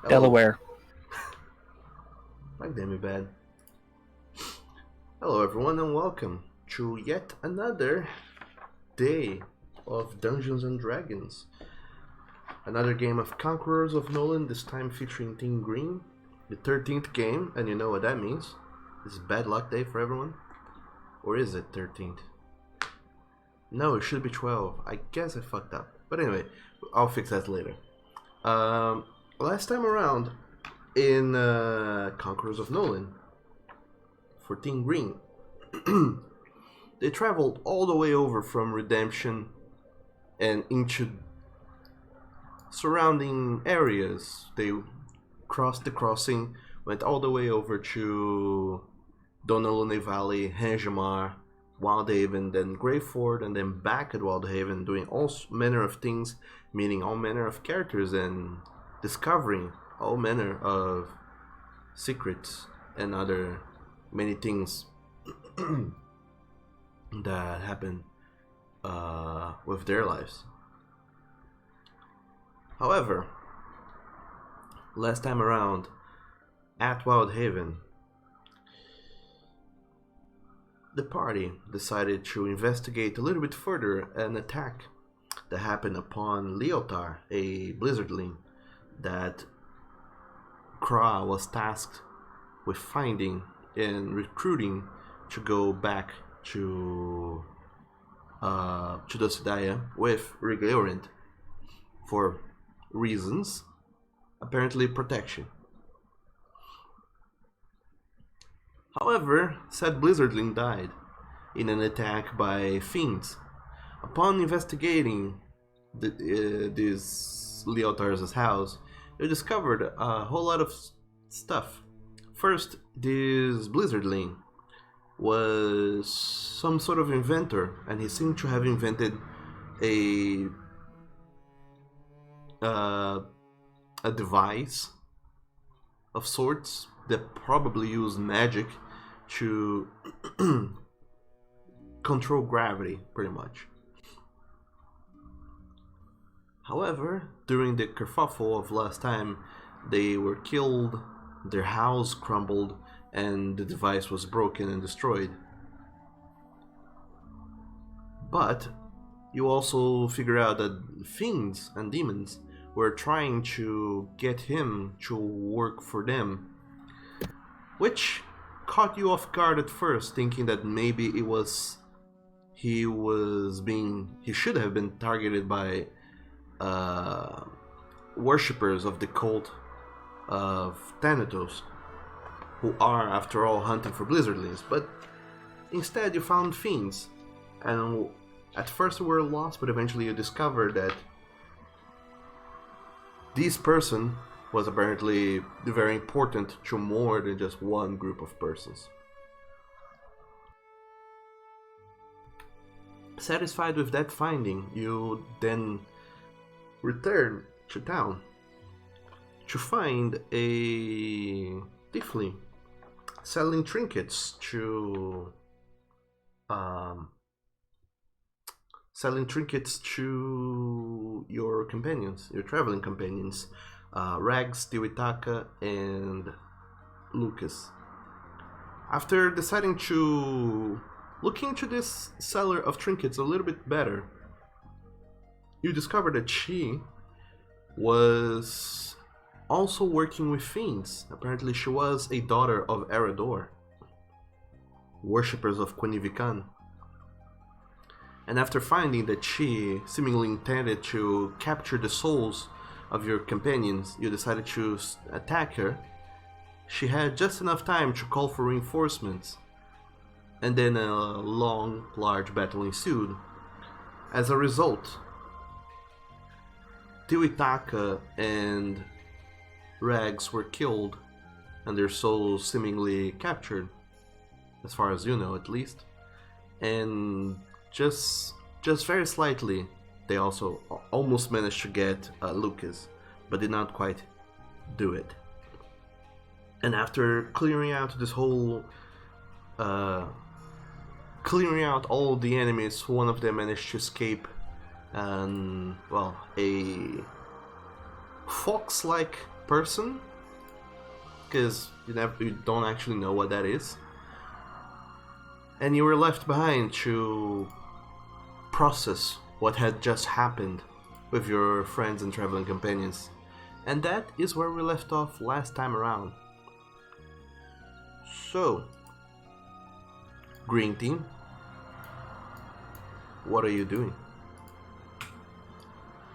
Hello. Delaware. My damn bad. Hello everyone and welcome to yet another day of Dungeons and Dragons. Another game of Conquerors of Nolyn, this time featuring Team Green. The 13th game, and you know what that means. This is bad luck day for everyone. Or is it 13th? No, it should be 12. I guess I fucked up. But anyway, I'll fix that later. Last time around, in Conquerors of Nolyn, for Team Green, they traveled all the way over from Redemption and into surrounding areas. They crossed the crossing, went all the way over to Donalune Valley, Hangemar, Wildhaven, then Greyford, and then back at Wildhaven, doing all manner of things, meeting all manner of characters and discovering all manner of secrets and other many things that happen with their lives. However, last time around at Wildhaven, the party decided to investigate a little bit further an attack that happened upon Leotar, a blizzardling that Kra was tasked with finding and recruiting to go back to Dosudaya with Rigleorint for reasons, apparently protection. However, said blizzardling died in an attack by fiends. Upon investigating this Leotar's house, they discovered a whole lot of stuff. First, this blizzardling was some sort of inventor, and he seemed to have invented a device of sorts that probably used magic to control gravity, pretty much. However, during the kerfuffle of last time, they were killed, their house crumbled, and the device was broken and destroyed. But you also figure out that fiends and demons were trying to get him to work for them, which caught you off guard at first, thinking that maybe he should have been targeted by worshippers of the cult of Thanatos, who are, after all, hunting for blizzardlings. But instead, you found fiends, and at first you were lost, but eventually you discovered that this person was apparently very important to more than just one group of persons. Satisfied with that finding, you then return to town to find a tiefling selling trinkets to your companions, your traveling companions, Rags, Tiwitaka, and Lucas. After deciding to look into this seller of trinkets a little bit better, you discover that she was also working with fiends. Apparently she was a daughter of Eredor, worshippers of Quinivikan. And after finding that she seemingly intended to capture the souls of your companions, you decided to attack her. She had just enough time to call for reinforcements, and then a long, large battle ensued. As a result, Tiwitaka and Rags were killed, and their souls seemingly captured, as far as you know at least. And just very slightly, they also almost managed to get Lucas, but did not quite do it. And after clearing out this whole clearing out all the enemies, one of them managed to escape, and well, a fox-like person, because you don't actually know what that is, and you were left behind to process what had just happened with your friends and traveling companions. And that is where we left off last time around. So, Green Team, what are you doing?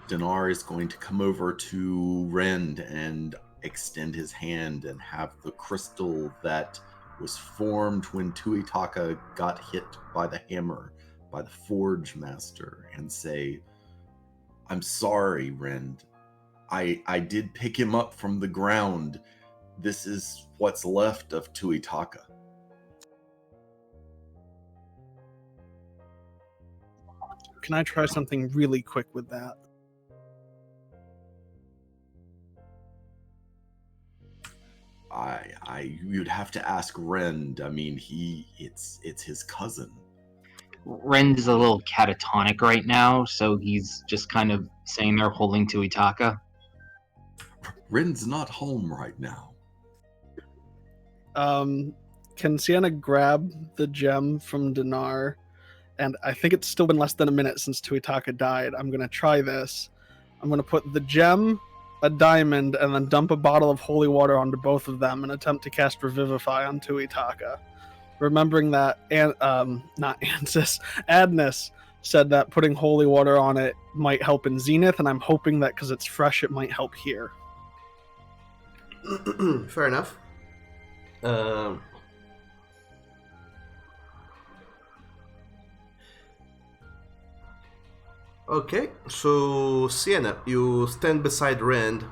Dinar is going to come over to Rend and extend his hand and have the crystal that was formed when Tuitaka got hit by the hammer by the Forge Master and say, "I'm sorry, Rend. I did pick him up from the ground. This is what's left of Tuitaka." Can I try something really quick with that? You'd have to ask Rend. I mean, it's his cousin. Rend is a little catatonic right now, so he's just kind of sitting there holding Tuitaka. Rend's not home right now. Can Sienna grab the gem from Dinar? And I think it's still been less than a minute since Tuitaka died. I'm going to try this. I'm going to put the gem, a diamond, and then dump a bottle of holy water onto both of them and attempt to cast Revivify on Tuitaka. Remembering that, Adnus said that putting holy water on it might help in Zenith, and I'm hoping that because it's fresh, it might help here. Fair enough. Okay, so Sienna, you stand beside Rend.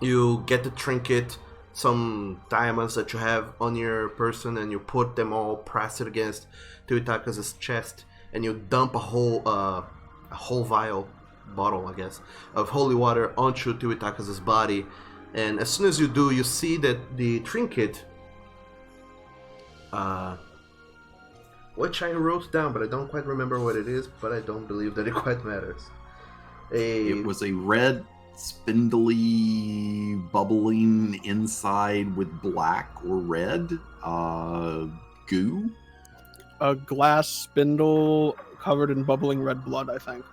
You get the trinket, some diamonds that you have on your person, and you put them all, press it against Tuitaka's chest, and you dump a whole bottle, I guess, of holy water onto Tuitaka's body. And as soon as you do, you see that the trinket, which I wrote down, but I don't quite remember what it is, but I don't believe that it quite matters. It was a red, spindly, bubbling inside with black or red goo. A glass spindle covered in bubbling red blood, I think.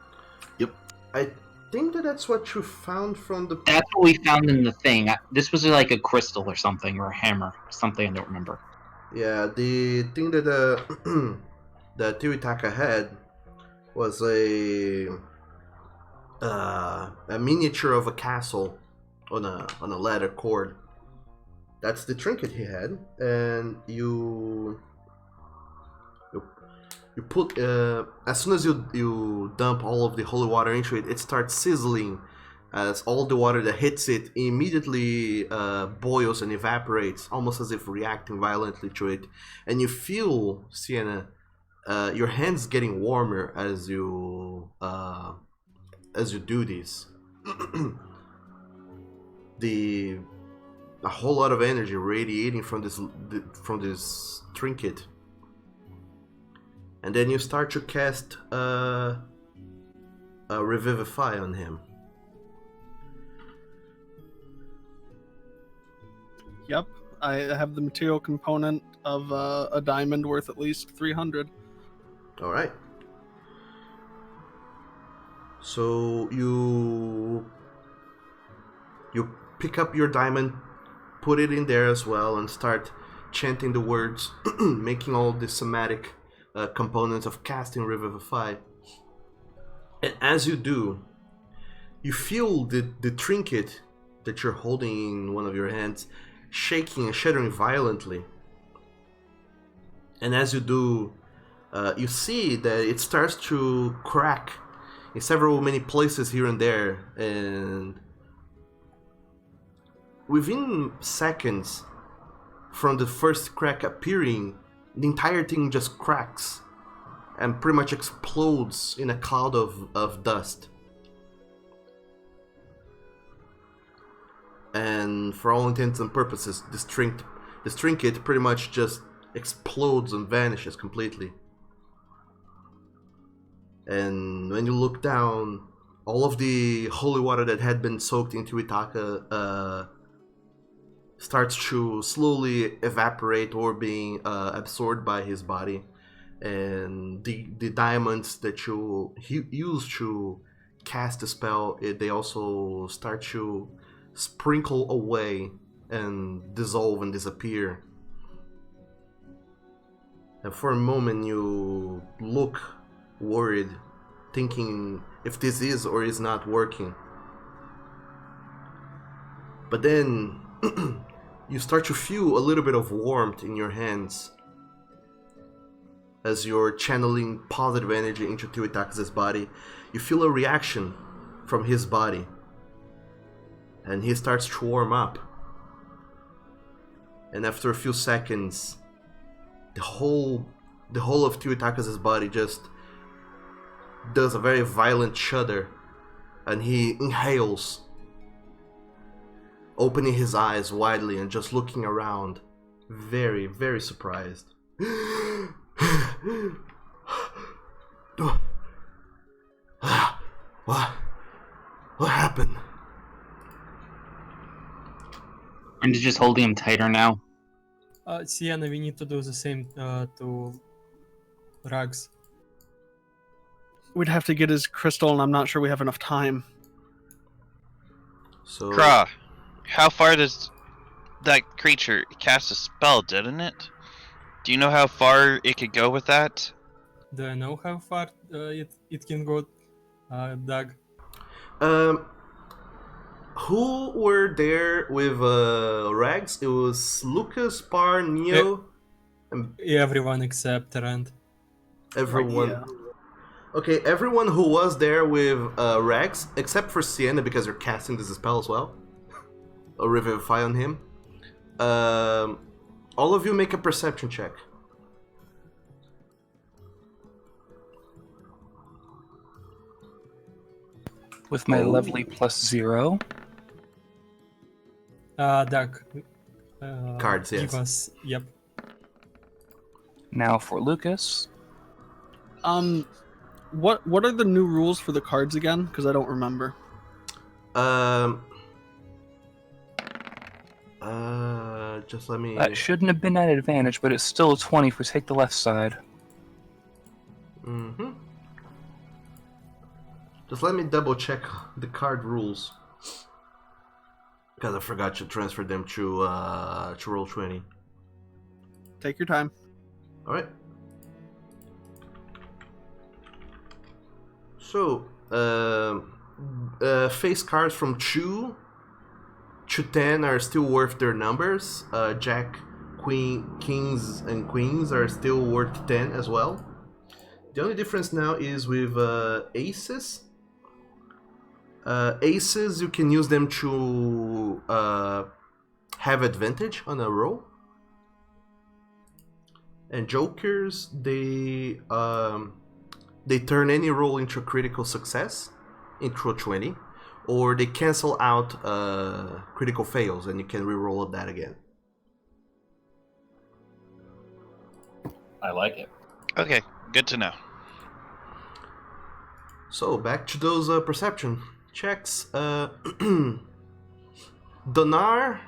Yep. I think that's what you found from the... That's what we found in the thing. This was like a crystal or something, or a hammer. Something I don't remember. Yeah, the thing that that Tuitaka had was a miniature of a castle on a ladder cord. That's the trinket he had, and you put as soon as you dump all of the holy water into it, it starts sizzling. As all the water that hits it immediately boils and evaporates, almost as if reacting violently to it. And you feel, Sienna, your hands getting warmer as you do this. A whole lot of energy radiating from this trinket. And then you start to cast a Revivify on him. Yep, I have the material component of a diamond worth at least 300. All right. So you pick up your diamond, put it in there as well, and start chanting the words, making all the somatic components of casting Revivify. And as you do, you feel the trinket that you're holding in one of your hands shaking and shuddering violently. And as you do, you see that it starts to crack in many places here and there, and within seconds from the first crack appearing, the entire thing just cracks and pretty much explodes in a cloud of dust. And for all intents and purposes, this trinket pretty much just explodes and vanishes completely. And when you look down, all of the holy water that had been soaked into Itaka starts to slowly evaporate or being absorbed by his body, and the diamonds that you use to cast the spell, they also start to sprinkle away and dissolve and disappear. And for a moment you look worried, thinking if this is or is not working. But then you start to feel a little bit of warmth in your hands as you're channeling positive energy into Tuitaka's body. You feel a reaction from his body, and he starts to warm up. And after a few seconds, the whole of Tuitaka's body just does a very violent shudder, and he inhales, opening his eyes widely and just looking around, very, very surprised. What happened? And just holding him tighter now. Sienna, we need to do the same to Rags. We'd have to get his crystal, and I'm not sure we have enough time. So, Kra, how far does that creature cast a spell, didn't it? Do you know how far it could go with that? Do I know how far it can go, Doug? who were there with Rags? It was Lucas, Par, Neo, and Everyone except Rand. everyone. Yeah. Okay, everyone who was there with Rags, except for Sienna, because you're casting this spell as well. A Revivify on him. All of you make a perception check. With my lovely +0. Doug. Cards, yes. Give us, yep. Now for Lucas. What are the new rules for the cards again? Because I don't remember. Just let me. That shouldn't have been at advantage, but it's still a 20 if we take the left side. Mm-hmm. Just let me double check the card rules, because I forgot to transfer them to Roll20. Take your time. All right. So, face cards from 2 to 10 are still worth their numbers. Jack, Queen, Kings, and Queens are still worth 10 as well. The only difference now is with aces. Aces, you can use them to have advantage on a roll. And jokers, they turn any roll into a critical success in Roll20, or they cancel out critical fails, and you can re-roll that again. I like it. Okay, good to know. So back to those perception checks. Donar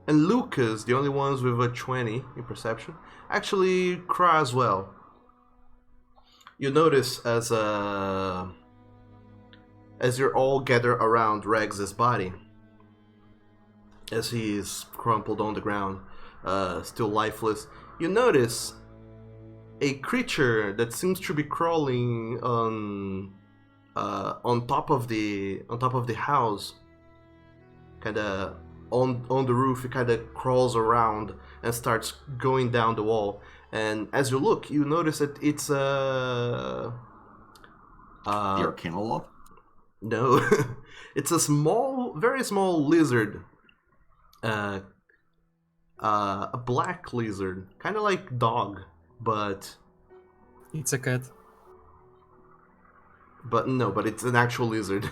and Lucas, the only ones with a 20 in perception. Actually, Kra as well. You notice as you're all gathered around Rags' body, as he is crumpled on the ground, still lifeless, you notice a creature that seems to be crawling on top of the house, kind of on the roof. It kind of crawls around and starts going down the wall. And as you look, you notice that it's The Arcanologue? no, it's a small, very small lizard. A black lizard, kind of like dog, but It's a cat. but it's an actual lizard.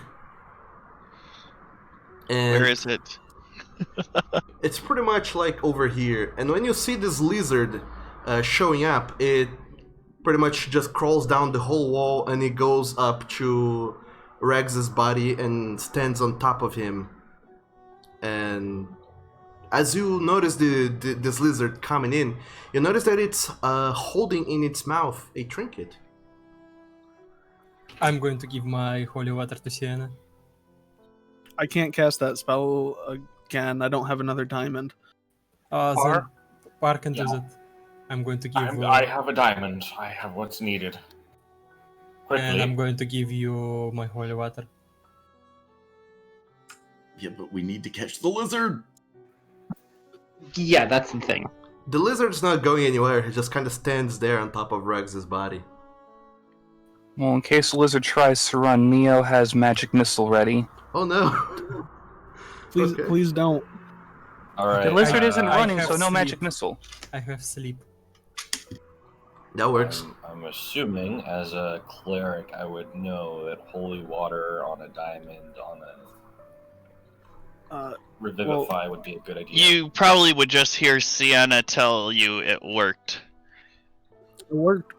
And Where is it? it's pretty much like over here. And when you see this lizard showing up, it pretty much just crawls down the whole wall, and he goes up to Regs's body and stands on top of him. And as you notice this lizard coming in, you notice that it's holding in its mouth a trinket. I'm going to give my holy water to Sienna. I can't cast that spell again. I don't have another diamond. Then Par can Yeah. use it. I'm going to give. I have a diamond. I have what's needed. Quickly. And I'm going to give you my holy water. Yeah, but we need to catch the lizard. Yeah, that's the thing. The lizard's not going anywhere. He just kind of stands there on top of Regs's body. Well, in case the lizard tries to run, Neo has magic missile ready. Oh no! Please, Okay. please don't. All right. The lizard isn't I running, have so no sleep. magic missile. I have sleep. That works. I'm assuming, as a cleric, I would know that holy water on a diamond on a revivify would be a good idea. You probably would just hear Sienna tell you it worked. It worked.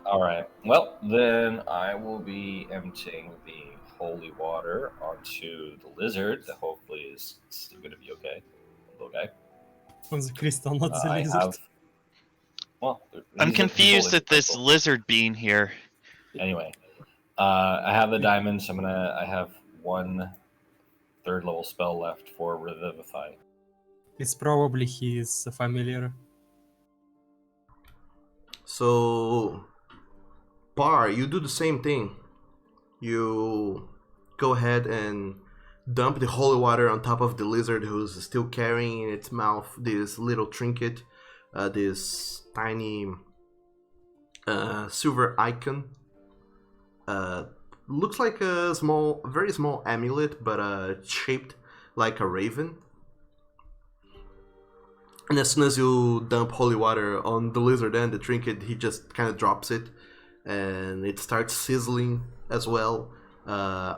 All right. Well, then I will be emptying the holy water onto the lizard. That hopefully is still going to be okay. Little guy. On the crystal, not the I lizard. have. Well, I'm these are confused people at this in purple. lizard being here. Anyway, I have the diamond, so I have 1 third level spell left for revivify. It's probably his familiar. So, Par, you do the same thing. You go ahead and dump the holy water on top of the lizard who's still carrying in its mouth this little trinket, this tiny silver icon. Looks like a very small amulet, but shaped like a raven. And as soon as you dump holy water on the lizard and the trinket, he just kind of drops it, and it starts sizzling as well.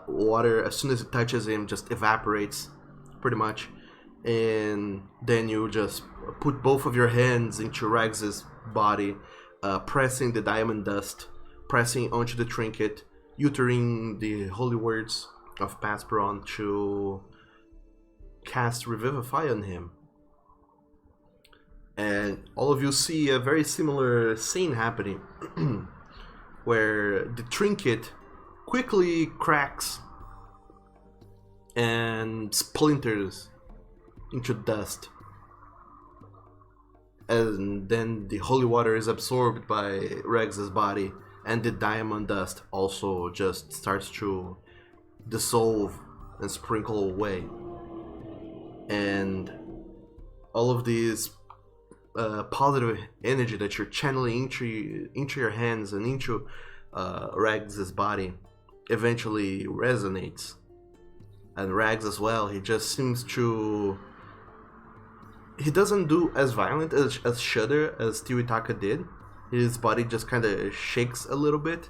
Water, as soon as it touches him, just evaporates, pretty much. And then you just put both of your hands into Regs's body, pressing the diamond dust, pressing onto the trinket, uttering the holy words of Pasperon to cast Revivify on him. And all of you see a very similar scene happening, where the trinket quickly cracks and splinters into dust. And then the holy water is absorbed by Regs's body, and the diamond dust also just starts to dissolve and sprinkle away. And all of these positive energy that you're channeling into your hands and into Rags' body eventually resonates. And Rags as well, he just seems to... He doesn't do as violent as Shudder as Tiwitaka did. His body just kind of shakes a little bit.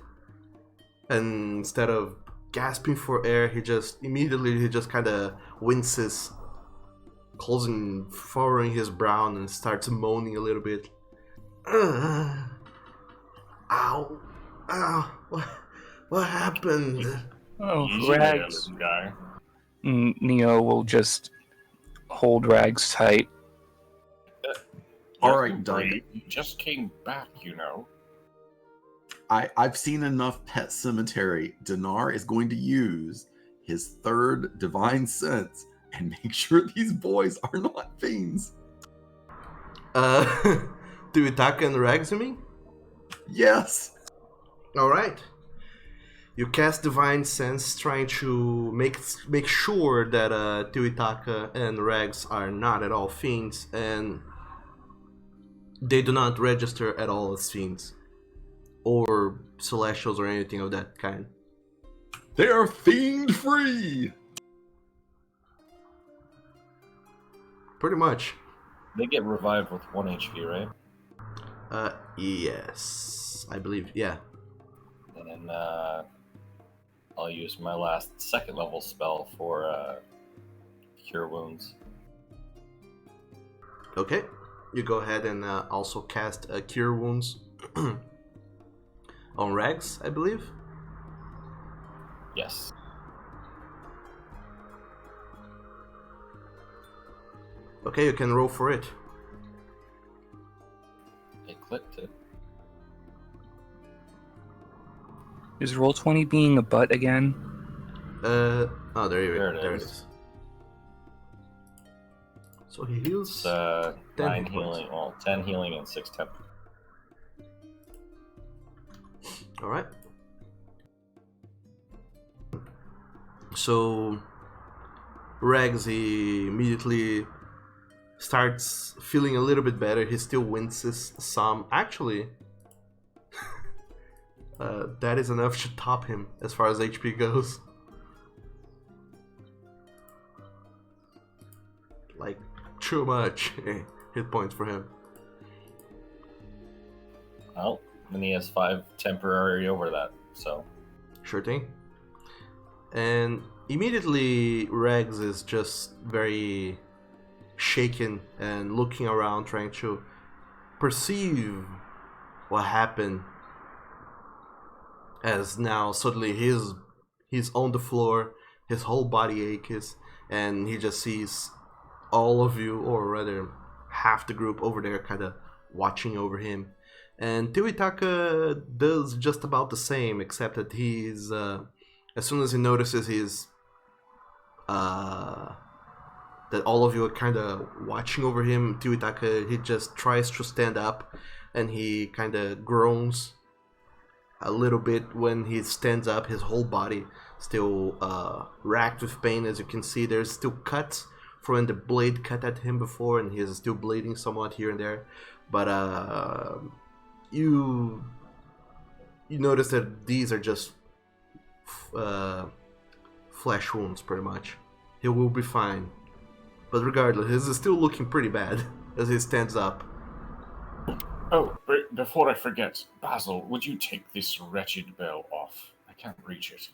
And instead of gasping for air, he just kind of winces, furrowing his brow, and starts moaning a little bit. Ow! Ow! What happened? Oh, Easy there, Rags. little guy. Neo will just hold Rags tight. All right, Doug. You just came back, you know. I've seen enough Pet Cemetery. Dinar is going to use his third divine sense and make sure these boys are not fiends. Tiwitaka and Rags, you mean? Yes. Alright. You cast Divine Sense, trying to make sure that Tiwitaka and Rags are not at all fiends, and they do not register at all as fiends. Or celestials or anything of that kind. They are fiend free. Pretty much. They get revived with 1 HP, right? Yes. I believe, yeah. And then I'll use my last 2nd level spell for Cure Wounds. Okay. You go ahead and also cast Cure Wounds. on Rex, I believe. Yes. Okay, you can roll for it. It clicked it. Is Roll20 being a butt again? Oh, there it it is. is. So he heals. It's 10 9 hit points. healing, well, 10 healing and 6 temp. All right. So Regs, he immediately starts feeling a little bit better. He still winces some. Actually, that is enough to top him as far as HP goes. Like, too much hit points for him. Well, and he has 5 temporary over that, so. Sure thing. And immediately Regs is just very shaken and looking around, trying to perceive what happened. As now suddenly he's on the floor, his whole body aches, and he just sees all of you, or rather half the group over there, kind of watching over him. And Tiwitaka does just about the same, except that he's as soon as he notices he's that all of you are kind of watching over him, Tiwitaka, he just tries to stand up, and he kind of groans a little bit when he stands up. His whole body still racked with pain. As you can see, there's still cuts from when the blade cut at him before, and he is still bleeding somewhat here and there. But you notice that these are just flesh wounds, pretty much. He will be fine. But regardless, his is still looking pretty bad as he stands up. Oh, but before I forget, Basil, would you take this wretched bell off? I can't reach it.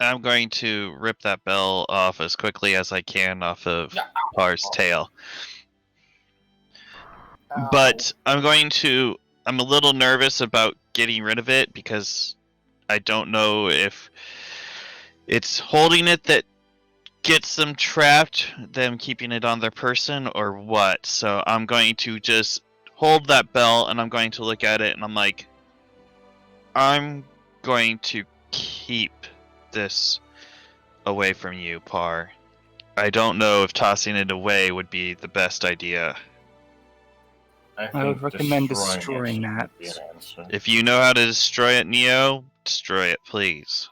I'm going to rip that bell off as quickly as I can off of Par's tail. But I'm a little nervous about getting rid of it because I don't know if it's holding it that gets them trapped, them keeping it on their person, or what. So I'm going to just hold that bell and I'm going to look at it and I'm like, I'm going to keep this away from you, Par. I don't know if tossing it away would be the best idea. I would recommend destroying destroying it that. would be an answer. If you know how to destroy it, Neo, destroy it, please.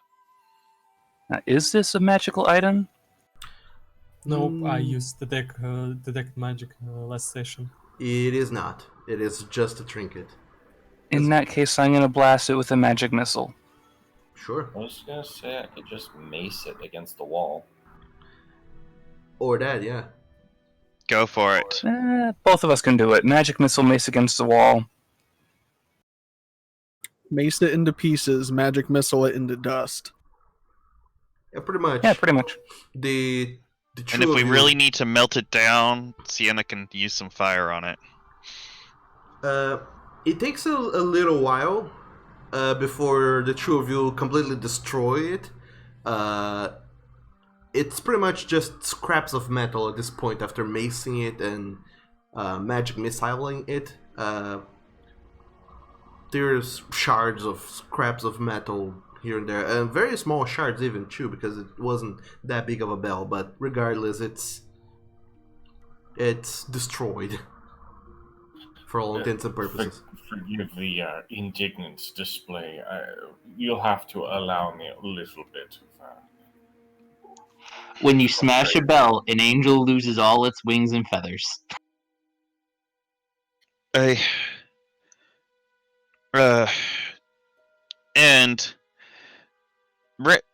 Now, is this a magical item? Nope, I used detect magic last session. It is not. It is just a trinket. In that case, I'm going to blast it with a magic missile. Sure. I was gonna say I could just mace it against the wall. Or that, yeah. Go for it. Both of us can do it. Magic missile, mace against the wall. Mace it into pieces, magic missile it into dust. Yeah, pretty much. Yeah, pretty much. The And if two we of you, really need to melt it down, Sienna can use some fire on it. it takes a little while before the two of you completely destroy it. It's pretty much just scraps of metal at this point after macing it and magic missiling it. There's shards of scraps of metal here and there, and very small shards even too, because it wasn't that big of a bell. But regardless, it's destroyed for all intents and purposes. Forgive the indignant display. You'll have to allow me a little bit of... When you smash a bell, an angel loses all its wings and feathers. And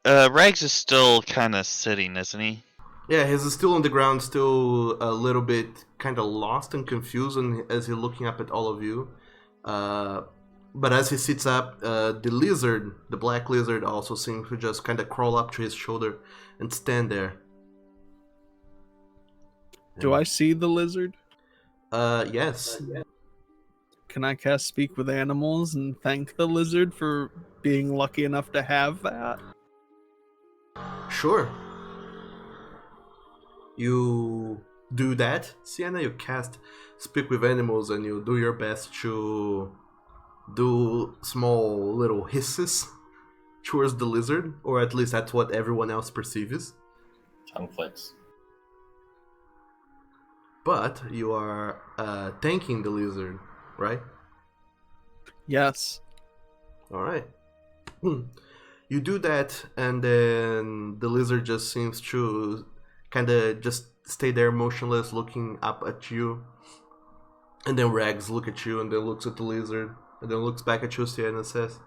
Rags is still kind of sitting, isn't he? Yeah, he's still on the ground, still a little bit kind of lost and confused as he's looking up at all of you. But as he sits up, the lizard, the black lizard, also seems to just kind of crawl up to his shoulder and stand there. Do I see the lizard? Yes. Can I cast Speak with Animals and thank the lizard for being lucky enough to have that? Sure. You do that, Sienna. You cast Speak with Animals and you do your best to do small little hisses towards the lizard, or at least that's what everyone else perceives. Tongue flicks. But you are thanking the lizard, right? Yes. Alright. You do that, and then the lizard just seems to kind of just stay there motionless, looking up at you. And then Rags look at you, and then looks at the lizard, and then looks back at you, Sienna, and says,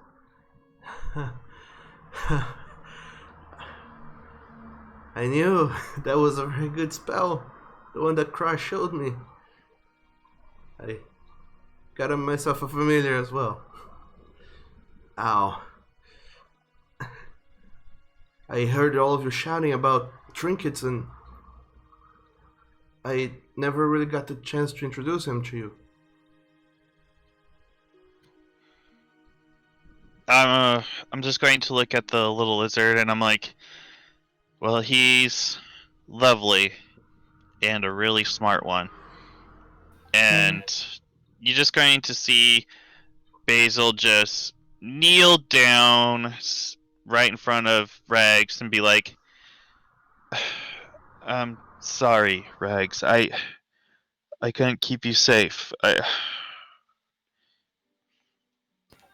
I knew that was a very good spell. The one that Cry showed me. I got myself a familiar as well. Ow. I heard all of you shouting about trinkets, and I never really got the chance to introduce him to you. I'm just going to look at the little lizard, and I'm like, well, he's lovely and a really smart one. And you're just going to see Basil just kneel down right in front of Rags and be like, I'm sorry, Rags. I couldn't keep you safe.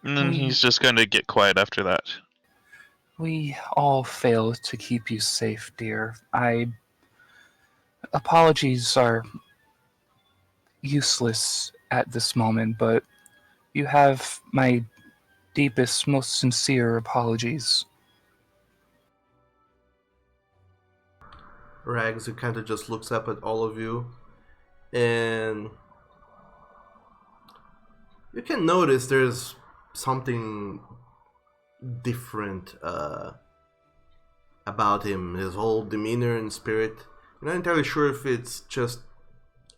And then he's just going to get quiet after that. We all failed to keep you safe, dear. Apologies are useless at this moment, but you have my deepest, most sincere apologies. Rags, who kind of just looks up at all of you, and you can notice there's something different about him, his whole demeanor and spirit. You're not entirely sure if it's just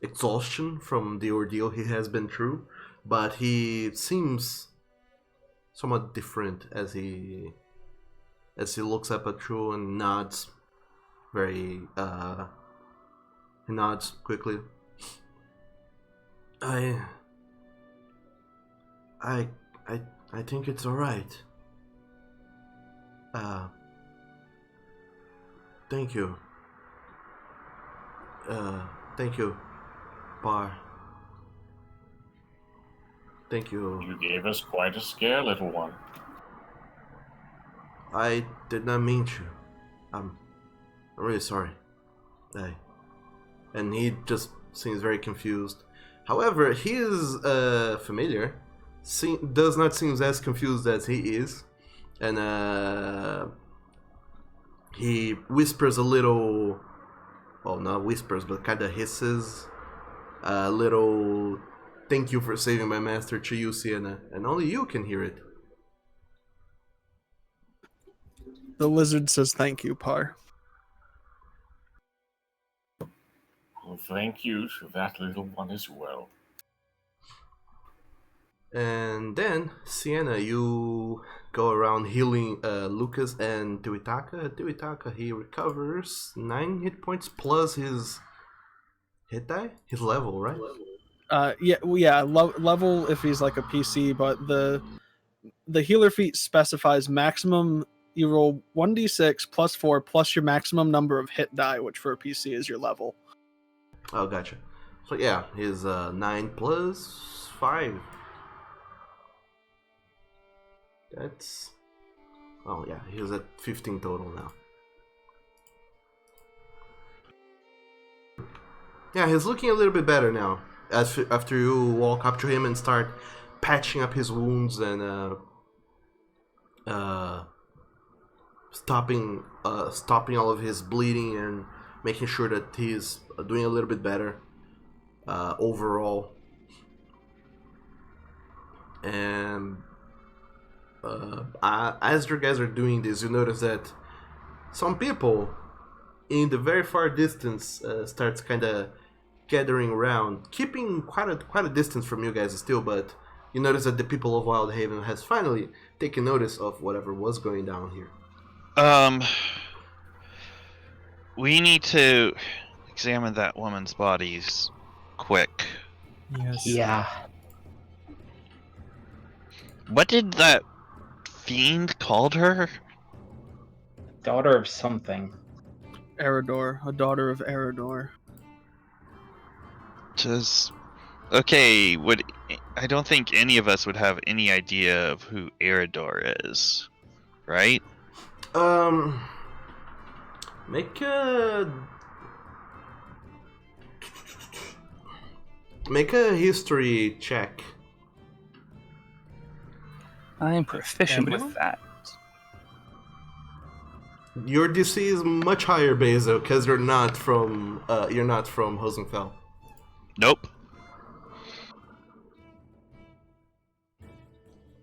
exhaustion from the ordeal he has been through, but he seems somewhat different as he looks up at you and nods he nods quickly. I think it's alright. Thank you. Thank you, Bar. Thank you. You gave us quite a scare, little one. I did not mean to. I'm really sorry. And he just seems very confused. However, his familiar does not seem as confused as he is, and he whispers a little. Well, not whispers, but kind of hisses a little. Thank you for saving my master to you, Sienna, and only you can hear it. The lizard says thank you, Par. Well, thank you to that little one as well. And then, Sienna, you go around healing Lucas and Tuitaka. Tuitaka, he recovers 9 hit points plus his hit die? His level, right? Level if he's like a PC, but the healer feat specifies maximum. You roll 1d6 plus 4 plus your maximum number of hit die, which for a PC is your level. Oh, gotcha. So yeah, his 9 plus 5. That's... Oh yeah, he's at 15 total now. Yeah, he's looking a little bit better now. After you walk up to him and start patching up his wounds and stopping all of his bleeding and making sure that he's doing a little bit better overall. And as you guys are doing this, you notice that some people in the very far distance starts kind of gathering around, keeping quite a distance from you guys still, but You notice that the people of Wildhaven has finally taken notice of whatever was going down here. We need to examine that woman's bodies quick. Yes. Yeah. What did that fiend called her? Daughter of something. Eridor, a daughter of Eridor. Okay, I don't think any of us would have any idea of who Eridor is, right? Make a history check. I'm proficient Everyone? with that. Your DC is much higher, Bezo, because you're not from Hosenfell. Nope.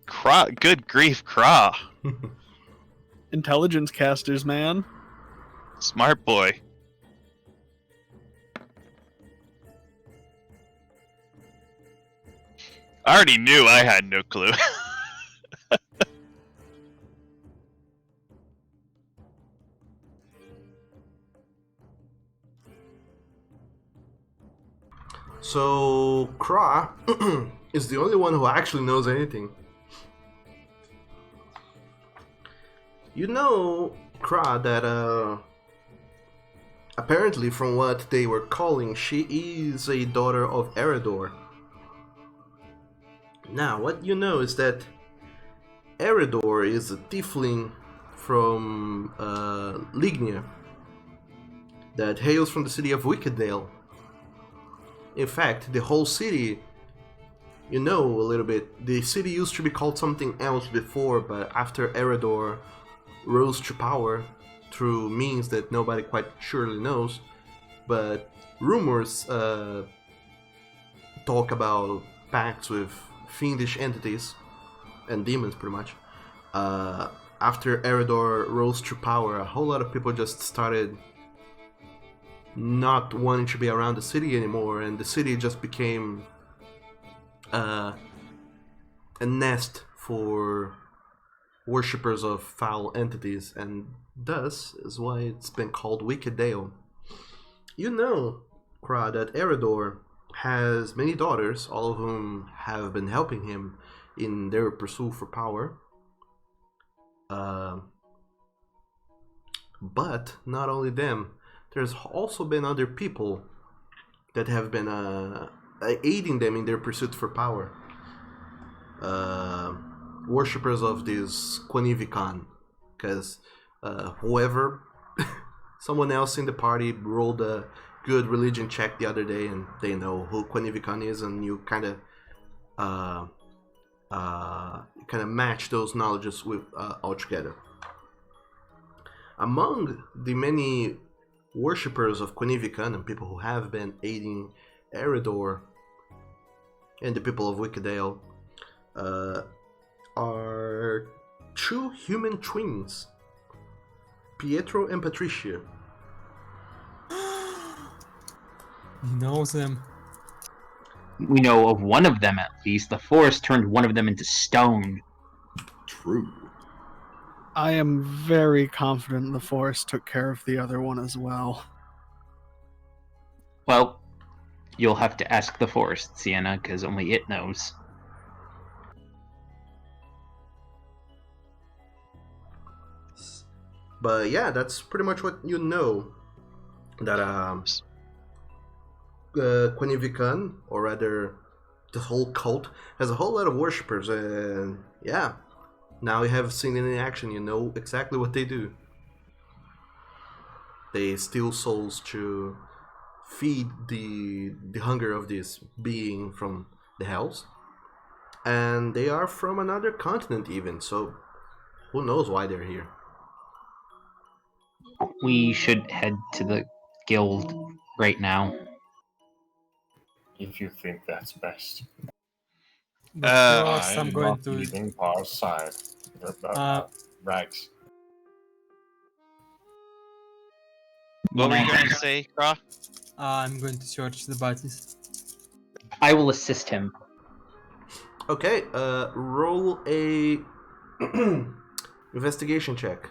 Craw, good grief, Craw. Intelligence casters, man. Smart boy. I already knew I had no clue. So Kra is the only one who actually knows anything. You know, Kra, that apparently from what they were calling, she is a daughter of Eridor. Now, what you know is that Eridor is a tiefling from Lignia that hails from the city of Wickeddale. In fact, the whole city, you know a little bit, the city used to be called something else before, but after Eridor rose to power through means that nobody quite surely knows, but rumors talk about pacts with fiendish entities and demons, pretty much. After Eridor rose to power, a whole lot of people just started not wanting to be around the city anymore, and the city just became a nest for worshippers of foul entities, and thus is why it's been called Wickeddale. You know, Kra, that Eridor has many daughters, all of whom have been helping him in their pursuit for power. But not only them, there's also been other people that have been aiding them in their pursuit for power. Worshippers of this Quanivikan, because whoever, someone else in the party rolled a good religion check the other day, and they know who Quanivikan is, and you kind of match those knowledges with all together. Among the many worshippers of Quanivikan and people who have been aiding Eridor and the people of Wickeddale are two human twins, Pietro and Patricia. He knows them. We know of one of them at least. The forest turned one of them into stone. True. I am very confident the forest took care of the other one as well. Well, you'll have to ask the forest, Sienna, because only it knows. But yeah, that's pretty much what you know. That Quanivikan, or rather the whole cult, has a whole lot of worshippers, and yeah, now you have seen it in action, you know exactly what they do. They steal souls to feed the hunger of this being from the hells, and they are from another continent even, so who knows why they're here. We should head to the guild right now. If you think that's best. But first, I'm going not to. leaving Par's side. Rags. What were you going to say, Craw? I'm going to search the bodies. I will assist him. Okay, roll a investigation check.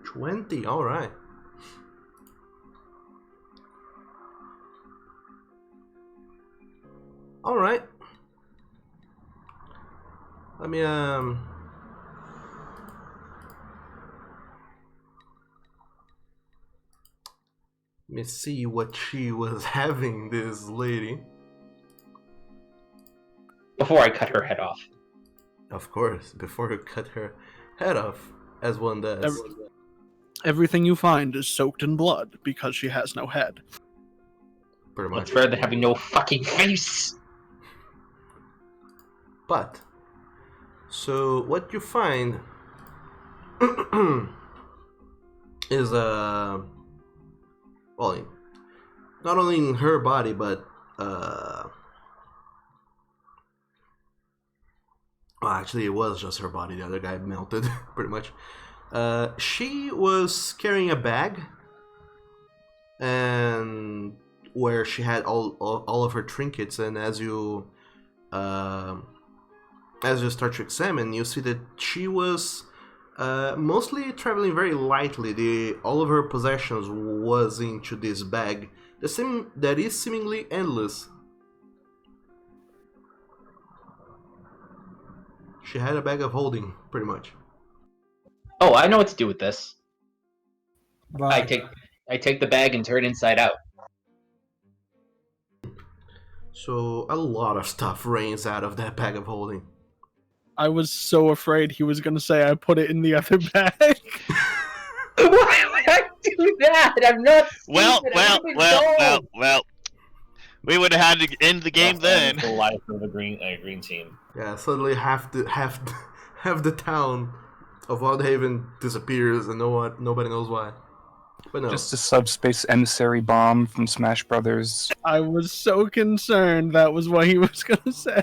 20, alright. Alright. Let me see what she was having, this lady. Before I cut her head off. Of course, before you cut her head off, as one does. Everything you find is soaked in blood because she has no head. Pretty much. It's better than having no fucking face. But, so what you find is well, not only in her body, but well, actually, it was just her body. The other guy melted, pretty much. She was carrying a bag, and where she had all of her trinkets. And as you start to examine, you see that she was mostly traveling very lightly. All of her possessions was into this bag. That is seemingly endless. She had a bag of holding, pretty much. Oh, I know what to do with this. But I take the bag and turn it inside out. So a lot of stuff rains out of that bag of holding. I was so afraid he was going to say I put it in the other bag. Why would I do that? I'm not stupid. Well. We would have had to end the game then. The life of the green team. Yeah, suddenly half the town of Wildhaven disappears, and nobody knows why. But no. Just a subspace emissary bomb from Smash Brothers. I was so concerned that was what he was going to say.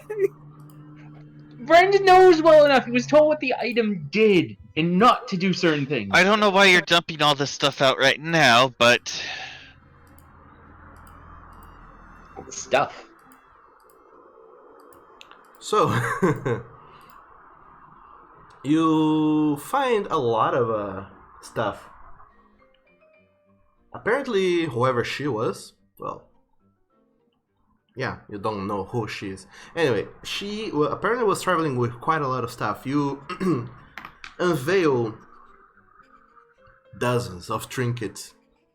Brendan knows well enough. He was told what the item did and not to do certain things. I don't know why you're dumping all this stuff out right now, but Stuff. So, you find a lot of stuff. Apparently, whoever she was, well, yeah, you don't know who she is. Anyway, she apparently was traveling with quite a lot of stuff. You unveil dozens of trinkets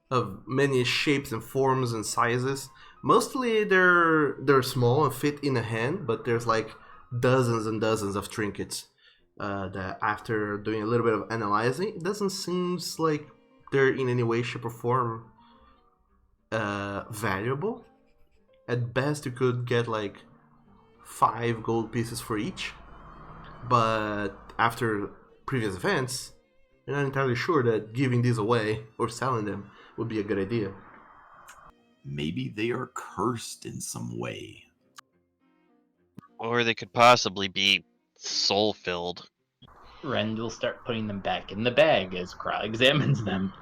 of many shapes and forms and sizes. Mostly they're small and fit in a hand, but there's like dozens and dozens of trinkets that after doing a little bit of analyzing, it doesn't seem like they're in any way, shape, or form valuable. At best, you could get like 5 gold pieces for each, but after previous events, you're not entirely sure that giving these away or selling them would be a good idea. Maybe they are cursed in some way. or they could possibly be soul-filled. Rend will start putting them back in the bag as Kra examines them.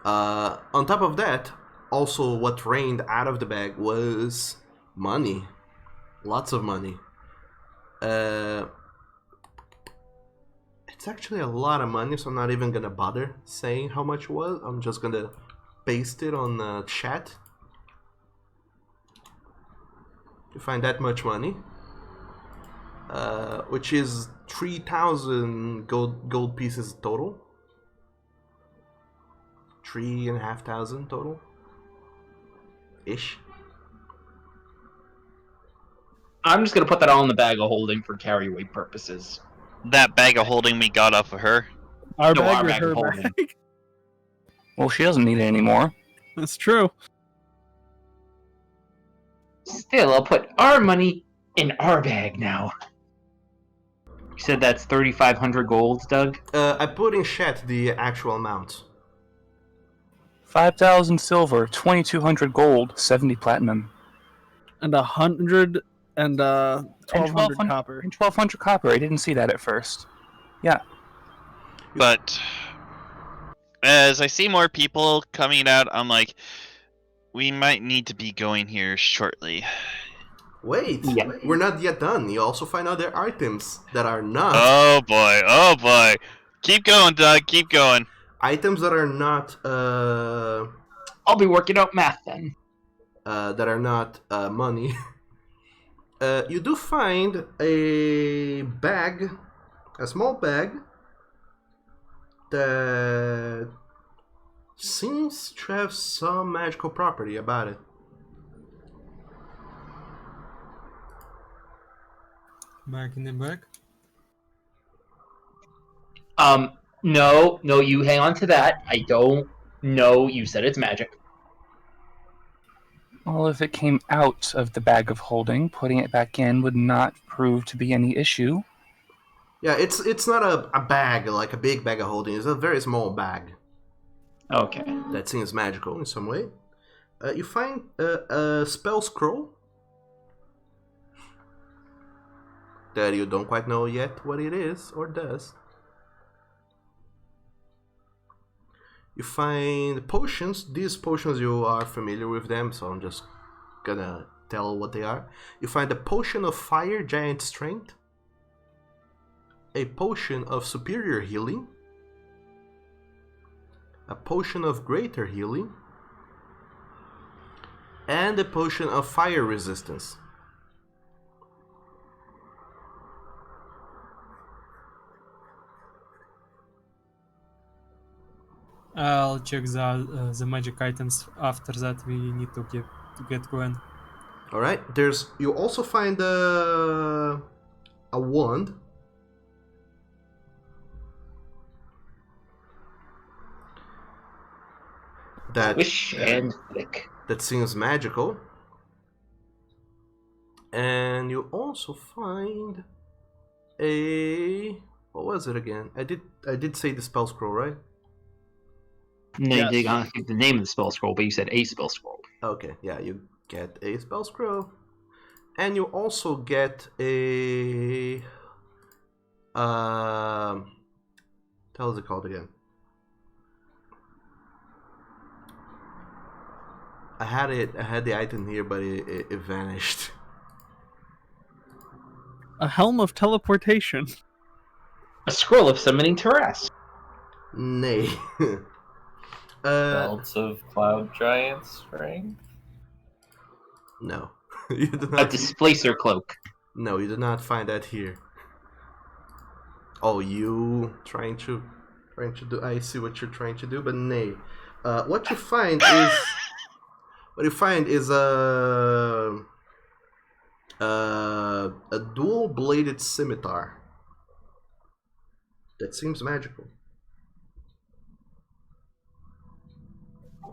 On top of that, also what rained out of the bag was money. Lots of money. It's actually a lot of money, so I'm not even gonna bother saying how much it was. I'm just gonna paste it on the chat. You find that much money, which is 3,000 gold pieces total. 3,500 total, ish. I'm just gonna put that all in the bag of holding for carry weight purposes. That bag of holding we got off of her. Our No, bag our or bag her of holding. bag? Well, she doesn't need it anymore. That's true. Still, I'll put our money in our bag now. You said that's 3,500 gold, Doug? I put in chat the actual amount. 5,000 silver, 2,200 gold, 70 platinum, And 100 and 1,200 copper. and 1,200 copper. I didn't see that at first. Yeah. But as I see more people coming out, I'm like, we might need to be going here shortly. Wait, Yeah. we're not yet done. You also find other items that are not Oh boy. Keep going, Doug. Keep going. items that are not I'll be working out math then. money. You do find a bag, a small bag that seems to have some magical property about it. Back in the back. No, you hang on to that. I don't know. You said it's magic. Well, if it came out of the bag of holding, putting it back in would not prove to be any issue. Yeah, it's not a bag, like a big bag of holding. It's a very small bag Okay. that seems magical in some way. You find a spell scroll that you don't quite know yet what it is or does. You find potions. These potions, you are familiar with them, so I'm just gonna tell what they are. You find a potion of fire giant strength, a potion of superior healing, a potion of greater healing, and a potion of fire resistance. I'll check the magic items. After that, we need to get going. All right. You also find a wand. Wish and flick. That seems magical. And you also find what was it again? I did say the spell scroll, right? No, Yes. you did not give the name of the spell scroll, but you said a spell scroll. Okay, yeah, you get a spell scroll. And you also get a what is it called again? I had the item here, but it vanished. A helm of teleportation. A scroll of summoning Terras. Nay. Belts of cloud giant strength. No. You do A not. displacer cloak. No, you do not find that here. Oh, you trying to do? I see what you're trying to do, but nay. What you find is a dual-bladed scimitar. That seems magical.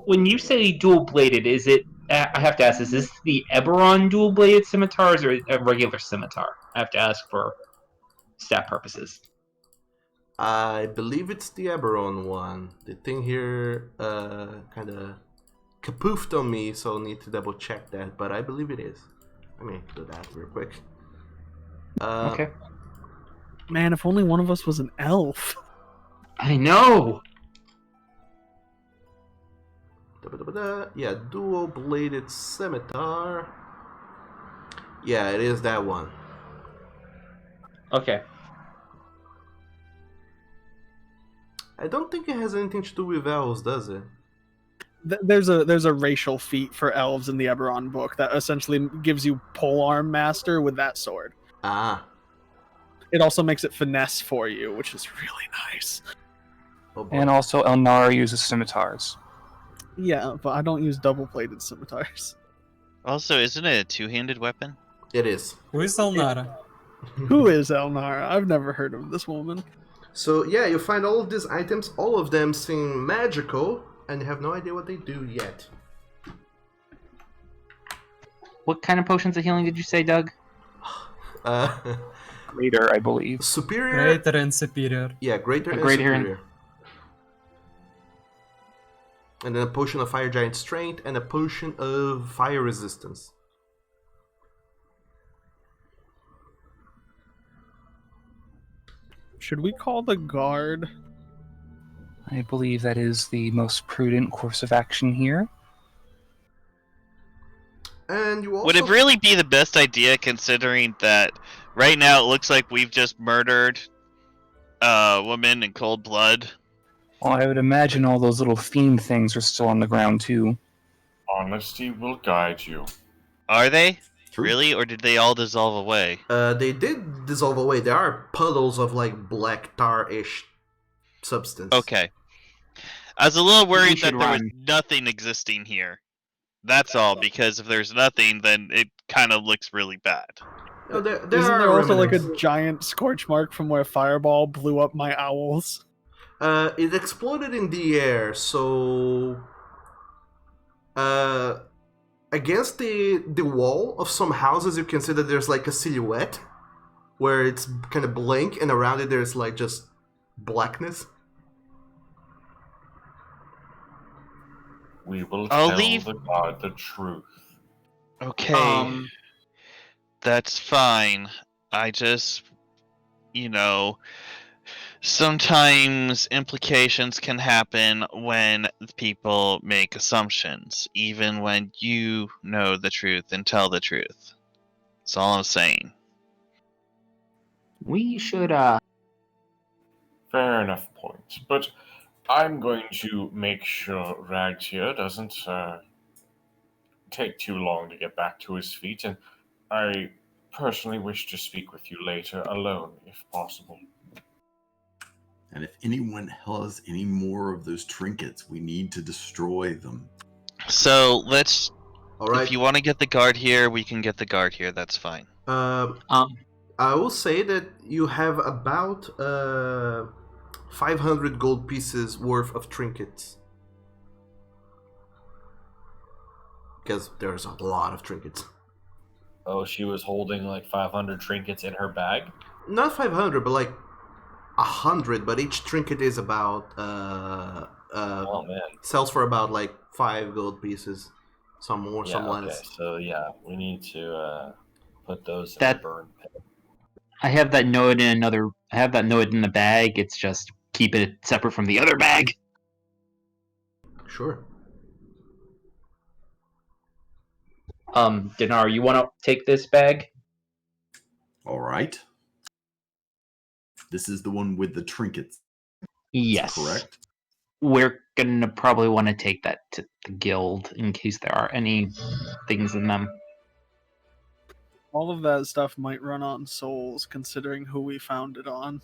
When you say dual bladed, is it? I have to ask: is this the Eberron dual bladed scimitars or a regular scimitar? I have to ask for stat purposes. I believe it's the Eberron one. The thing here kind of kapoofed on me, so I'll need to double check that, but I believe it is. Let me do that real quick. Okay. Man, if only one of us was an elf. I know. Yeah, dual-bladed scimitar. Yeah, it is that one. Okay. I don't think it has anything to do with elves, does it? There's a racial feat for elves in the Eberron book that essentially gives you polearm master with that sword. Ah. It also makes it finesse for you, which is really nice. Oh boy. And also, Elnara uses scimitars. Yeah, but I don't use double-bladed scimitars. Also, isn't it a two-handed weapon? It is. Who is Elnara? Who is Elnara? I've never heard of this woman. So yeah, you find all of these items. All of them seem magical, and you have no idea what they do yet. What kind of potions of healing did you say, Doug? Greater, I believe. Superior. Greater and superior. Yeah, greater and Greater and- superior. And then a potion of fire giant strength and a potion of fire resistance. Should we call the guard? I believe that is the most prudent course of action here. And you also Would it really be the best idea, considering that right now it looks like we've just murdered a woman in cold blood? Well, I would imagine all those little fiend things are still on the ground, too. Honesty will guide you. Are they? True. Really? Or did they all dissolve away? They did dissolve away. There are puddles of like black tar-ish substance. Okay. I was a little worried should that there was run. nothing existing here. That's all, because if there's nothing, then it kind of looks really bad. No, there Isn't are there also like a remnants. giant scorch mark from where Fireball blew up my owls? It exploded in the air, so against the wall of some houses, you can see that there's like a silhouette where it's kind of blank, and around it there's like just blackness. We will I'll tell leave- the god the truth. Okay. That's fine. I just, sometimes implications can happen when people make assumptions, even when you know the truth and tell the truth. That's all I'm saying. We should, Fair enough point. But I'm going to make sure Rags here doesn't take too long to get back to his feet, and I personally wish to speak with you later alone, if possible. And if anyone has any more of those trinkets, we need to destroy them. So let's. All right. If you want to get the guard here, we can get the guard here. That's fine. I will say that you have about 500 gold pieces worth of trinkets. Because there's a lot of trinkets. Oh, she was holding like 500 trinkets in her bag? Not 500, but like 100. But each trinket is about Oh, man. sells for about like 5 gold pieces. Some more, Yeah, some okay. less. So, yeah, we need to put those in That- the burn pit. I have that note in the bag. It's just keep it separate from the other bag. Sure. Dinar, you want to take this bag? All right. This is the one with the trinkets, Yes. correct? We're gonna probably want to take that to the guild in case there are any things in them. All of that stuff might run on souls, considering who we found it on.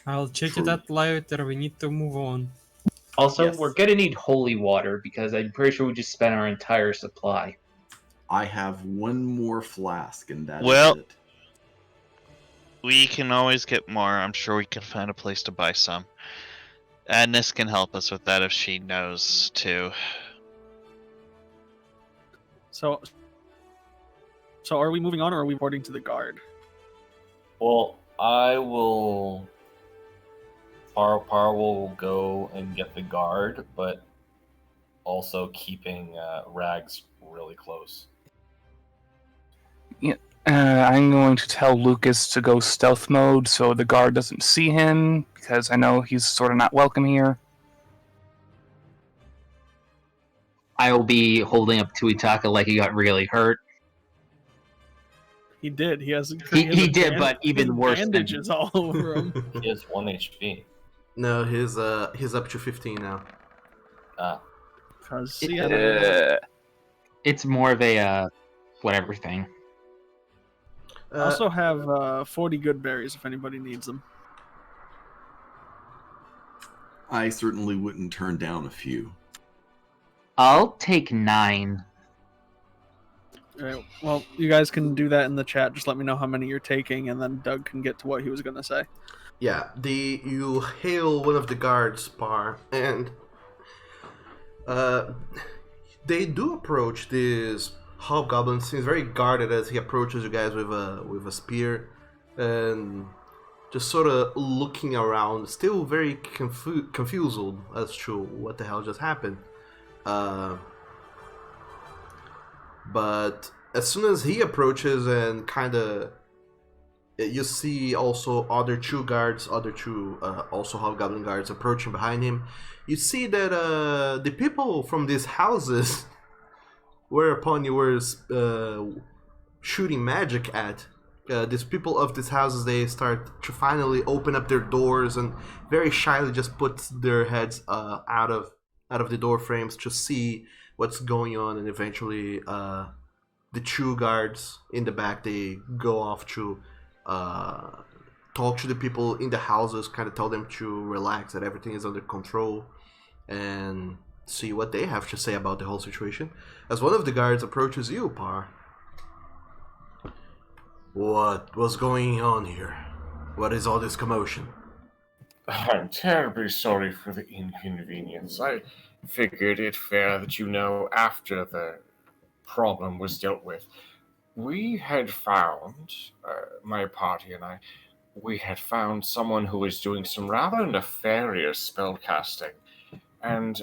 I'll check True. it out later. We need to move on. Also, Yes. we're gonna need holy water because I'm pretty sure we just spent our entire supply. I have one more flask, and that is Well- it. We can always get more. I'm sure we can find a place to buy some. Agnes can help us with that if she knows too. So are we moving on, or are we reporting to the guard? Well, I will. Par will go and get the guard, but also keeping Rags really close. I'm going to tell Lucas to go stealth mode so the guard doesn't see him, because I know he's sort of not welcome here. I will be holding up Tuitaka like he got really hurt. He did. He He did, but even worse than- bandages all over him. He has 1 HP. No, he's up to 15 now. Because It's more of a whatever thing. I also have 40 good berries if anybody needs them. I certainly wouldn't turn down a few. I'll take 9. Alright, well, you guys can do that in the chat. Just let me know how many you're taking, and then Doug can get to what he was going to say. Yeah, you hail one of the guards, Par, and they do approach this hobgoblin. Seems very guarded as he approaches you guys with a spear, and just sort of looking around, still very confused as to what the hell just happened. But as soon as he approaches and kind of You see also other two guards, other two also hobgoblin guards approaching behind him. You see that the people from these houses, whereupon you were shooting magic at, these people of these houses, they start to finally open up their doors and very shyly just put their heads out of the door frames to see what's going on, and eventually the two guards in the back, they go off to talk to the people in the houses, kind of tell them to relax, that everything is under control, and see what they have to say about the whole situation. As one of the guards approaches you, Par. What was going on here? What is all this commotion? I'm terribly sorry for the inconvenience. I figured it fair that you know after the problem was dealt with. We had found, my party and I, we had found someone who was doing some rather nefarious spellcasting and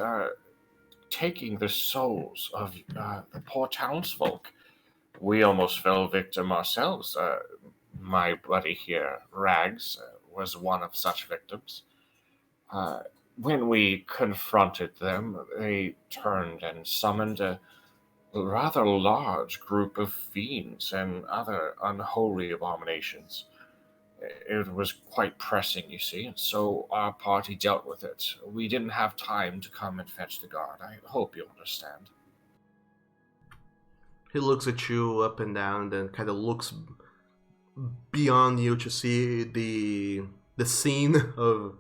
taking the souls of the poor townsfolk. We almost fell victim ourselves. My buddy here, Rags, was one of such victims. When we confronted them, they turned and summoned a rather large group of fiends and other unholy abominations. It was quite pressing, you see, and so our party dealt with it. We didn't have time to come and fetch the guard. I hope you understand. He looks at you up and down, then kind of looks beyond you to see the scene of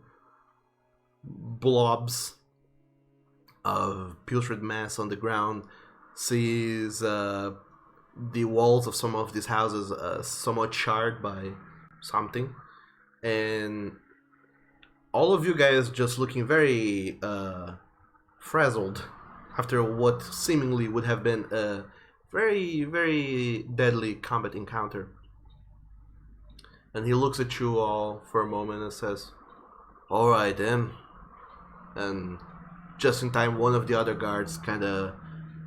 blobs of putrid mass on the ground. Sees the walls of some of these houses somewhat charred by something, and all of you guys just looking very frazzled after what seemingly would have been a very, very deadly combat encounter. And he looks at you all for a moment and says, "All right, then." And just in time, one of the other guards kind of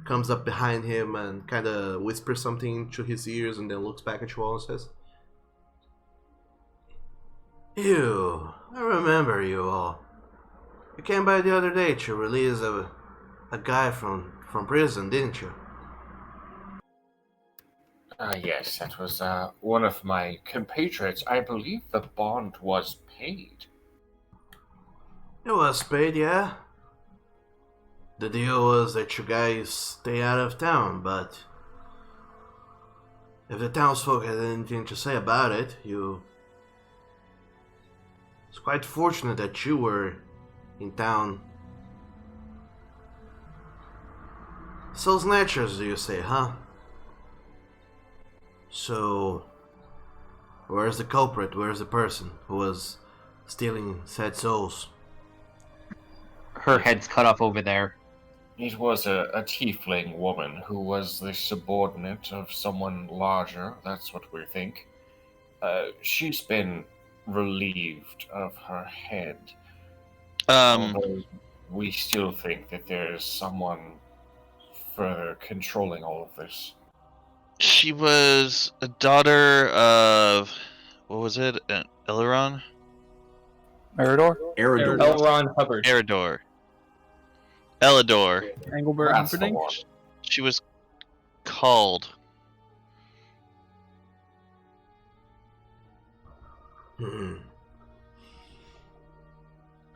comes up behind him and kind of whispers something to his ears, and then looks back at you all and says, "You, I remember you all. You came by the other day to release a guy from prison, didn't you?" Yes, that was one of my compatriots. I believe the bond was paid. It was paid, yeah. The deal was that you guys stay out of town, but if the townsfolk had anything to say about it, it's quite fortunate that you were in town. Soul snatchers, do you say, huh? So, where's the culprit? Where's the person who was stealing said souls? Her head's cut off over there. It was a tiefling woman who was the subordinate of someone larger, that's what we think. She's been relieved of her head. Although we still think that there's someone further controlling all of this. She was a daughter of, what was it? Eleron? Meridor? Eridor. Elron Hubbard. Eridor. Elidor. Engelbert That's the Humperdinck? one. She was called.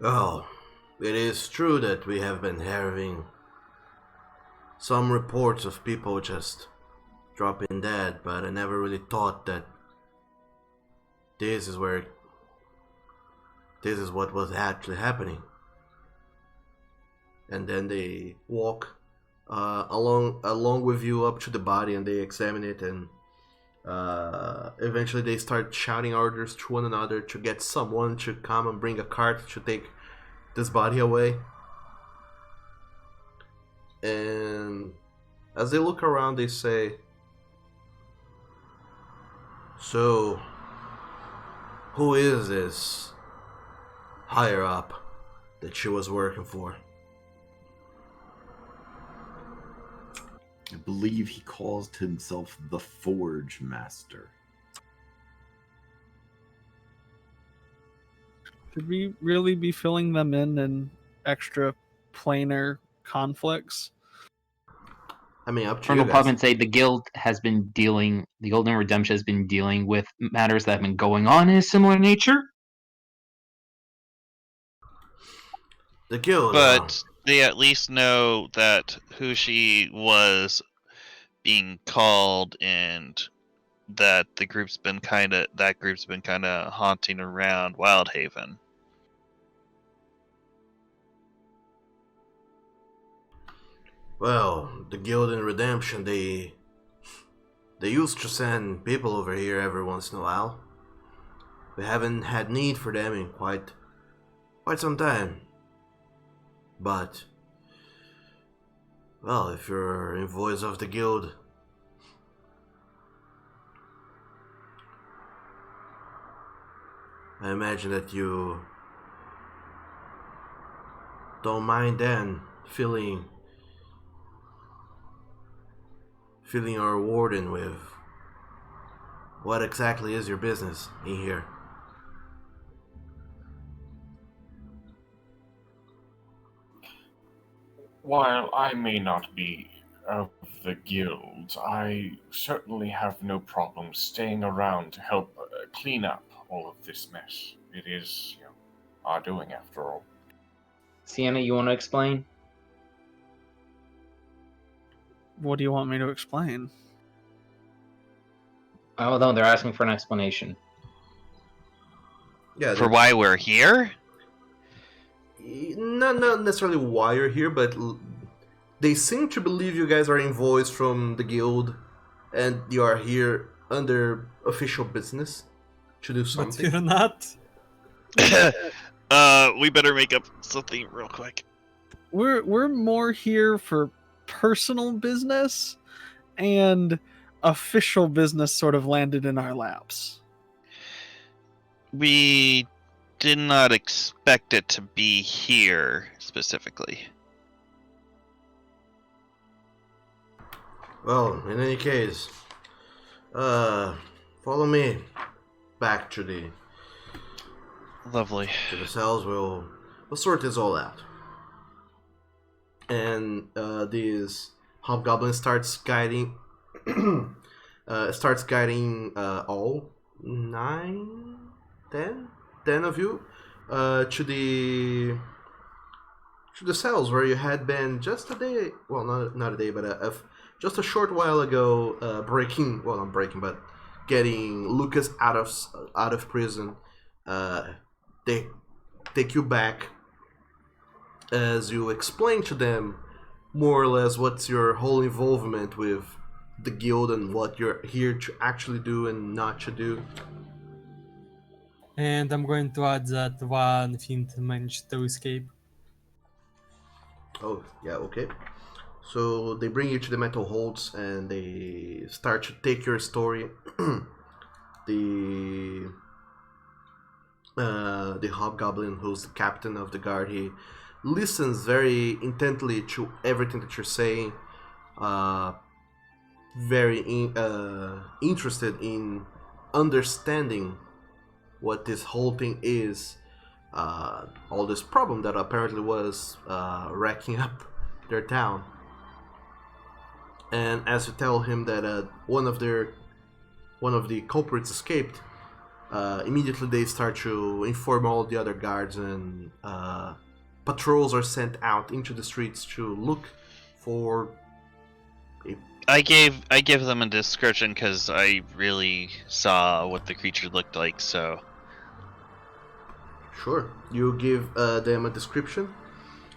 Oh, it is true that we have been having some reports of people just dropping dead, but I never really thought that this is what was actually happening. And then they walk along with you up to the body, and they examine it, and eventually they start shouting orders to one another to get someone to come and bring a cart to take this body away. And as they look around, they say, "So, who is this higher up that she was working for?" I believe he calls himself the Forge Master. Should we really be filling them in extra planar conflicts? I mean, up to Colonel you guys. Pubman say the Guild and Redemption has been dealing with matters that have been going on in a similar nature. The guild. But they at least know that Hushi was being called, and that group's been kind of haunting around Wildhaven. Well, the guild and Redemption, they used to send people over here every once in a while. We haven't had need for them in quite some time. But, well, if you're in voice of the guild, I imagine that you don't mind then filling our warden with what exactly is your business in here. While I may not be of the guild, I certainly have no problem staying around to help clean up all of this mess. It is, our doing after all. Sienna, you want to explain? What do you want me to explain? Oh no, they're asking for an explanation. Yeah, For why we're here? not necessarily why you're here, but they seem to believe you guys are invoiced from the guild, and you are here under official business to do But something. you're not. We better make up something real quick. We're more here for personal business, and official business sort of landed in our laps. We did not expect it to be here specifically. Well, in any case, follow me back to the Lovely. cells. We'll sort this all out. And this hobgoblin starts guiding all 9, 10 of you to the cells where you had been just a day. Well, not a day, but just a short while ago, not breaking, but getting Lucas out of prison. They take you back as you explain to them more or less what's your whole involvement with the guild and what you're here to actually do and not to do. And I'm going to add that one Fiend managed to escape. Oh, yeah, okay. So they bring you to the metal holds and they start to take your story. The hobgoblin, who's the captain of the guard, he listens very intently to everything that you're saying. Very interested in understanding what this whole thing is. All this problem that apparently was racking up their town. And as you tell him that one of the culprits escaped, immediately they start to inform all the other guards, and patrols are sent out into the streets to look for. I give them a description because I really saw what the creature looked like. So Sure, you give them a description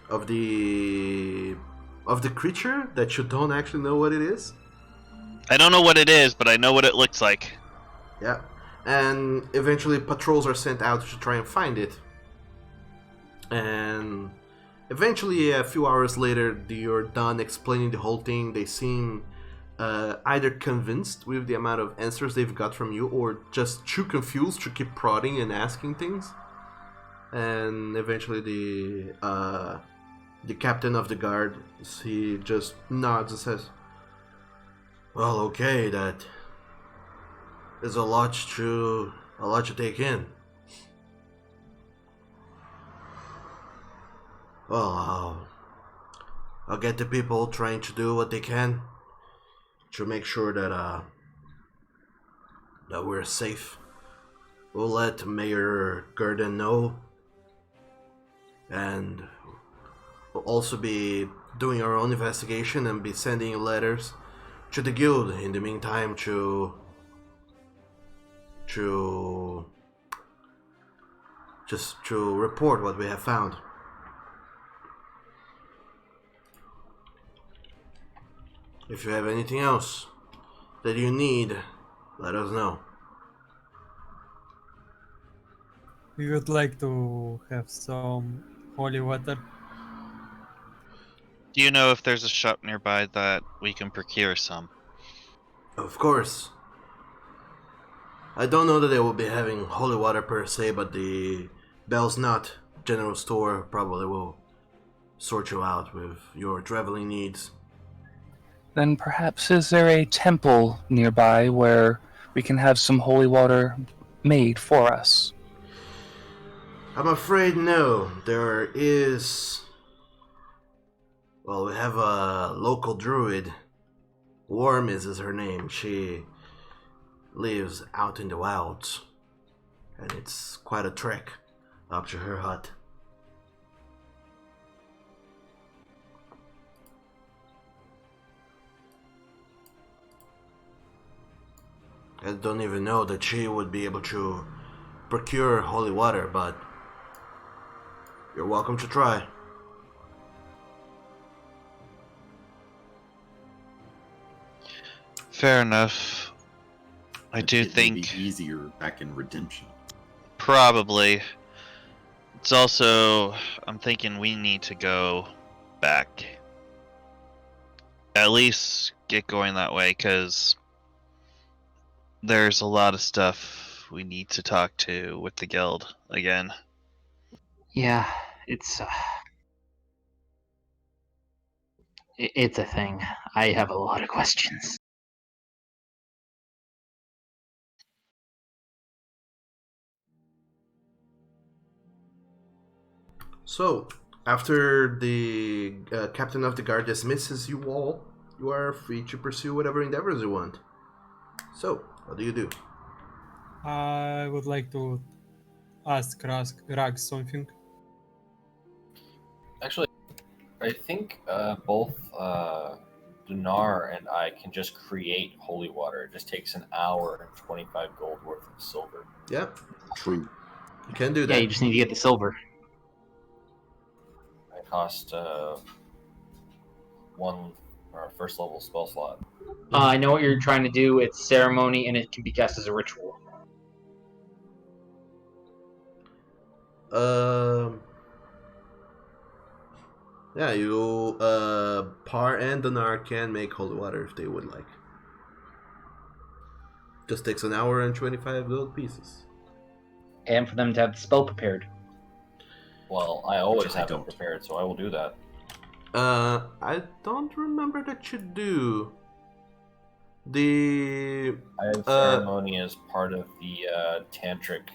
of the creature that you don't actually know what it is. I don't know what it is, but I know what it looks like. Yeah, and eventually patrols are sent out to try and find it. And eventually, a few hours later, you're done explaining the whole thing. They seem either convinced with the amount of answers they've got from you, or just too confused to keep prodding and asking things. And eventually, the captain of the guard, he just nods and says, "Well, okay, that is a lot to take in. Well, I'll get the people trying to do what they can to make sure that we're safe. We'll let Mayor Gurdon know, and we'll also be doing our own investigation and be sending letters to the guild in the meantime to report what we have found. If you have anything else that you need, let us know. We would like to have some holy water. Do you know if there's a shop nearby that we can procure some? Of course. I don't know that they will be having holy water per se, but the Bell's Nut general store probably will sort you out with your traveling needs. Then perhaps is there a temple nearby where we can have some holy water made for us? I'm afraid no. There is... Well, we have a local druid. Wormis is her name. She lives out in the wilds, and it's quite a trek up to her hut. I don't even know that she would be able to procure holy water, but you're welcome to try. Fair enough. I do It may think be easier back in Redemption. probably. It's also, I'm thinking we need to go back. At least get going that way, because there's a lot of stuff we need to talk to with the guild again. Yeah, it's it's a thing. I have a lot of questions. So, after the captain of the guard dismisses you all, you are free to pursue whatever endeavors you want. So, what do you do? I would like to ask Rag something. Actually, I think both Dinar and I can just create holy water. It just takes an hour and 25 gold worth of silver. Yep, True. you can do that. Yeah, you just need to get the silver. It cost one first level spell slot. I know what you're trying to do. It's ceremony, and it can be cast as a ritual. Yeah, you Par and Dinar can make holy water if they would like. Just takes an hour and 25 gold pieces. And for them to have the spell prepared. Well, I always I have it don't. prepared, so I will do that. I don't remember that you do. The I have ceremony as part of the tantric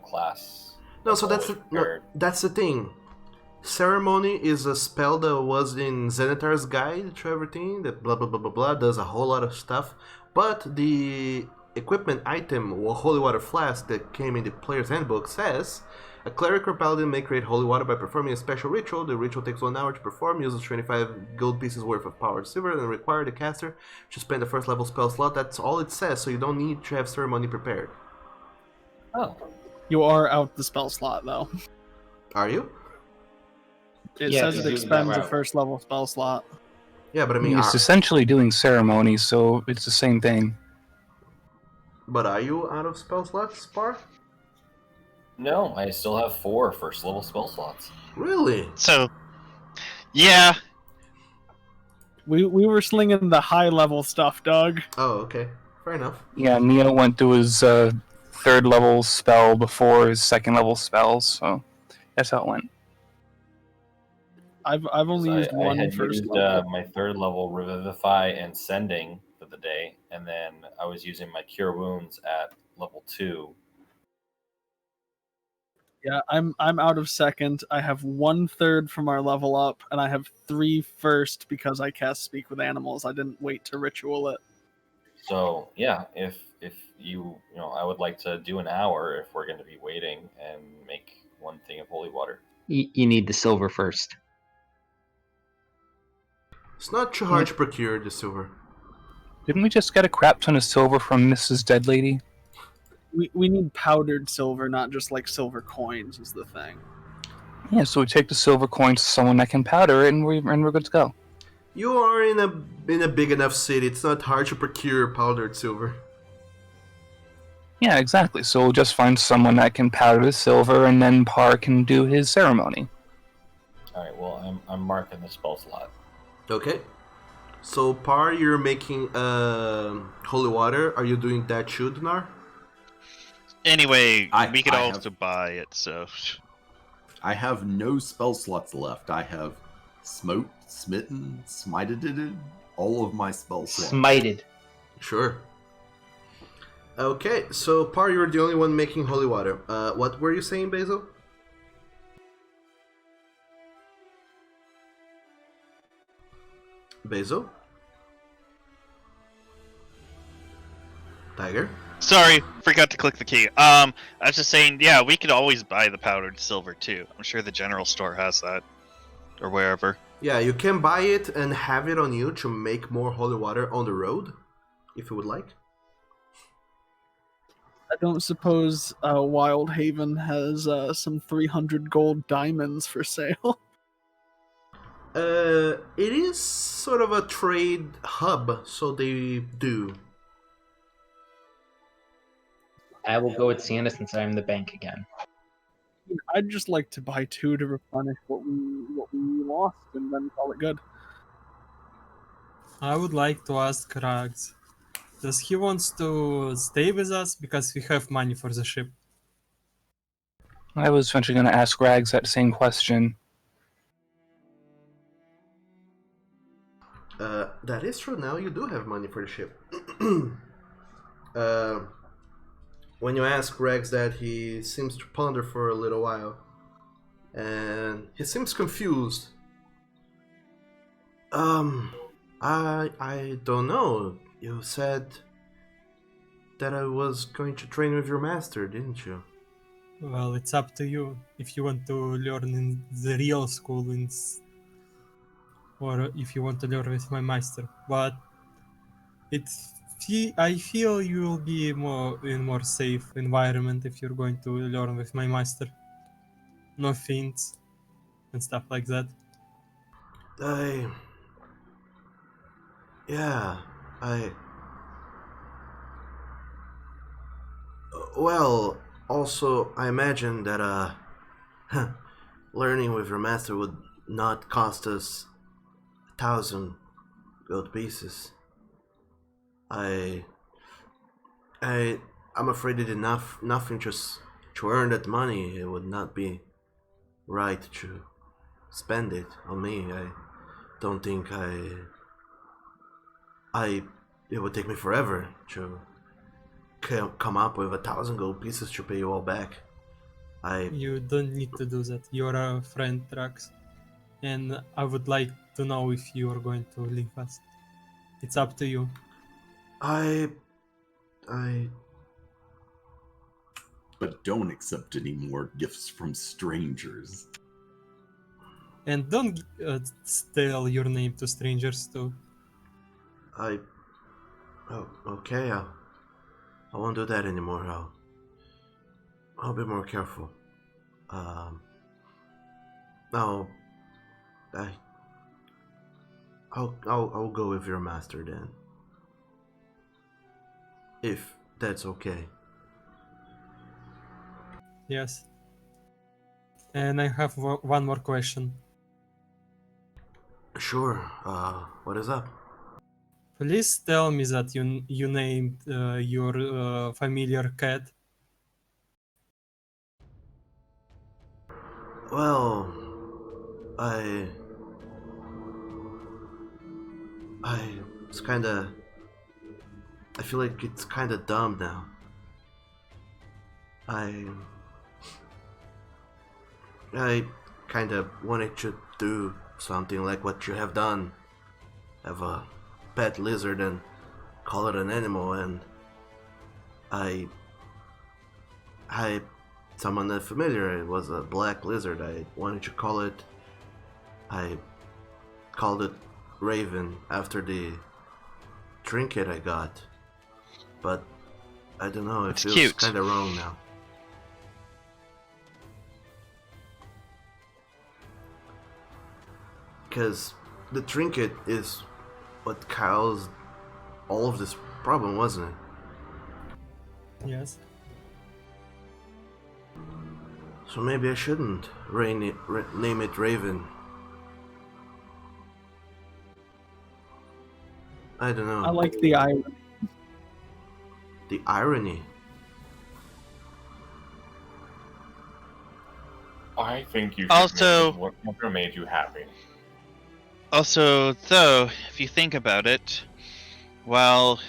class. no, so that's always no, prepared. that's the thing. Ceremony is a spell that was in Xanatar's guide to everything. That blah blah blah blah blah does a whole lot of stuff. But the equipment item, holy water flask that came in the player's handbook says. A cleric or paladin may create holy water by performing a special ritual. The ritual takes 1 hour to perform, uses 25 gold pieces worth of powered silver, and require the caster to spend a first level spell slot. That's all it says, so you don't need to have ceremony prepared. Oh, You are out the spell slot, though. Are you? It Yeah, says if it you do that expends a route. first level spell slot. Yeah, but I mean, He's essentially doing ceremonies, so it's the same thing. but are you out of spell slots, Spar? no, I still have 4 first level spell slots. Really? So, yeah, We were slinging the high level stuff, Doug. Oh, okay. Fair enough. Yeah, Neo went to his third level spell before his second level spells, so that's how it went. I've only So used I one had first used level. my third level Revivify and Sending for the day, and then I was using my Cure Wounds at level 2. Yeah, I'm out of second. I have 1/3 from our level up, and I have 3 first because I cast Speak with Animals. I didn't wait to ritual it. So yeah, if you know, I would like to do an hour if we're going to be waiting and make one thing of holy water. You need the silver first. It's not too hard to procure the silver. Didn't we just get a crap ton of silver from Mrs. Dead Lady? We need powdered silver, not just like silver coins is the thing. Yeah, so we take the silver coins to someone that can powder it, and we're good to go. You are in a big enough city. It's not hard to procure powdered silver. Yeah, exactly. So we'll just find someone that can powder the silver, and then Par can do his ceremony. All right. Well, I'm marking the spell slot. Okay. So, Par, you're making holy water. Are you doing that too, Dinar? Anyway, we could I also buy it, so. I have no spell slots left. I have smoked, smitten, smited, all of my spell slots. Smited. Sure. Okay, so Par, you're the only one making holy water. What were you saying, Basil? Basil? Tiger? Sorry, forgot to click the key. I was just saying, yeah, we could always buy the powdered silver too. I'm sure the general store has that, or wherever. Yeah, you can buy it and have it on you to make more holy water on the road, if you would like. I don't suppose Wild Haven has some 300 gold diamonds for sale. It is sort of a trade hub, so they do. I will go with Santa since I'm the bank again. I'd just like to buy 2 to replenish what we lost, and then call it good. I would like to ask Rags, does he wants to stay with us because we have money for the ship? I was eventually going to ask Rags that same question. That is true. Now you do have money for the ship. When you ask Rex that, he seems to ponder for a little while, and he seems confused. I don't know. You said that I was going to train with your master, didn't you? Well, it's up to you if you want to learn in the real school, or if you want to learn with my master. But I feel you will be in more safe environment if you're going to learn with my master. No fiends and stuff like that. Well, also, I imagine that, learning with your master would not cost us 1,000 gold pieces. I'm afraid it nothing just to earn that money. It would not be right to spend it on me. I don't think it would take me forever to come up with 1,000 gold pieces to pay you all back. You don't need to do that. You're a friend, Trax, and I would like to know if you are going to leave us. It's up to you. But don't accept any more gifts from strangers. And don't tell your name to strangers too. Okay. I won't do that anymore. I'll be more careful. I'll go with your master then. If that's okay. Yes. And I have one more question. Sure. What is up? Please tell me that you named your familiar cat. Well, it's kinda... I feel like it's kinda dumb now. I kind of wanted to do something like what you have done. Have a pet lizard and call it an animal, and I someone familiar. It was a black lizard. I wanted to call it. I called it Raven after the trinket I got, but I don't know. It It's feels cute. kind of wrong now. Because the trinket is what caused all of this problem, wasn't it? Yes. So maybe I shouldn't name it Raven. I don't know. I like the irony. The irony. I think you should Also- make whatever made you happy. Also, though, if you think about it, while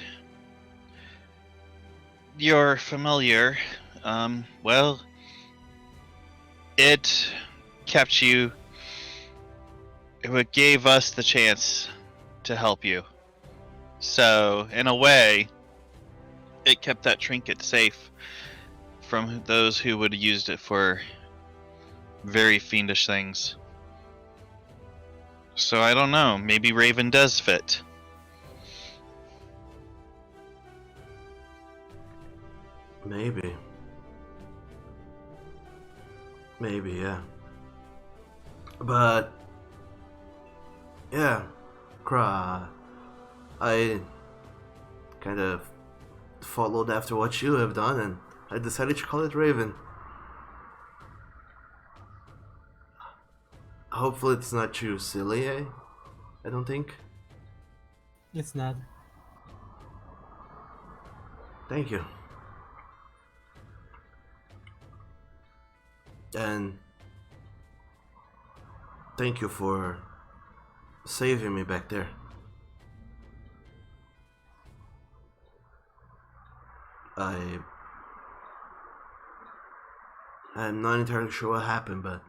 you're familiar, well, it kept you. It gave us the chance to help you. So, in a way, it kept that trinket safe from those who would have used it for very fiendish things. So I don't know. Maybe Raven does fit. Maybe. Maybe, yeah. But yeah, I kind of followed after what you have done, and I decided to call it Raven. Hopefully, it's not too silly, eh? I don't think. It's not. Thank you. And thank you for saving me back there. I'm not entirely sure what happened, but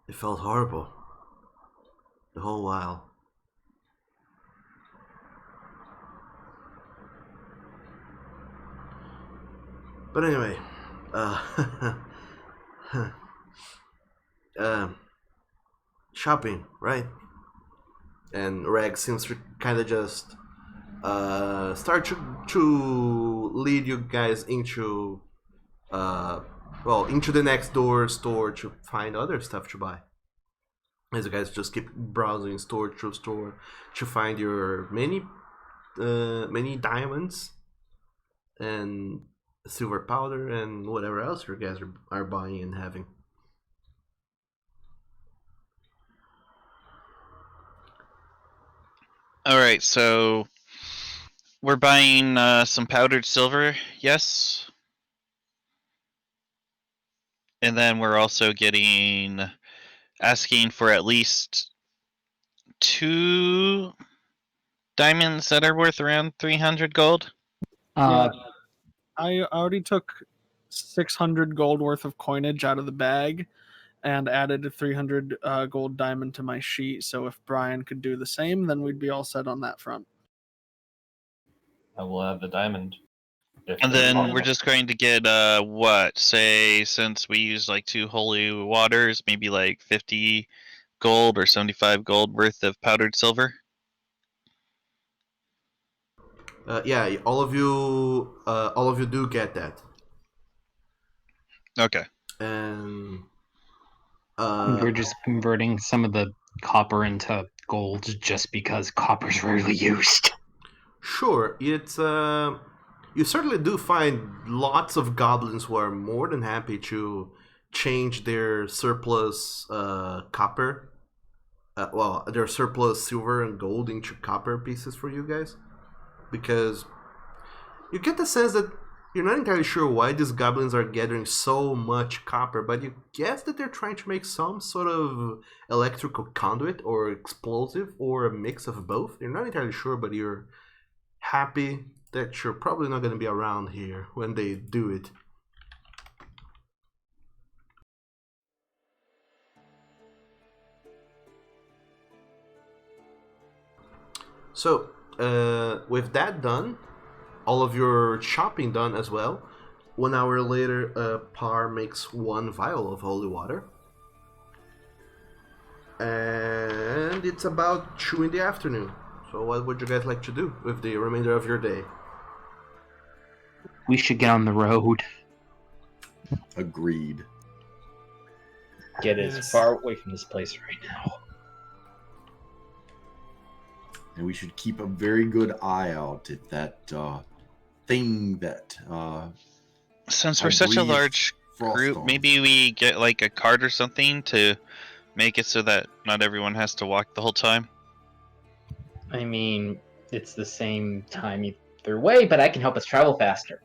it felt horrible the whole while. But anyway, shopping, right? And Reg seems to kind of just start to lead you guys into into the next door store to find other stuff to buy. As you guys just keep browsing store to store to find your many diamonds and silver powder and whatever else you guys are buying and having. Alright, so we're buying some powdered silver, yes? And then we're also asking for at least 2 diamonds that are worth around 300 gold. Yeah, I already took 600 gold worth of coinage out of the bag and added a 300 gold diamond to my sheet. So if Brian could do the same, then we'd be all set on that front. I will have the diamond. And then we're just going to get since we use like 2 holy waters, maybe like 50 gold or 75 gold worth of powdered silver. Yeah, all of you do get that. Okay. And We're just converting some of the copper into gold just because copper's rarely used. sure, it's you certainly do find lots of goblins who are more than happy to change their surplus copper, their surplus silver and gold into copper pieces for you guys, because you get the sense that you're not entirely sure why these goblins are gathering so much copper, but you guess that they're trying to make some sort of electrical conduit or explosive or a mix of both. You're not entirely sure, but you're happy that you're probably not going to be around here when they do it. So, with that done, all of your shopping done as well. 1 hour later, Par makes 1 vial of holy water. And it's about 2 in the afternoon. So what would you guys like to do with the remainder of your day? We should get on the road. Agreed. Get as Yes. far away from this place right now. And we should keep a very good eye out if that thing that Since I we're such a breathed large frost group, on. maybe we get like a cart or something to make it so that not everyone has to walk the whole time. I mean, it's the same time either way, but I can help us travel faster.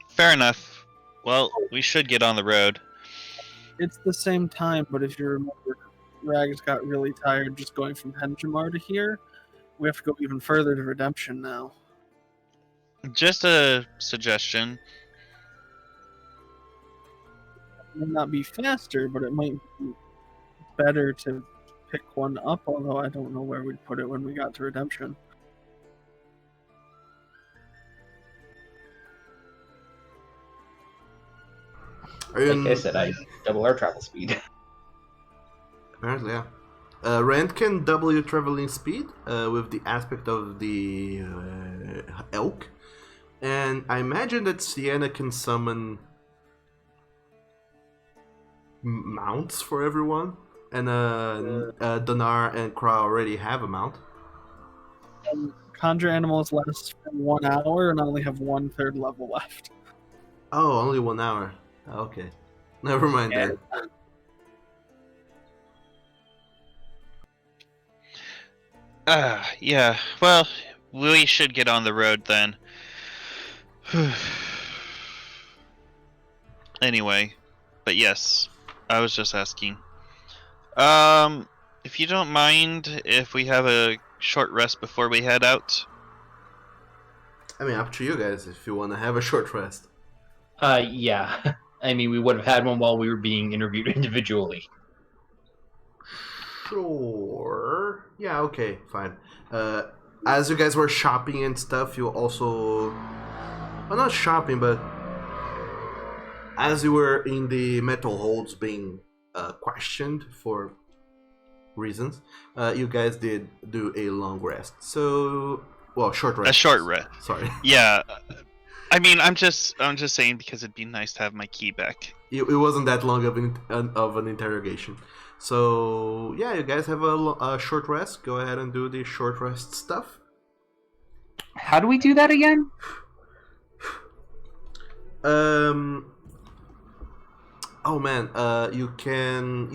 Fair enough. Well, we should get on the road. It's the same time, but if you remember, Rags got really tired just going from Henjamar to here. We have to go even further to Redemption now. Just a suggestion. It may not be faster, but it might be better to pick one up, although I don't know where we'd put it when we got to Redemption. Like I said, I double our travel speed. Apparently, yeah. Rand can double your traveling speed with the aspect of the elk. And I imagine that Sienna can summon mounts for everyone. And Donar and Kra already have a mount. Conjure animals last for 1 hour, and I only have 1/3 level left. Oh, only 1 hour. Okay. Never mind then. Yeah. Well, we should get on the road then. Anyway, but yes, I was just asking. If you don't mind, if we have a short rest before we head out. I mean, up to you guys if you want to have a short rest. Yeah. I mean, we would have had one while we were being interviewed individually. Sure. Yeah, okay, fine. As you guys were shopping and stuff, you also... Well, not shopping, but... As you were in the metal holds being questioned for reasons, you guys did do a long rest. So... Well, short rest. A short rest. Sorry. Yeah. I mean, I'm just saying because it'd be nice to have my key back. It wasn't that long of an interrogation. So, yeah, you guys have a short rest. Go ahead and do the short rest stuff. How do we do that again? Oh man, you can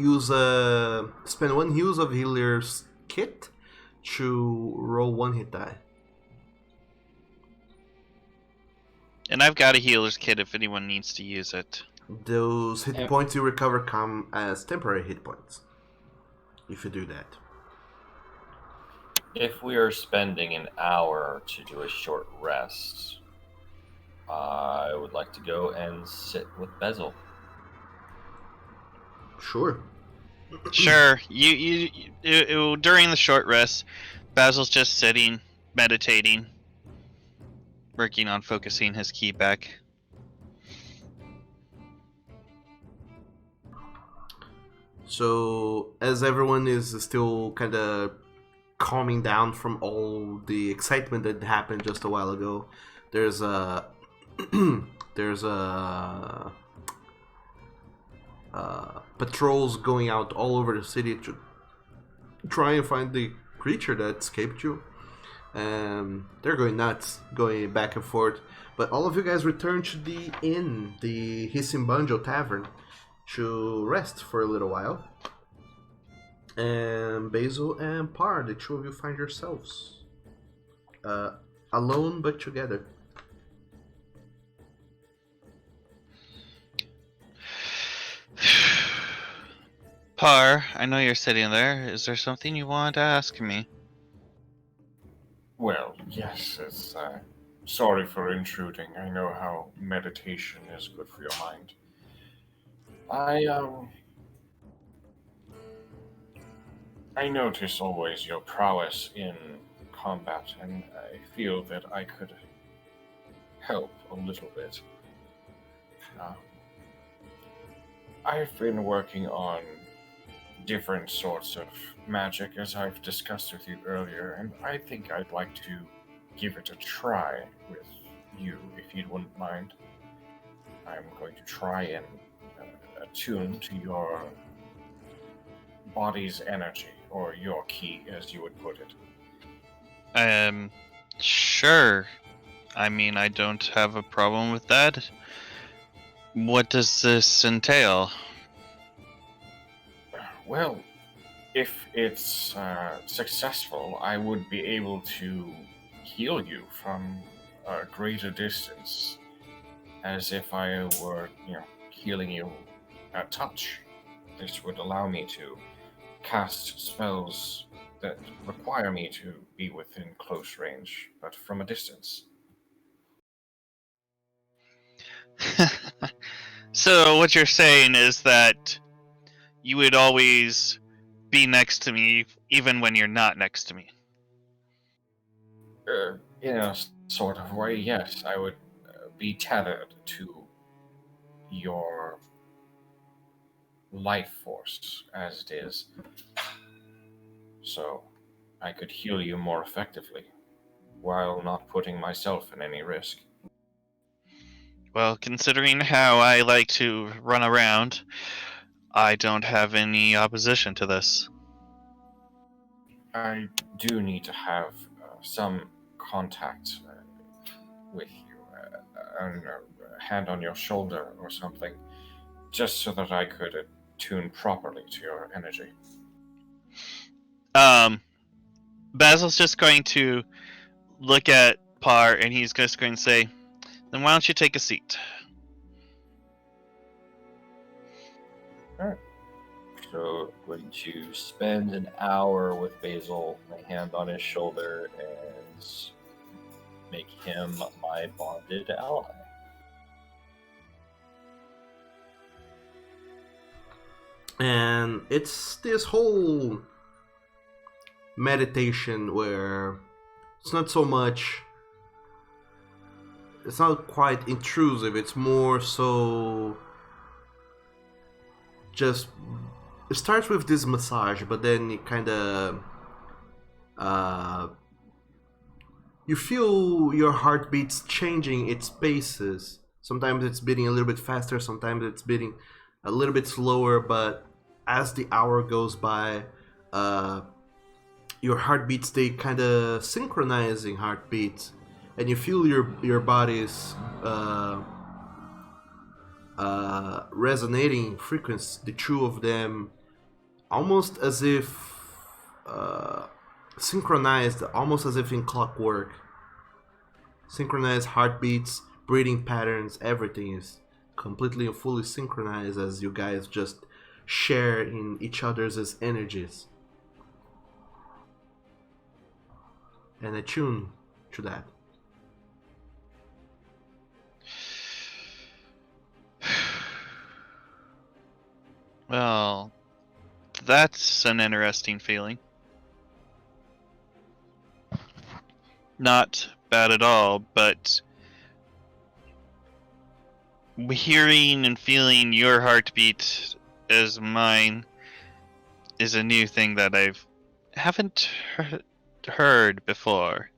spend 1 use of healer's kit to roll 1 hit die. And I've got a healer's kit if anyone needs to use it. Those hit Yeah. points you recover come as temporary hit points. If you do that. If we are spending an hour to do a short rest, I would like to go and sit with Bezel. Sure. Sure. You during the short rest, Basil's just sitting, meditating, working on focusing his key back. So, as everyone is still kind of calming down from all the excitement that happened just a while ago, there's a patrols going out all over the city to try and find the creature that escaped you. They're going nuts, going back and forth. But all of you guys return to the inn, the Hissing Banjo Tavern, to rest for a little while. And Basil and Par, the two of you find yourselves alone but together. Par, I know you're sitting there. Is there something you want to ask me? Well, yes, it's sorry for intruding. I know how meditation is good for your mind. I notice always your prowess in combat, and I feel that I could help a little bit. I've been working on different sorts of magic, as I've discussed with you earlier, and I think I'd like to give it a try with you, if you wouldn't mind. I'm going to try and attune to your body's energy, or your ki, as you would put it. Sure. I mean, I don't have a problem with that. What does this entail? Well, if it's successful, I would be able to heal you from a greater distance, as if I were, healing you at touch. This would allow me to cast spells that require me to be within close range, but from a distance. So what you're saying is that you would always be next to me, even when you're not next to me. In a sort of way, yes. I would be tethered to your life force, as it is. So I could heal you more effectively, while not putting myself in any risk. Well, considering how I like to run around, I don't have any opposition to this. I do need to have some contact with you, a hand on your shoulder or something, just so that I could attune properly to your energy. Basil's just going to look at Par, and he's just going to say, "Then why don't you take a seat?" Alright. So I'm going to spend an hour with Basil, my hand on his shoulder, and make him my bonded ally. And it's this whole meditation where it's not so much, it's not quite intrusive, it's more so just, it starts with this massage, but then it kind of you feel your heartbeats changing its paces. Sometimes it's beating a little bit faster, sometimes it's beating a little bit slower, but as the hour goes by, your heartbeats, they kind of synchronizing heartbeats, and you feel your body's resonating frequency, the two of them, almost as if synchronized, almost as if in clockwork. Synchronized heartbeats, breathing patterns, everything is completely and fully synchronized as you guys just share in each other's energies and attune to that. Well, that's an interesting feeling. Not bad at all, but hearing and feeling your heartbeat as mine is a new thing that haven't heard before.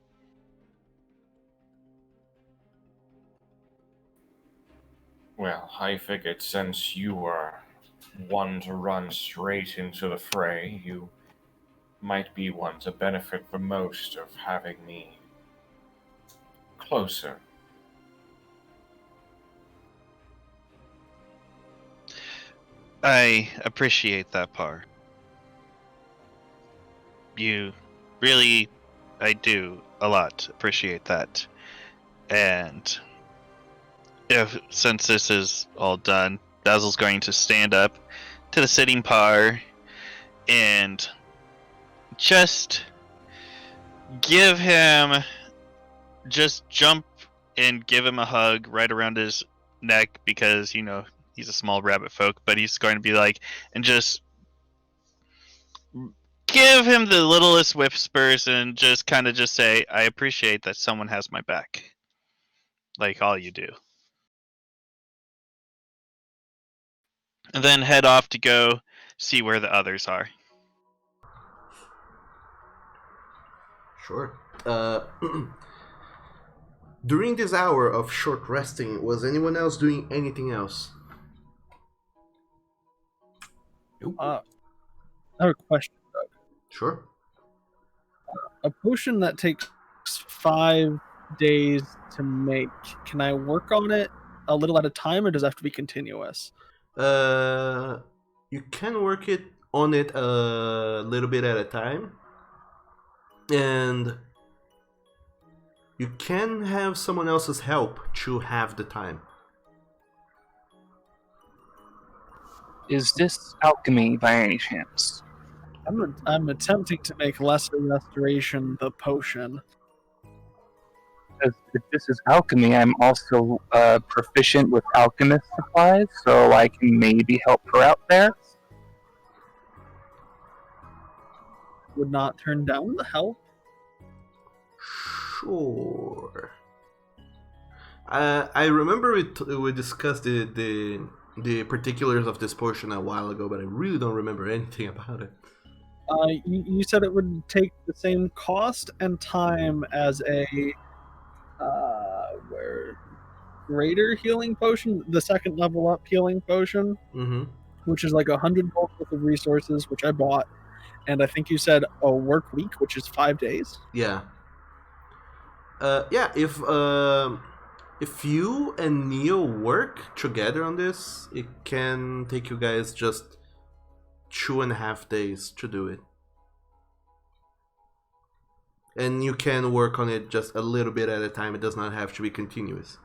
Well, I figured since you were one to run straight into the fray, you might be one to benefit the most of having me closer. I appreciate that part. You really, I do a lot appreciate that. And since this is all done, Basil's going to stand up to the sitting Par and just jump and give him a hug right around his neck, because he's a small rabbit folk, but he's going to be like, and just give him the littlest whispers and just kind of just say, I appreciate that someone has my back. Like all you do. And then head off to go see where the others are. Sure. During this hour of short resting, was anyone else doing anything else? I have a question, Doug. Sure. A potion that takes 5 days to make, can I work on it a little at a time, or does it have to be continuous? You can work on it a little bit at a time, and you can have someone else's help to have the time. Is this alchemy by any chance? I'm attempting to make lesser restoration the potion. Because if this is alchemy, I'm also proficient with alchemist supplies, so I can maybe help her out there. Would not turn down the help. Sure. I remember we discussed the particulars of this potion a while ago, but I really don't remember anything about it. You said it would take the same cost and time as a greater healing potion, the second level up healing potion, which is like 100 gold worth of resources, which I bought, and I think you said a work week, which is 5 days. Yeah. If you and Neo work together on this, it can take you guys just 2.5 days to do it. And you can work on it just a little bit at a time. It does not have to be continuous.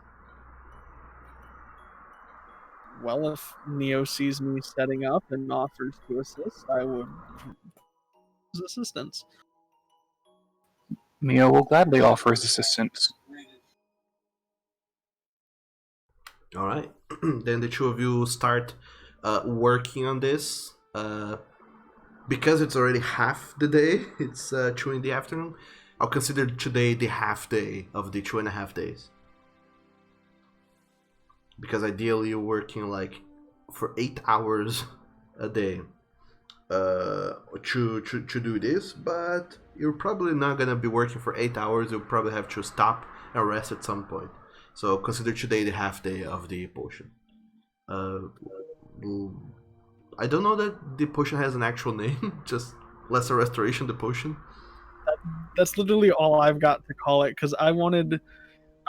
Well, if Neo sees me setting up and offers to assist, I would use assistance. Neo will gladly offer his assistance. All right. Then the two of you start working on this. Because it's already half the day, it's 2 in the afternoon, I'll consider today the half day of the 2.5 days. Because ideally you're working like for 8 hours a day to do this, but you're probably not gonna be working for 8 hours. You'll probably have to stop and rest at some point. So consider today the half day of the potion. I don't know that the potion has an actual name, just lesser restoration, the potion. That's literally all I've got to call it, because I wanted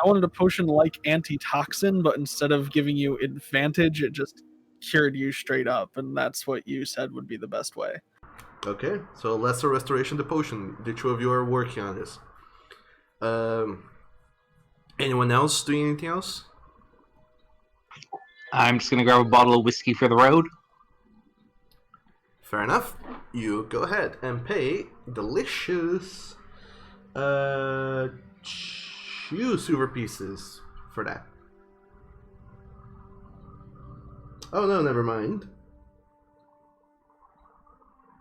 a potion like antitoxin, but instead of giving you advantage, it just cured you straight up, and that's what you said would be the best way. Okay, so lesser restoration, the potion. The two of you are working on this. Anyone else doing anything else? I'm just gonna grab a bottle of whiskey for the road. Fair enough. You go ahead and pay delicious 2 silver pieces for that. Oh no, never mind.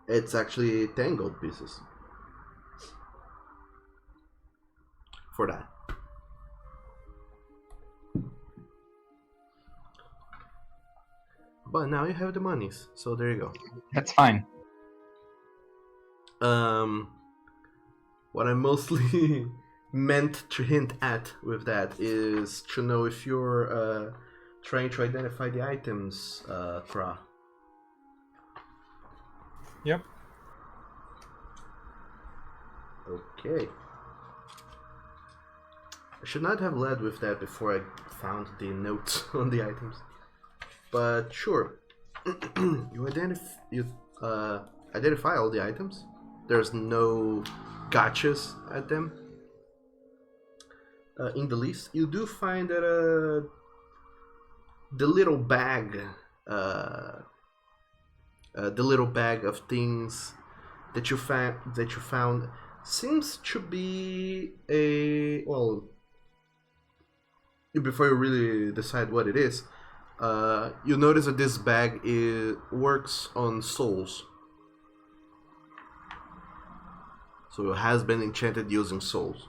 It's actually 10 gold pieces for that. But now you have the monies, so there you go. That's fine. What I mostly meant to hint at with that is to know if you're trying to identify the items, Kra. Yep. Okay. I should not have led with that before I found the notes on the items. But sure, you identify all the items. There's no gotchas at them. In the list, you do find that the little bag of things that you found seems to be a before you really decide what it is. You notice that this bag works on souls. So it has been enchanted using souls.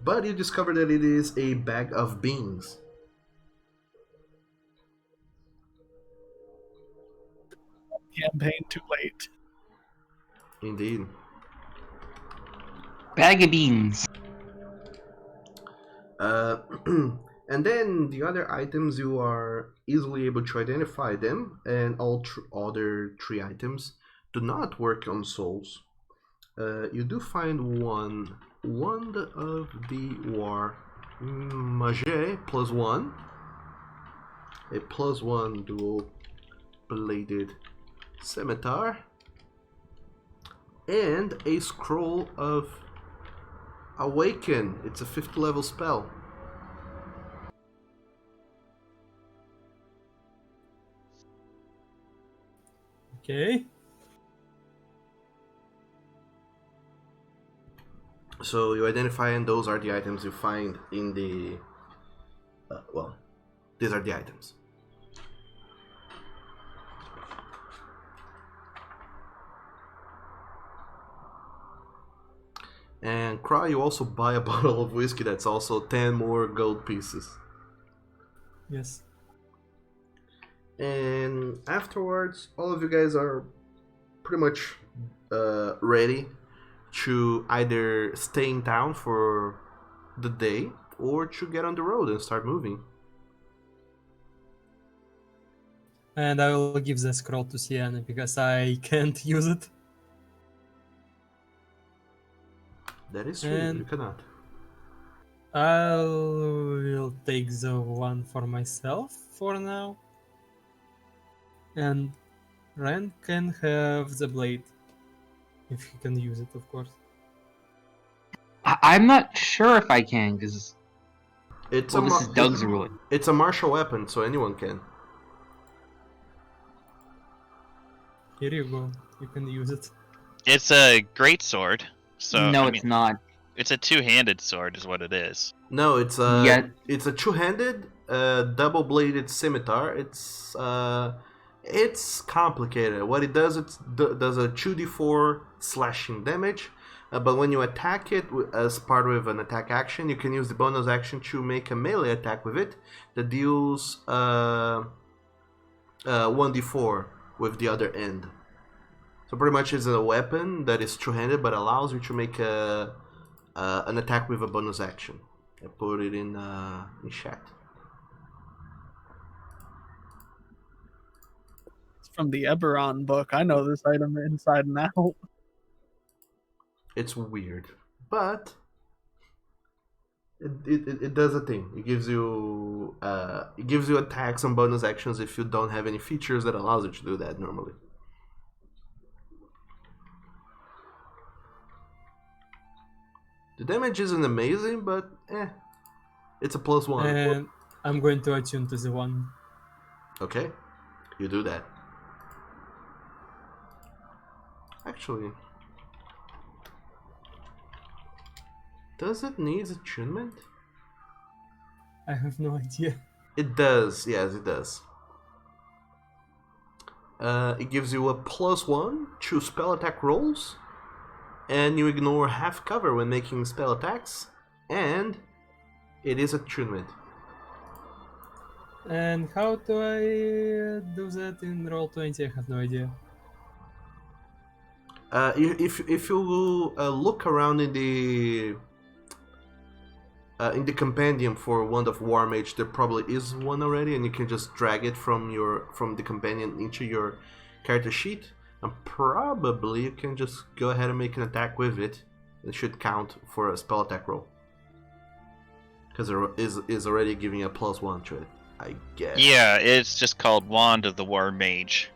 But you discover that it is a bag of beans. Campaign too late. Indeed. Bag of beans. And then the other items, you are easily able to identify them, and all other 3 items do not work on souls. You do find one Wand of the War Mage +1, a +1 dual bladed scimitar, and a Scroll of Awaken. It's a 5th level spell. Okay. So you identify, and those are the items you find in the... well, these are the items. And Cry, you also buy a bottle of whiskey that's also 10 more gold pieces. Yes. And afterwards, all of you guys are pretty much ready to either stay in town for the day or to get on the road and start moving. And I will give the scroll to Sienna because I can't use it. That is true, And you cannot. I will take the one for myself for now. And Ren can have the blade. If he can use it, of course. I'm not sure if I can, because It's this is Doug's rule. It's a martial weapon, so anyone can. Here you go. You can use it. It's a great sword. So No, I it's mean, not. It's a 2-handed sword, is what it is. No, it's a Yeah. it's a 2-handed, double-bladed scimitar. It's complicated. What it does, does a 2d4 slashing damage, but when you attack it as part of an attack action, you can use the bonus action to make a melee attack with it that deals 1d4 with the other end. So pretty much it's a weapon that is 2-handed, but allows you to make an attack with a bonus action. I put it in chat. It's from the Eberron book. I know this item inside and out. It's weird, but it does a thing. It gives you attacks and bonus actions if you don't have any features that allows you to do that normally. The damage isn't amazing, but it's a +1. And I'm going to attune to the one. Okay, you do that. Actually, does it need attunement? I have no idea. It does, yes, it does. It gives you a +1 to spell attack rolls, and you ignore half cover when making spell attacks, and it is attunement. And how do I do that in Roll20? I have no idea. If you look around in the compendium for Wand of War Mage, there probably is one already, and you can just drag it from the companion into your character sheet, and probably you can just go ahead and make an attack with it. It should count for a spell attack roll, because it is already giving a +1 to it, I guess. Yeah, it's just called Wand of the War Mage.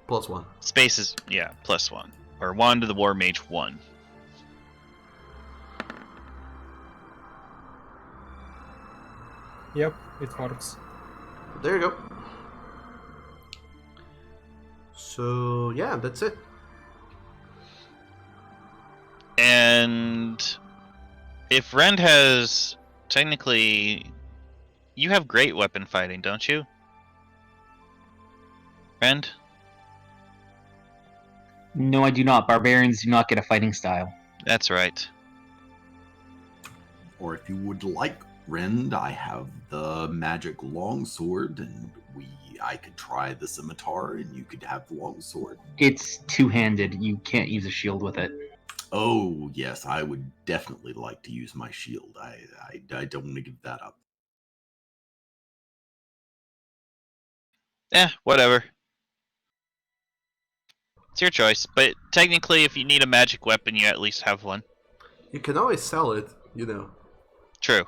+1. Spaces, yeah, +1. Or Wand of the War Mage 1. Yep, it works. There you go. So yeah, that's it. And if Rend has technically, you have great weapon fighting, don't you? Rend? No, I do not. Barbarians do not get a fighting style. That's right. Or if you would like, Rend, I have the magic longsword, and I could try the scimitar, and you could have the longsword. It's two-handed. You can't use a shield with it. Oh, yes, I would definitely like to use my shield. I don't want to give that up. Whatever. It's your choice, but technically if you need a magic weapon, you at least have one. You can always sell it, you know. True.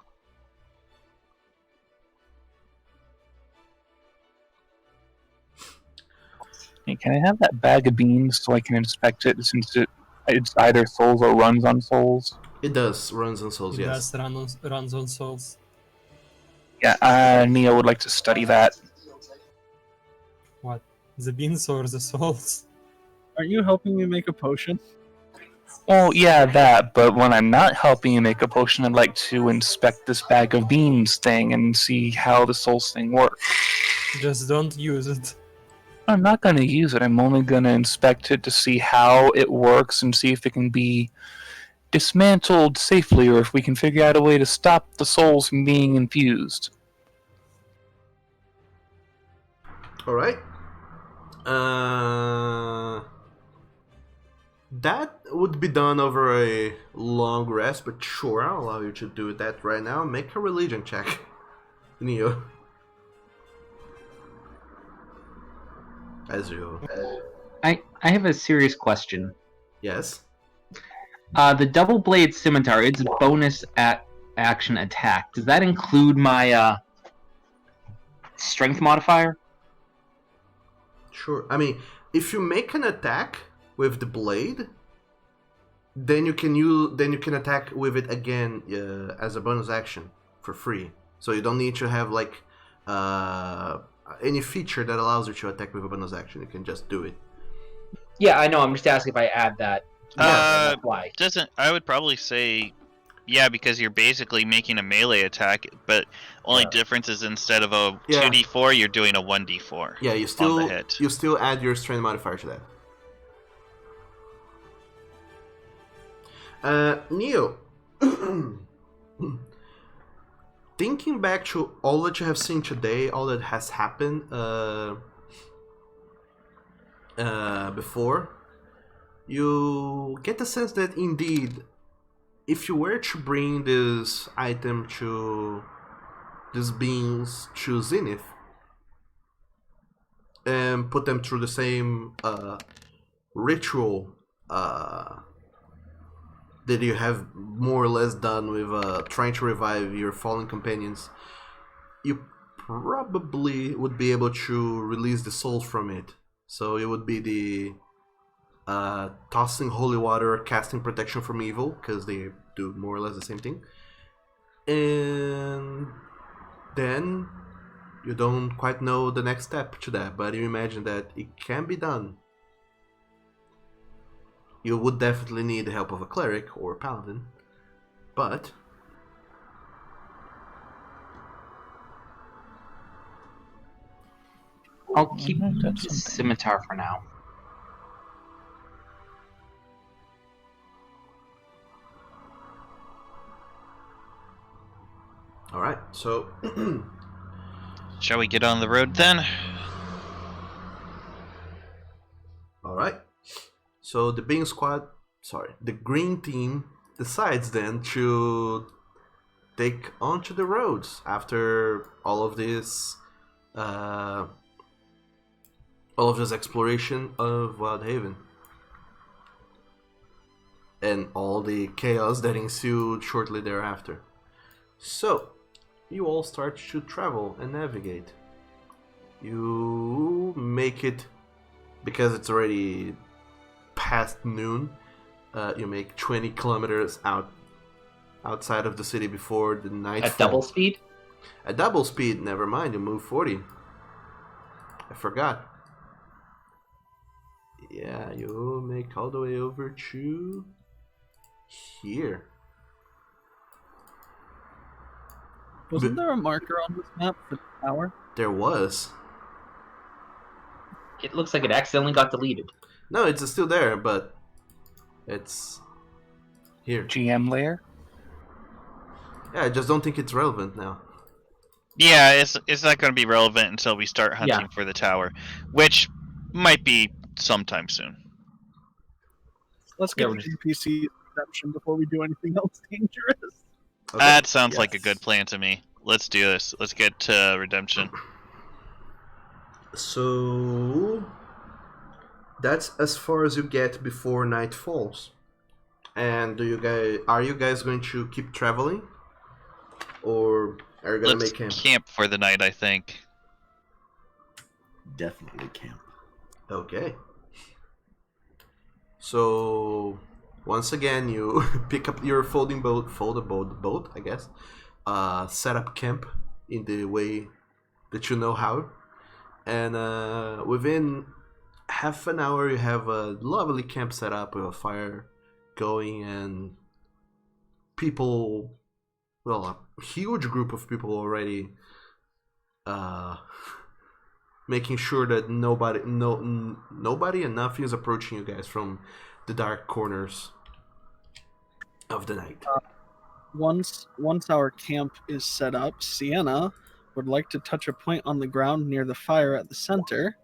Hey, can I have that bag of beans so I can inspect it, since it's either souls or runs on souls? It does, runs on souls, It yes. does runs on souls. Yeah, Neo would like to study that. What? The beans or the souls? Aren't you helping me make a potion? Well, yeah, that, but when I'm not helping you make a potion, I'd like to inspect this bag of beans thing and see how the souls thing works. Just don't use it. I'm not going to use it. I'm only going to inspect it to see how it works and see if it can be dismantled safely, or if we can figure out a way to stop the souls from being infused. Alright. That would be done over a long rest, but sure, I'll allow you to do that right now. Make a religion check, Neo. As you. I have a serious question. Yes. The double blade scimitar, it's bonus action attack. Does that include my strength modifier? Sure. I mean, if you make an attack with the blade, then you can attack with it again as a bonus action for free. So you don't need to have like any feature that allows you to attack with a bonus action. You can just do it. Yeah, I know. I'm just asking if I add that. That's why. I would probably say, yeah, because you're basically making a melee attack, but only difference is instead of a 2d4, you're doing a 1d4. Yeah, you on the hit. still add your strength modifier to that. Neo, thinking back to all that you have seen today, all that has happened before, you get the sense that indeed, if you were to bring this item to these beings to Zenith and put them through the same ritual that you have more or less done with trying to revive your fallen companions, you probably would be able to release the souls from it. So it would be the tossing holy water, casting protection from evil, because they do more or less the same thing. And then you don't quite know the next step to that, but you imagine that it can be done. You would definitely need the help of a cleric or a paladin, but I'll keep the scimitar for now. alright, so Shall we get on the road then? alright. So the the green team decides then to take onto the roads after all of this exploration of Wildhaven and all the chaos that ensued shortly thereafter. So you all start to travel and navigate. You make it, because it's already past noon, you make 20 kilometers outside of the city before the night. At double speed? At double speed, never mind, you move 40. I forgot. Yeah, you make all the way over to here. Wasn't there a marker on this map for the tower? There was. It looks like it accidentally got deleted. No, it's still there, but it's Here. GM layer? Yeah, I just don't think it's relevant now. Yeah, it's not going to be relevant until we start hunting for the tower, which might be sometime soon. Let's Yeah, get we're the just- NPC redemption before we do anything else dangerous. Okay. That sounds like a Yes. good plan to me. Let's do this. Let's get to redemption. So that's as far as you get before night falls. And are you guys going to keep traveling, or are you gonna Let's make camp? camp for the night, I think. Definitely camp. Okay. So once again, you pick up your foldable boat, I guess. Set up camp in the way that you know how, and within half an hour, you have a lovely camp set up with a fire going and people. Well, a huge group of people already. Making sure that nobody and nothing is approaching you guys from the dark corners of the night. Once our camp is set up, Sienna would like to touch a point on the ground near the fire at the center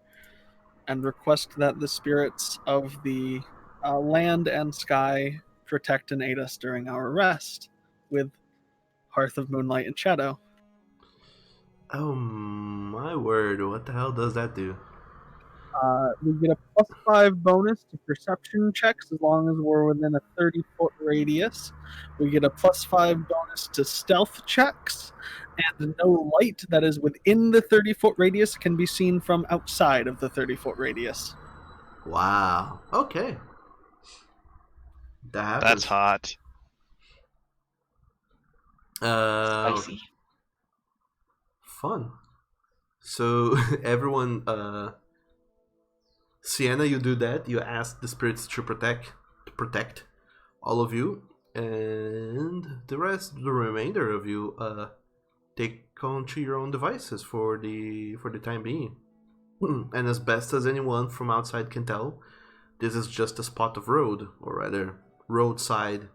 and request that the spirits of the land and sky protect and aid us during our rest with Hearth of Moonlight and Shadow. Oh my word, what the hell does that do? We get a +5 bonus to perception checks as long as we're within a 30-foot radius. We get a +5 bonus to stealth checks, and no light that is within the 30-foot radius can be seen from outside of the 30-foot radius. Wow. Okay. That happens. That's hot. Spicy. Fun. So everyone, Sienna, you do that. You ask the spirits to protect all of you, and the remainder of you, take on to your own devices for the time being. And as best as anyone from outside can tell, this is just a spot of road, or rather, roadside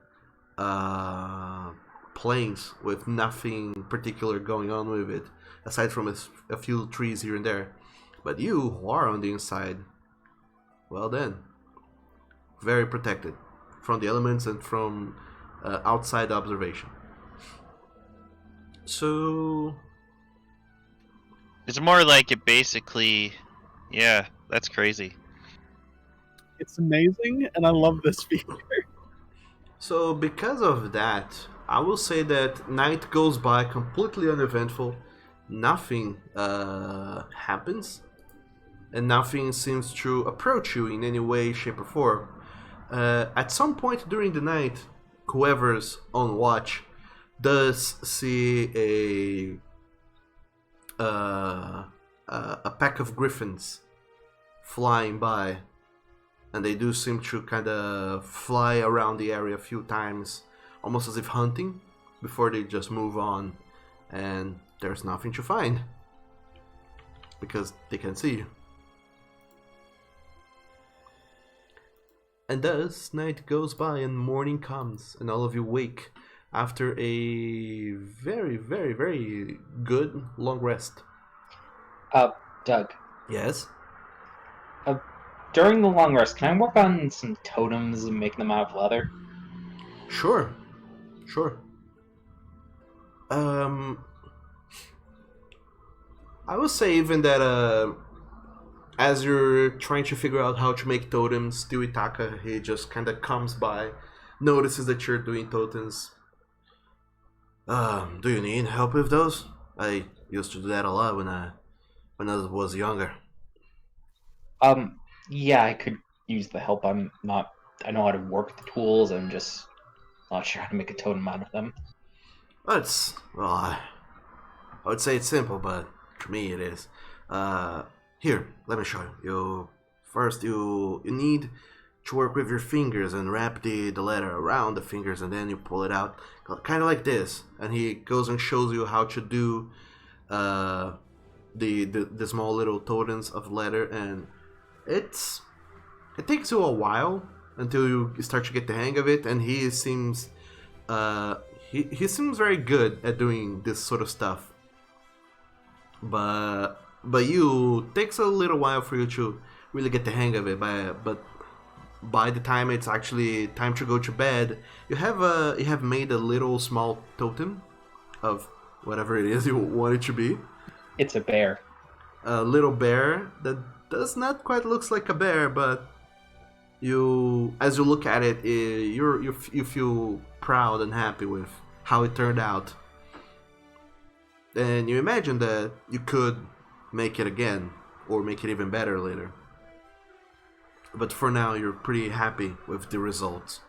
plains with nothing particular going on with it, aside from a few trees here and there. But you, who are on the inside, well then, very protected from the elements and from outside observation. So... It's more like it basically... Yeah, that's crazy. It's amazing, and I love this feature. So because of that, I will say that night goes by completely uneventful. Nothing happens, and nothing seems to approach you in any way, shape, or form. At some point during the night, whoever's on watch does see a pack of griffins flying by, and they do seem to kind of fly around the area a few times, almost as if hunting, before they just move on, and there's nothing to find because they can see you. And thus night goes by and morning comes, and all of you wake after a very, very, very good long rest. Doug, Yes? during the long rest, can I work on some totems and make them out of leather? Sure. I would say even that as you're trying to figure out how to make totems, Tuitaka, he just kind of comes by, notices that you're doing totems. Do you need help with those? I used to do that a lot when I was younger. Yeah, I could use the help. I know how to work the tools. I'm just not sure how to make a totem out of them. I would say it's simple, but to me it is. Here, let me show you. First, you need to work with your fingers and wrap the letter around the fingers, and then you pull it out, kind of like this. And he goes and shows you how to do the small little totems of letter, and it takes you a while until you start to get the hang of it, and he seems he seems very good at doing this sort of stuff. But you takes a little while for you to really get the hang of it. But by the time it's actually time to go to bed, you have made a little small totem of whatever it is you want it to be. It's a bear. A little bear that does not quite looks like a bear, but as you look at it, you feel proud and happy with how it turned out, and you imagine that you could make it again or make it even better later. But for now, you're pretty happy with the results.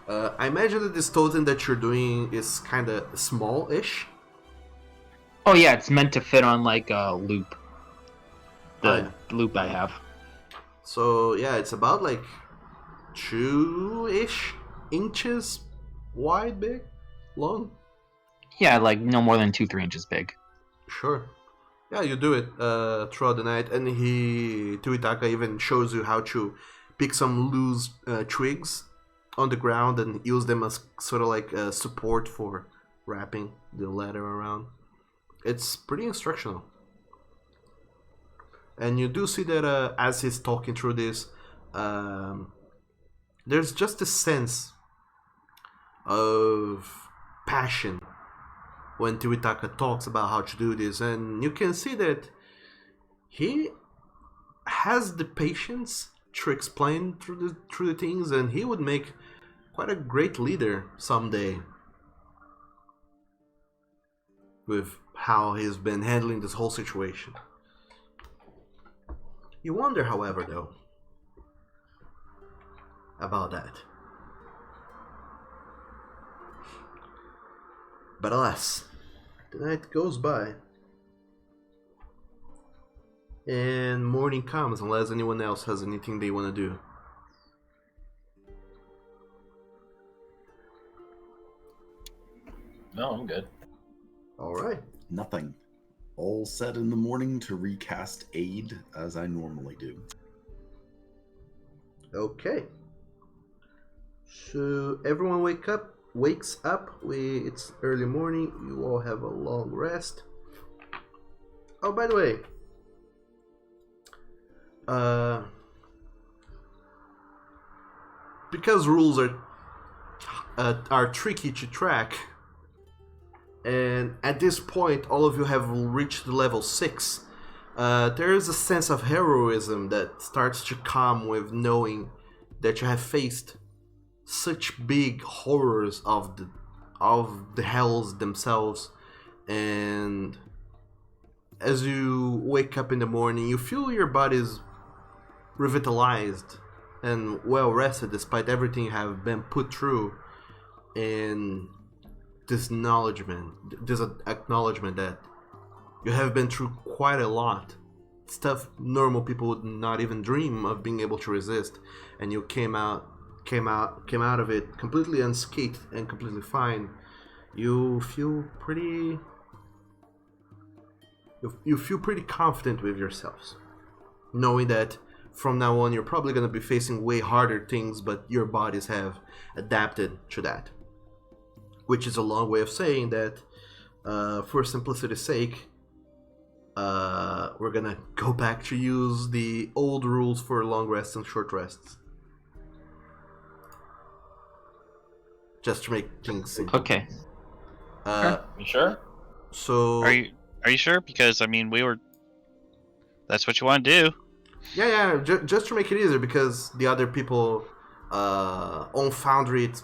I imagine that this totem that you're doing is kind of small-ish. Oh yeah, it's meant to fit on like a loop. The loop I have. So yeah, it's about like 2-ish inches wide, big, long. Yeah, like no more than 2-3 inches big. Sure. Yeah, you do it throughout the night, and Tuitaka even shows you how to pick some loose twigs on the ground and use them as sort of like support for wrapping the ladder around. It's pretty instructional. And you do see that as he's talking through this, there's just a sense of passion when Tuitaka talks about how to do this, and you can see that he has the patience to explain through the things, and he would make quite a great leader someday with how he's been handling this whole situation. You wonder, however, though, about that. But alas, the night goes by, and morning comes unless anyone else has anything they want to do. No, I'm good. Alright. Nothing. All set in the morning to recast Aid as I normally do. Okay. So everyone wakes up. It's early morning. You all have a long rest. Oh, by the way, because rules are tricky to track, and at this point all of you have reached level 6, there is a sense of heroism that starts to come with knowing that you have faced such big horrors of the hells themselves. And as you wake up in the morning, you feel your body's revitalized and well rested despite everything you have been put through, and this acknowledgement that you have been through quite a lot, stuff normal people would not even dream of being able to resist, and you came out of it completely unscathed and completely fine. You feel pretty confident with yourselves, knowing that from now on you're probably going to be facing way harder things, but your bodies have adapted to that. Which is a long way of saying that, for simplicity's sake, we're gonna go back to use the old rules for long rests and short rests. Just to make things simple. Okay. You sure? So Are you sure? Because I mean, that's what you want to do. Yeah. Just to make it easier, because the other people on Foundry's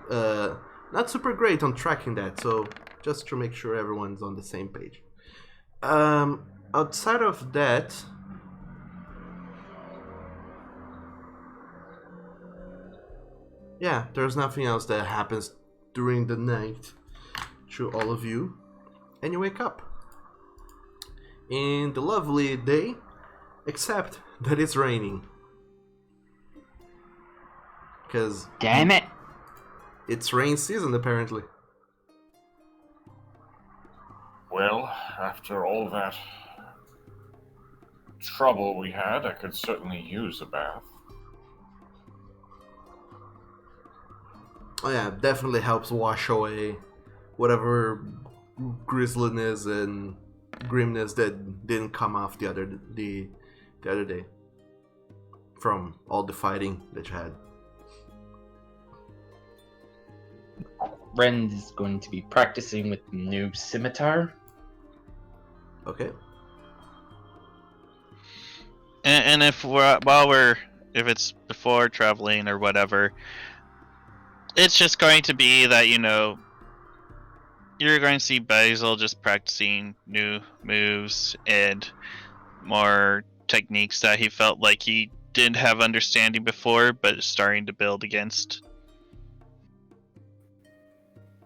not super great on tracking that. So just to make sure everyone's on the same page. Outside of that, yeah, there's nothing else that happens during the night to all of you, and you wake up in the lovely day, except that it's raining. Because Damn it! it's rain season apparently. Well, after all that trouble we had, I could certainly use a bath. Oh yeah, definitely helps wash away whatever grisliness and grimness that didn't come off the other day from all the fighting that you had. Rend is going to be practicing with the new scimitar. Okay. And if if it's before traveling or whatever, it's just going to be that, you're going to see Basil just practicing new moves and more techniques that he felt like he didn't have understanding before, but is starting to build against.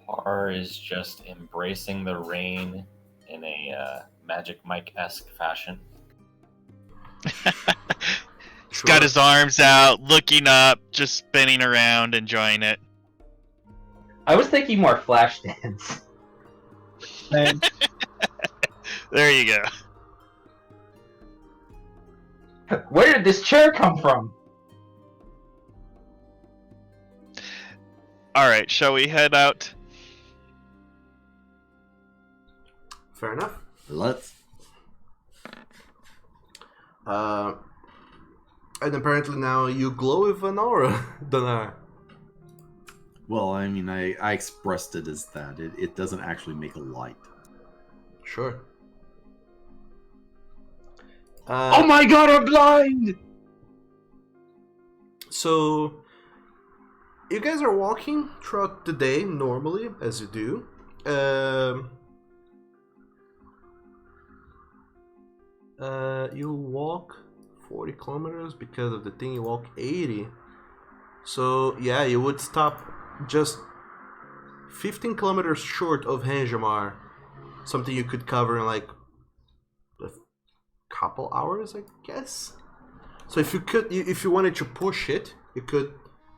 Har is just embracing the rain in a Magic Mike-esque fashion. He's got his arms out, looking up, just spinning around, enjoying it. I was thinking more flash dance. And There you go. Where did this chair come from? Alright, shall we head out? Fair enough. Let's. And apparently now you glow with an aura, Donar. Well, I mean, I expressed it as that. It doesn't actually make a light. Sure. Oh my god, I'm blind! So, you guys are walking throughout the day normally, as you do. You walk 40 kilometers because of the thing. You walk 80. So, yeah, you would stop just 15 kilometers short of Hanjamar. Something you could cover in like a couple hours, I guess. So if you wanted to push it, you could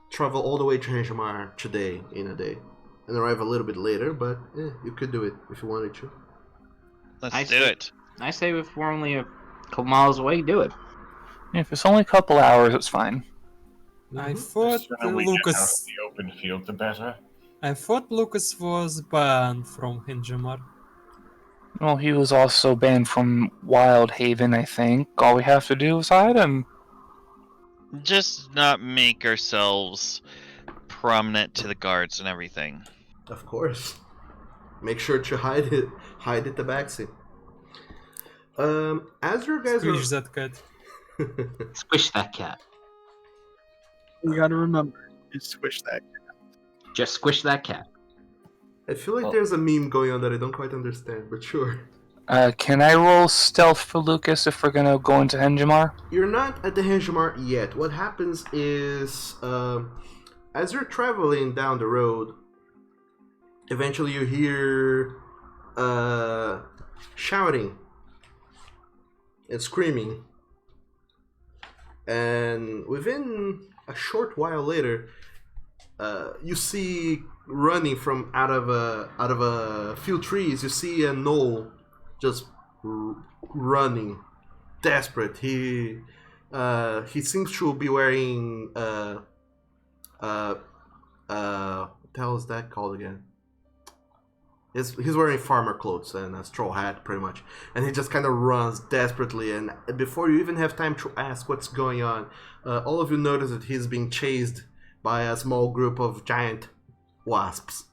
travel all the way to Hanjamar today in a day and arrive a little bit later. But you could do it if you wanted to. Let's do it. I say if we're only a couple miles away, do it. If it's only a couple hours, it's fine. I The thought sooner we get out of Lucas. the open field, the better. I thought Lucas was banned from Hinjamar. Well, he was also banned from Wild Haven, I think. All we have to do is hide him. Just not make ourselves prominent to the guards and everything. Of course. Make sure to hide it the backseat. As your guys Squish that cat. Squish that cat. you gotta remember, you squish that. Just squish that cat. I feel like there's a meme going on that I don't quite understand, but sure. Can I roll stealth for Lucas if we're gonna go into Henjamar? You're not at the Hanjamar yet. What happens is, as you're traveling down the road, eventually you hear shouting and screaming. And within a short while later, you see running from out of a few trees. You see a gnoll just running, desperate. He seems to be wearing what the hell is that called again? He's wearing farmer clothes and a straw hat, pretty much, and he just kind of runs desperately. And before you even have time to ask what's going on, all of you notice that he's being chased by a small group of giant wasps.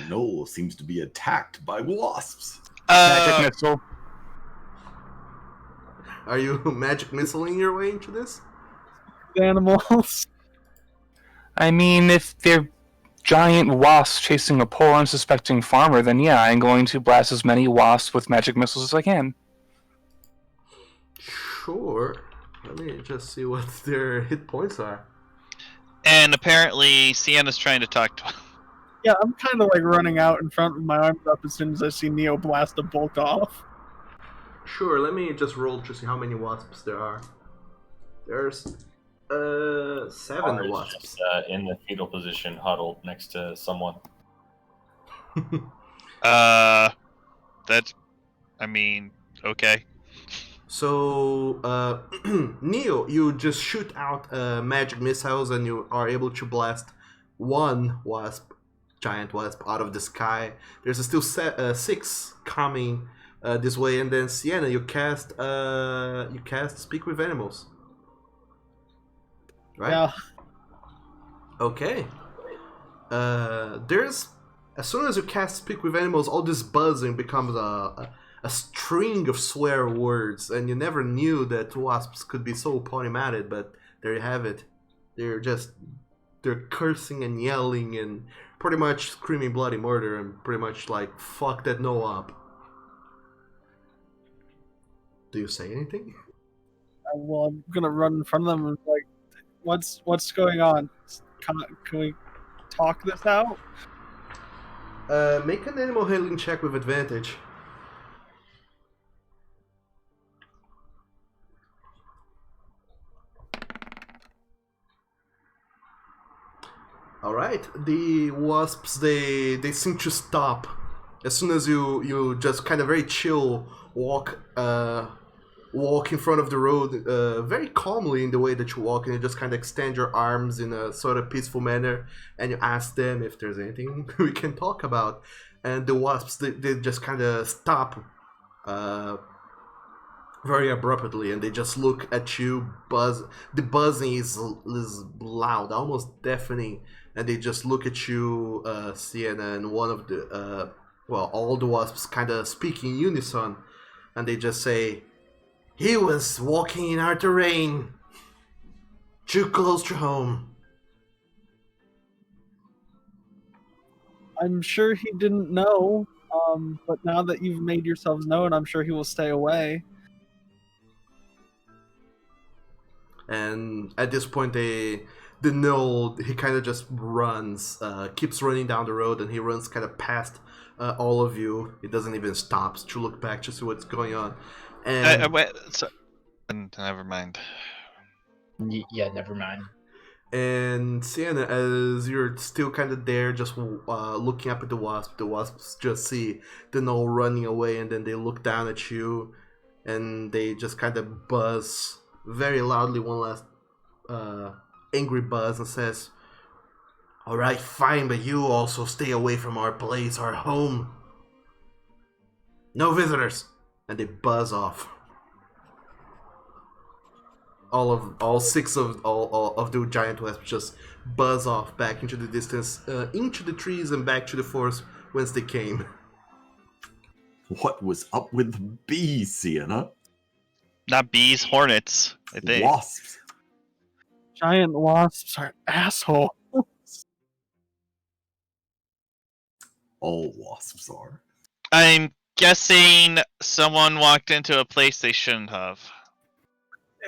Noel seems to be attacked by wasps. Magic missile. Are you magic missiling your way into this? Animals. I mean, if they're giant wasps chasing a poor, unsuspecting farmer, then yeah, I'm going to blast as many wasps with magic missiles as I can. Sure. Let me just see what their hit points are. And apparently, Sienna's trying to talk to him. Yeah, I'm kind of like running out in front with my arms up as soon as I see Neo blast a bolt off. Sure, let me just roll to see how many wasps there are. There's 7 Har is wasps. just in the fetal position, huddled next to someone. That's I mean, okay. So, Neo, you just shoot out magic missiles and you are able to blast one giant wasp, out of the sky. There's still 6 coming this way, and then Sienna, you cast Speak with Animals. Right? Yeah. Okay. There's as soon as you cast Speak with Animals, all this buzzing becomes a string of swear words, and you never knew that wasps could be so polymathed, but there you have it. They're cursing and yelling and pretty much screaming bloody murder and pretty much like fuck that no up. Do you say anything? Well, I'm gonna run in front of them and like, what's going on? Can we talk this out? Make an animal handling check with advantage. Alright, the wasps, they seem to stop as soon as you just kind of very chill walk in front of the road very calmly in the way that you walk, and you just kind of extend your arms in a sort of peaceful manner, and you ask them if there's anything we can talk about. And the wasps, they just kind of stop very abruptly, and they just look at you. The buzzing is loud, almost deafening, and they just look at you, Sienna, and one of the all the wasps kind of speak in unison, and they just say, "He was walking in our terrain, too close to home." I'm sure he didn't know, but now that you've made yourselves known, I'm sure he will stay away. And at this point, the Noel, he kind of just runs, keeps running down the road, and he runs kind of past all of you. He doesn't even stop to look back to see what's going on. And never mind. Yeah, never mind. And Sienna, as you're still kind of there, just looking up at the wasps just see the Noel running away, and then they look down at you, and they just kind of buzz very loudly, one last angry buzz, and says, "Alright, fine, but you also stay away from our place, our home. No visitors." And they buzz off. All 6 of the giant wasps just buzz off back into the distance, into the trees and back to the forest whence they came. What was up with the bees, Sienna? Not bees, hornets, I think. Wasps. Giant wasps are assholes. All wasps are. I'm guessing someone walked into a place they shouldn't have.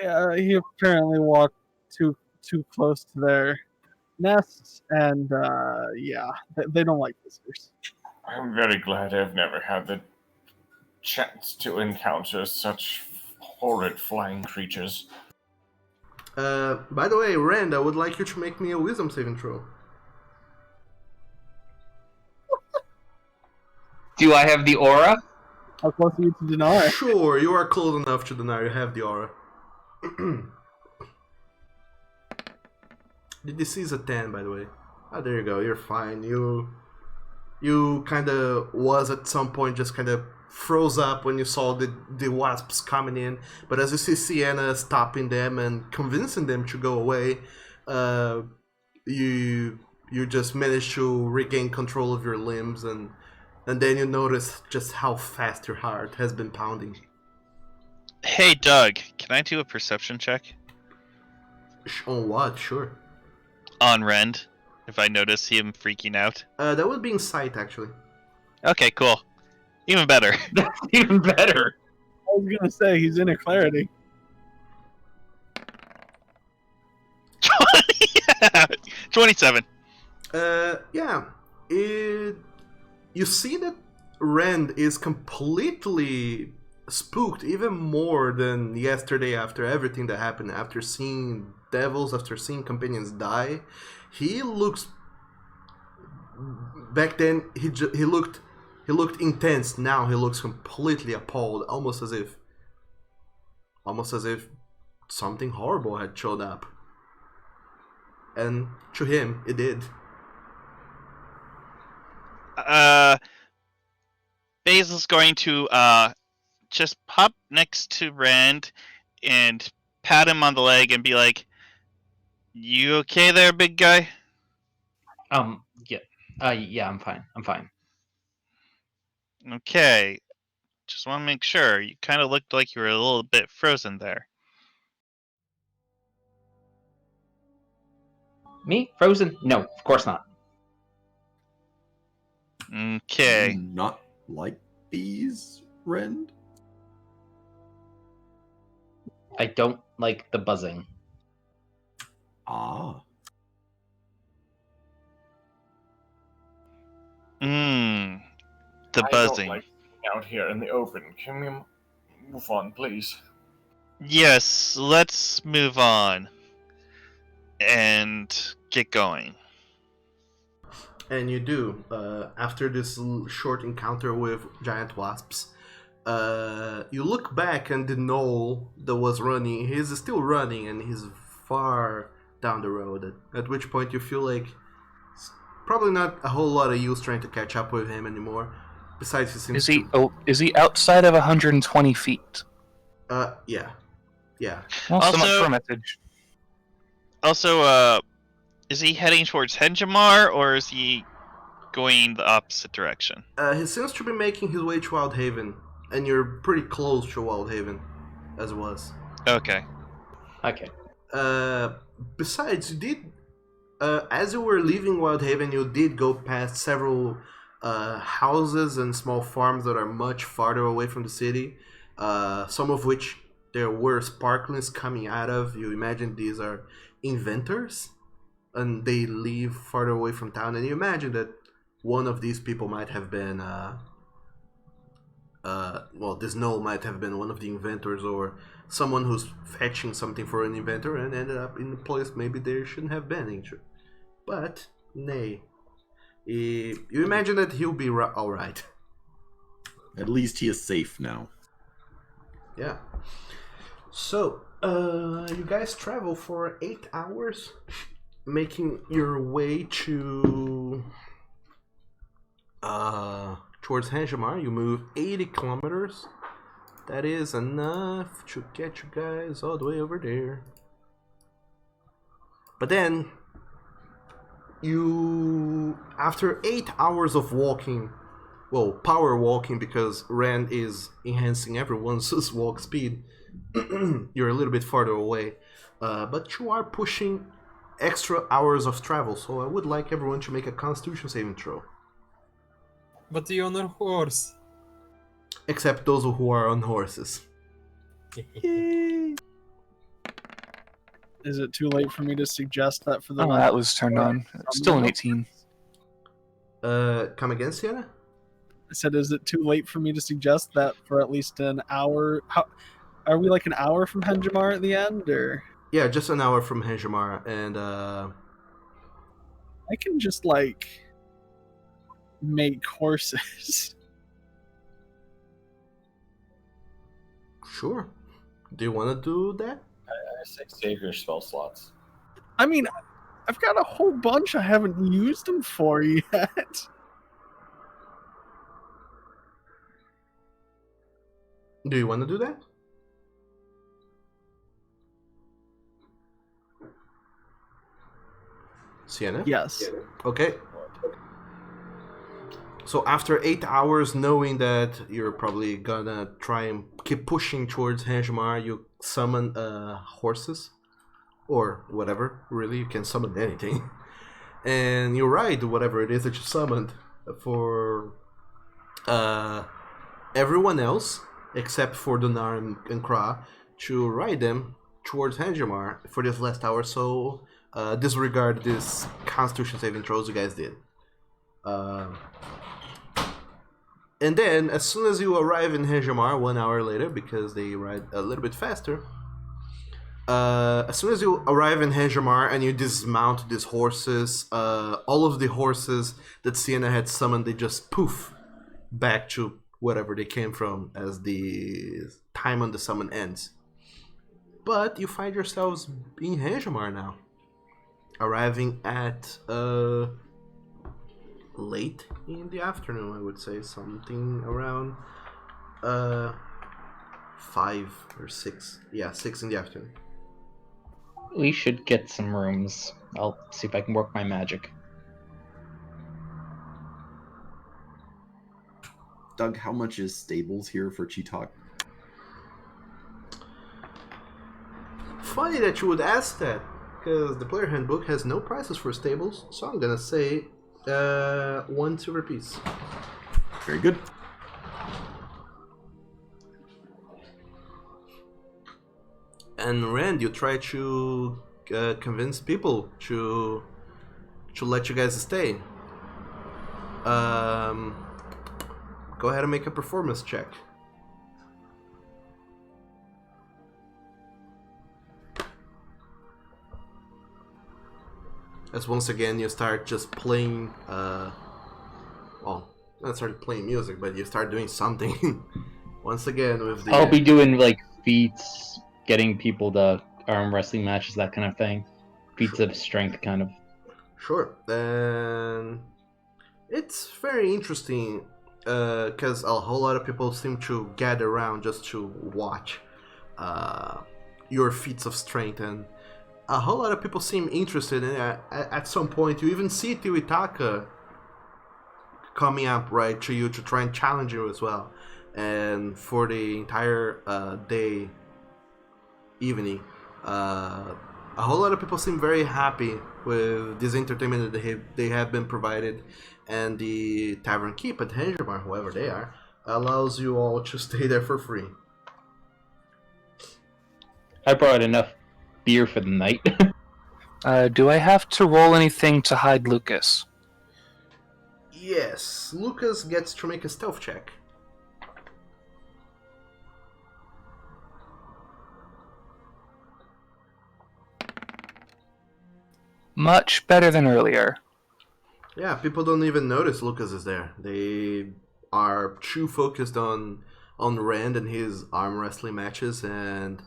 Yeah, he apparently walked too close to their nests, and they don't like visitors. I'm very glad I've never had the chance to encounter such horrid flying creatures. By the way, Rand, I would like you to make me a wisdom saving throw. Do I have the aura? How close are you to Dinar? Sure, you are close enough to Dinar. You have the aura. The DC is a 10, by the way. Ah, there you go. You're fine. You kind of was at some point just kind of froze up when you saw the wasps coming in, but as you see Sienna stopping them and convincing them to go away, you just manage to regain control of your limbs, and then you notice just how fast your heart has been pounding. Hey, Doug, can I do a perception check? On what? Sure. On Rend, if I notice him freaking out. That would be insight, actually. Okay, cool. Even better. That's even better. I was gonna say he's in a clarity. 27. Yeah. You see that Rand is completely spooked, even more than yesterday after everything that happened, after seeing devils, after seeing companions die. He looks... Back then, he looked He looked intense. Now he looks completely appalled, almost as if something horrible had showed up. And to him, it did. Basil's going to just pop next to Rand and pat him on the leg and be like, "You okay there, big guy?" Yeah, I'm fine. I'm fine. Okay. Just want to make sure. You kind of looked like you were a little bit frozen there. Me? Frozen? No, of course not. Okay. Not like bees, Rend? I don't like the buzzing. Ah. The buzzing. I don't like being out here in the open. Can we move on, please? Yes, let's move on and get going. And you do. After this short encounter with giant wasps, you look back and the gnoll that was running, he's still running and he's far down the road. At which point you feel like it's probably not a whole lot of use trying to catch up with him anymore. Besides, he seems is he outside of 120 feet? Yeah. Well, so much Also- for a message. Also, is he heading towards Henjamar or is he going the opposite direction? He seems to be making his way to Wildhaven, and you're pretty close to Wildhaven, as was. Okay. Okay. Besides, you did, as you were leaving Wildhaven, you did go past several houses and small farms that are much farther away from the city, some of which there were sparklings coming out of. You imagine these are inventors, and they live farther away from town, and you imagine that one of these people might have been, this gnoll might have been one of the inventors, or someone who's fetching something for an inventor and ended up in a place maybe they shouldn't have been in. But, nay. You imagine that he'll be alright. At least he is safe now. Yeah. So, you guys travel for 8 hours, making your way to towards Henjamar. You move 80 kilometers. That is enough to get you guys all the way over there. But then, after 8 hours of walking, well, power walking, because Rand is enhancing everyone's walk speed, you're a little bit farther away, but you are pushing extra hours of travel, so I would like everyone to make a Constitution saving throw. But you're on a horse. Except those who are on horses. Is it too late for me to suggest that for the Oh, that was turned on. Still an 18. Come again, Sienna? I said, is it too late for me to suggest that for at least an hour? How are we, like an hour from Henjamar at the end, or? Yeah, just an hour from Henjamar, and I can just like make horses. Sure. Do you want to do that? I say save your spell slots. I mean, I've got a whole bunch I haven't used them for yet. Do you want to do that? Sienna? Yes. Okay. So after 8 hours, knowing that you're probably gonna try and keep pushing towards Henjamar, you summon horses. Or whatever, really, you can summon anything. And you ride whatever it is that you summoned for everyone else, except for Donar and Kra, to ride them towards Henjamar for this last hour, so disregard this Constitution saving throws you guys did. And then, as soon as you arrive in Henjamar 1 hour later, because they ride a little bit faster, as soon as you arrive in Henjamar and you dismount these horses, all of the horses that Sienna had summoned, they just poof back to whatever they came from as the time on the summon ends. But you find yourselves in Hanjamar now, arriving at late in the afternoon. I would say something around 5 or 6. Yeah, 6 in the afternoon. We should get some rooms. I'll see if I can work my magic. Doug, how much is stables here for Cheetalk? Funny that you would ask that, because the player handbook has no prices for stables, so I'm gonna say 1 silver piece. Very good. And Rand, you try to convince people to let you guys stay. Go ahead and make a performance check. As once again you start just playing, well, not start playing music, but you start doing something. Once again with the... I'll be doing like feats, getting people to arm wrestling matches, that kind of thing. Feats of strength, kind of. Sure. Then it's very interesting because a whole lot of people seem to gather around just to watch your feats of strength, and a whole lot of people seem interested in it. At some point, you even see Tiwitaka coming up right to you to try and challenge you as well. And for the entire evening, a whole lot of people seem very happy with this entertainment that they have been provided, and the Tavern Keep at Hanjamar, whoever they are, allows you all to stay there for free. I brought enough beer for the night. Do I have to roll anything to hide Lucas? Yes, Lucas gets to make a stealth check. Much better than earlier. Yeah, people don't even notice Lucas is there. They are too focused on Rand and his arm wrestling matches, and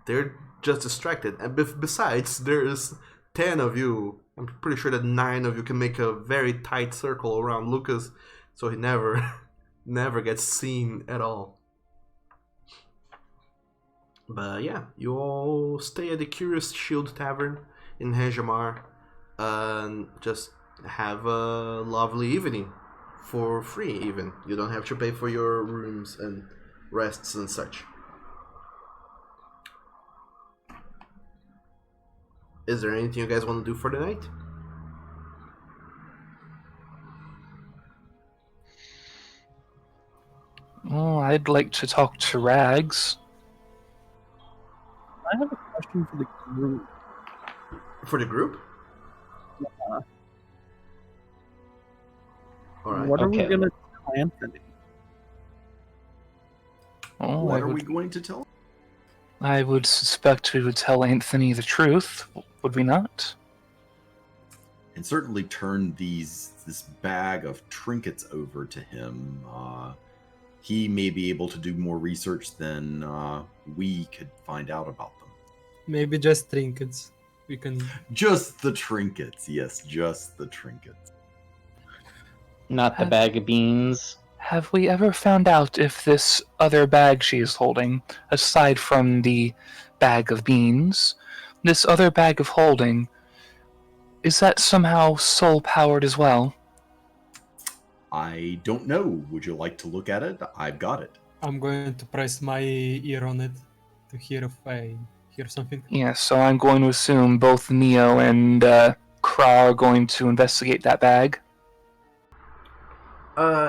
they're just distracted. And besides, there's 10 of you. I'm pretty sure that 9 of you can make a very tight circle around Lucas, so he never gets seen at all. But yeah, you all stay at the Curious Shield Tavern in Hanjamar and just have a lovely evening for free even. You don't have to pay for your rooms and rests and such. Is there anything you guys want to do for the night? Oh, I'd like to talk to Rags. I have a question for the group. For the group? Yeah. Alright. What are we Okay. going to tell Anthony? Oh, What I are we would, going to tell? I would suspect we would tell Anthony the truth, would we not? And certainly turn this bag of trinkets over to him. He may be able to do more research than we could find out about them. Maybe just trinkets. We can. Just the trinkets, yes, just the trinkets. Not the bag of beans. Have we ever found out if this other bag she is holding, aside from the bag of beans, this other bag of holding, is that somehow soul-powered as well? I don't know. Would you like to look at it? I've got it. I'm going to press my ear on it to hear if I hear something. Yeah, so I'm going to assume both Neo and Kra are going to investigate that bag.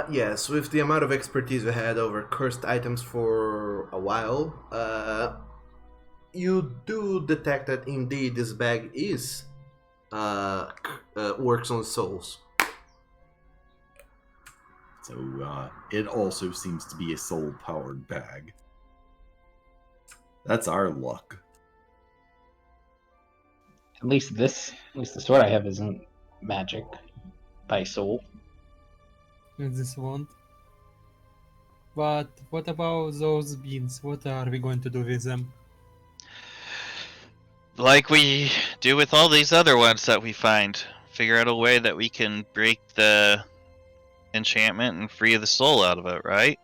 Yes, with the amount of expertise you had over cursed items for a while, you do detect that indeed this bag is works on souls. So it also seems to be a soul-powered bag. That's our luck. At least the sword I have isn't magic by soul. with this wand. But what about those beans? What are we going to do with them? Like we do with all these other ones that we find. Figure out a way that we can break the enchantment and free the soul out of it, right?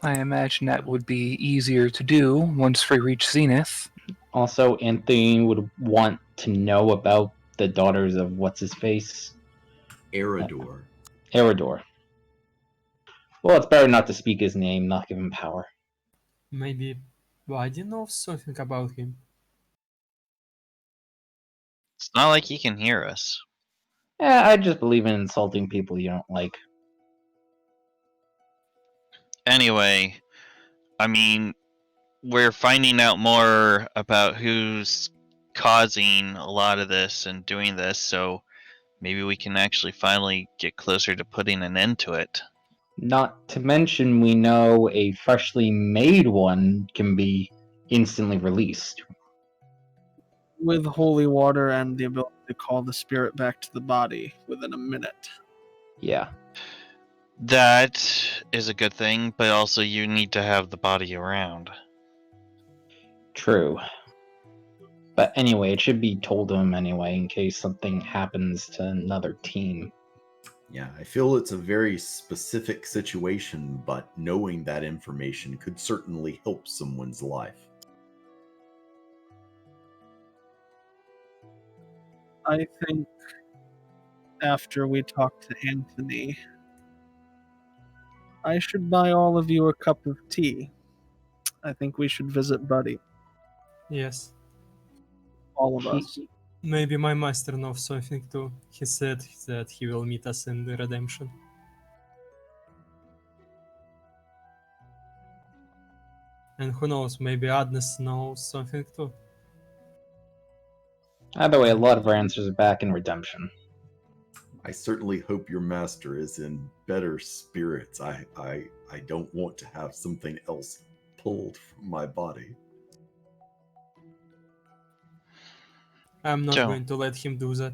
I imagine that would be easier to do once we reach Zenith. Also, Anthony would want to know about the daughters of what's his face, Eridor. Eridor. Well, it's better not to speak his name, not give him power. Maybe Buddy knows something about him. It's not like he can hear us. I just believe in insulting people you don't like. Anyway, I mean, we're finding out more about who's causing a lot of this and doing this, so maybe we can actually finally get closer to putting an end to it. Not to mention, we know a freshly made one can be instantly released. With holy water and the ability to call the spirit back to the body within a minute. Yeah. That is a good thing, but also you need to have the body around. True. But anyway, it should be told to him anyway in case something happens to another team. Yeah, I feel it's a very specific situation, but knowing that information could certainly help someone's life. I think after we talk to Anthony, I should buy all of you a cup of tea. I think we should visit Buddy. Yes. All of us. Maybe my master knows something too. He said that he will meet us in the redemption. And who knows, maybe Agnes knows something too. Either way, a lot of our answers are back in redemption. I certainly hope your master is in better spirits. I don't want to have something else pulled from my body. I'm not Joe. going to let him do that.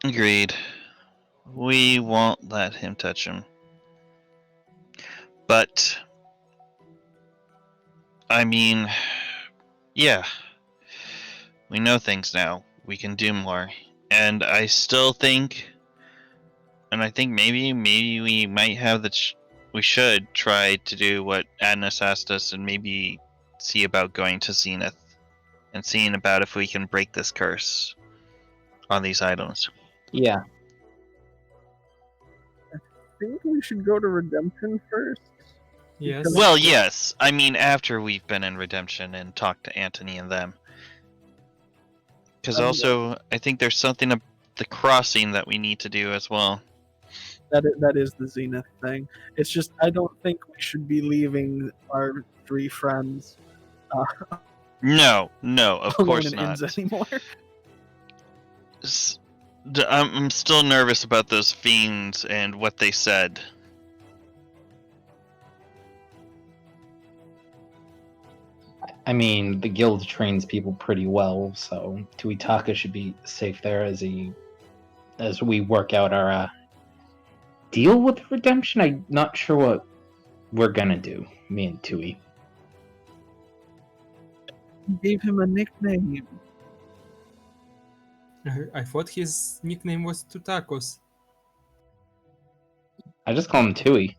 Agreed. We won't let him touch him. But, I mean, yeah. We know things now. We can do more. And I still think, and I think maybe we might have we should try to do what Agnes asked us and maybe see about going to Zenith and seeing about if we can break this curse on these items. Yeah. I think we should go to Redemption first. Yes. Well, yes. I mean, after we've been in Redemption and talked to Anthony and them. Because also, I think there's something of the crossing that we need to do as well. That is the Zenith thing. It's just I don't think we should be leaving our three friends No, of alone course in not. Inns anymore. I'm still nervous about those fiends and what they said. I mean, the guild trains people pretty well, so Tuitaka should be safe there as we work out our deal with redemption. I'm not sure what we're gonna do, me and Tui. Gave him a nickname. I thought his nickname was Tutakos. I just call him Tui.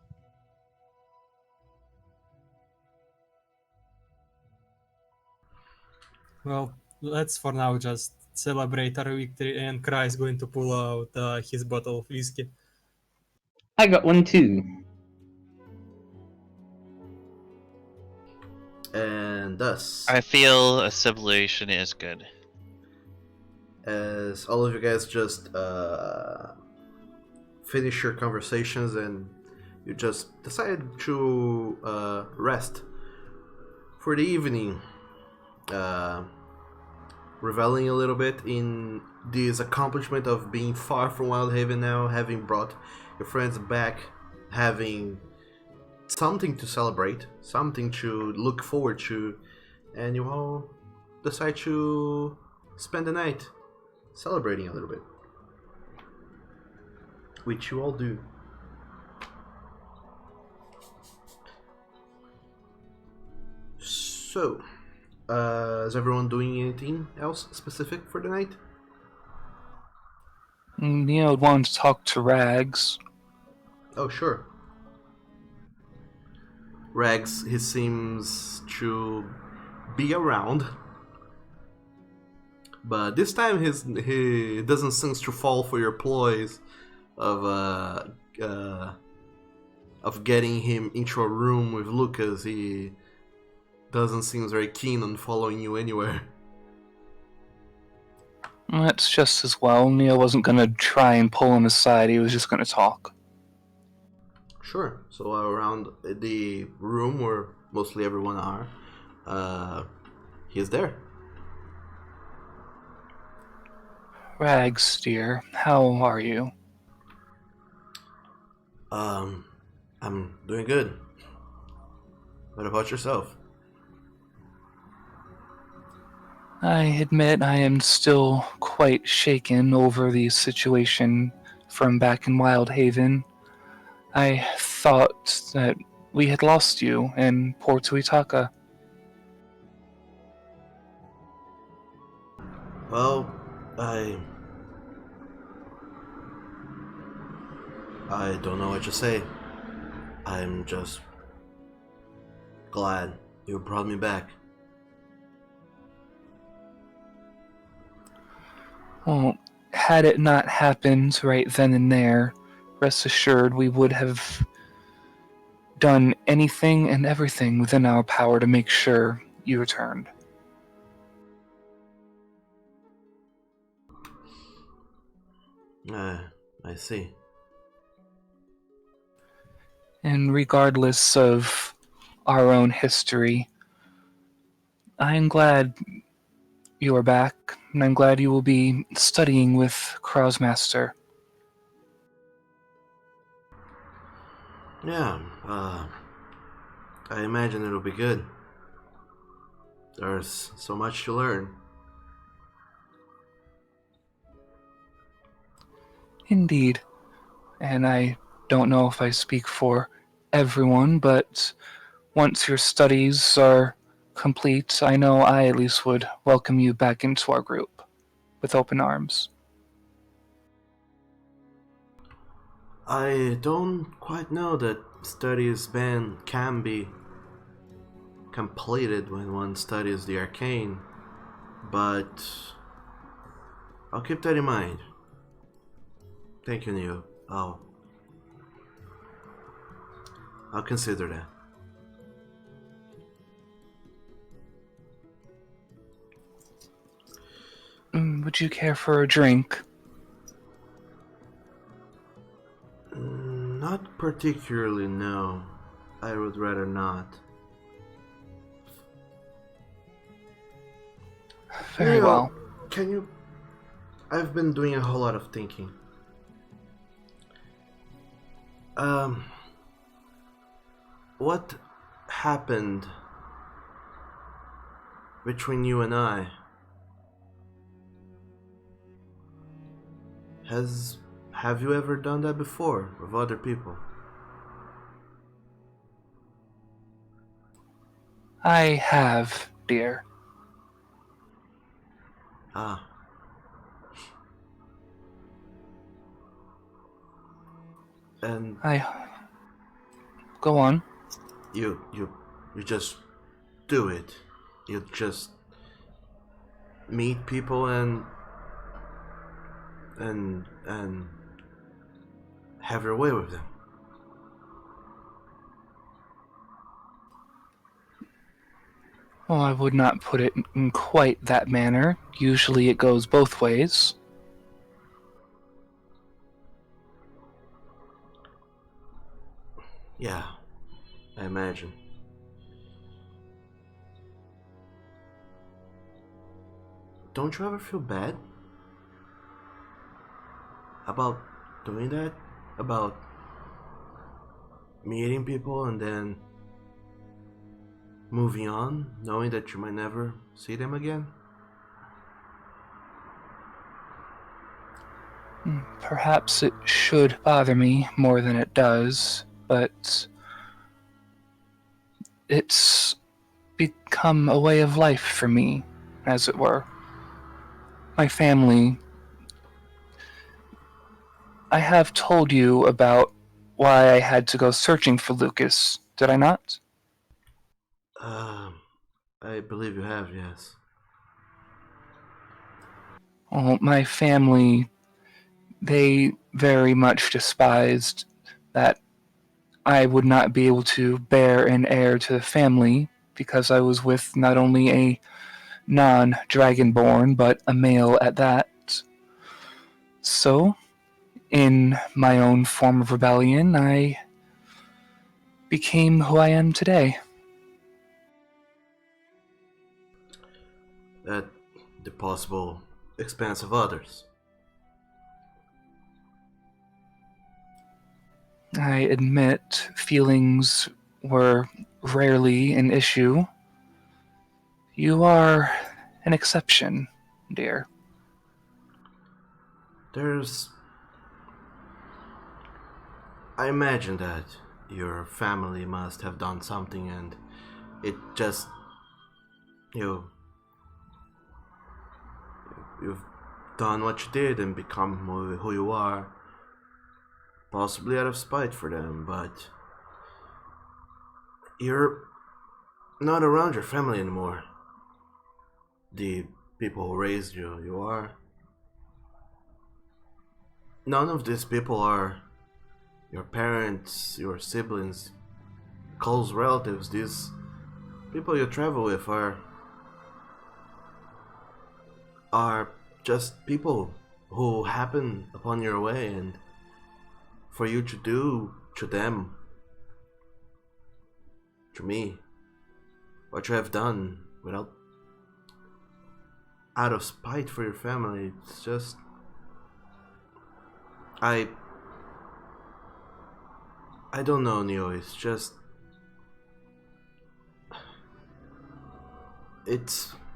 Well, let's for now just celebrate our victory, and Kra is going to pull out his bottle of whiskey. I got one too. And thus, I feel a civilization is good. as all of you guys just finish your conversations and you just decide to rest for the evening, reveling a little bit in this accomplishment of being far from Wildhaven now, having brought your friends back, having something to celebrate, something to look forward to, and you all decide to spend the night celebrating a little bit, which you all do. So, is everyone doing anything else specific for the night? Neo would want to talk to Rags. Oh, sure. Rags, he seems to be around, but this time he doesn't seem to fall for your ploys of getting him into a room with Lucas. He doesn't seem very keen on following you anywhere. That's just as well. Neo wasn't going to try and pull him aside, he was just going to talk. Sure. So around the room where mostly everyone are, he's there. Rags, dear, how are you? I'm doing good. What about yourself? I admit I am still quite shaken over the situation from back in Wildhaven. I thought that we had lost you in Port Tuitaka. Well, I don't know what to say. I'm just glad you brought me back. Well, had it not happened right then and there, rest assured we would have done anything and everything within our power to make sure you returned. I see. And regardless of our own history, I'm glad you are back, and I'm glad you will be studying with Kraussmaster. Yeah, I imagine it'll be good. There's so much to learn. Indeed. And I don't know if I speak for everyone, but once your studies are complete, I know I at least would welcome you back into our group with open arms. I don't quite know that studies can be completed when one studies the arcane, but I'll keep that in mind. Thank you, Neo. I'll consider that. Would you care for a drink? Not particularly, no. I would rather not. Very Neo, well. Can you... I've been doing a whole lot of thinking. What happened between you and I? Have you ever done that before with other people? I have, dear. Ah. And go on. You just do it. You just meet people and have your way with them. Well, I would not put it in quite that manner. Usually it goes both ways. Yeah, I imagine. Don't you ever feel bad about doing that? About meeting people and then moving on, knowing that you might never see them again? Perhaps it should bother me more than it does, but it's become a way of life for me, as it were. My family. I have told you about why I had to go searching for Lucas, did I not? I believe you have, yes. Well, my family, they very much despised that I would not be able to bear an heir to the family because I was with not only a non-dragonborn, but a male at that. So, in my own form of rebellion, I became who I am today. At the possible expense of others. I admit feelings were rarely an issue. You are an exception, dear. I imagine that your family must have done something and it just. You. You've done what you did and become who you are. Possibly out of spite for them, but. You're not around your family anymore. The people who raised you, you are. None of these people are your parents, your siblings, close relatives. These people you travel with are just people who happen upon your way, and for you to do to them, to me, what you have done without out of spite for your family, it's just I don't know, Neo, it's just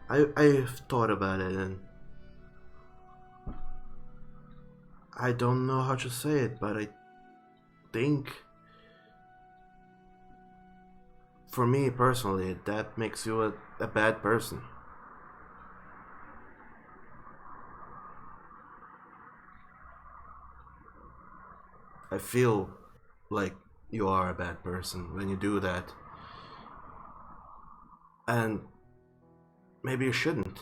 I've thought about it and I don't know how to say it, but I think for me personally that makes you a bad person. I feel like you are a bad person when you do that. And maybe you shouldn't.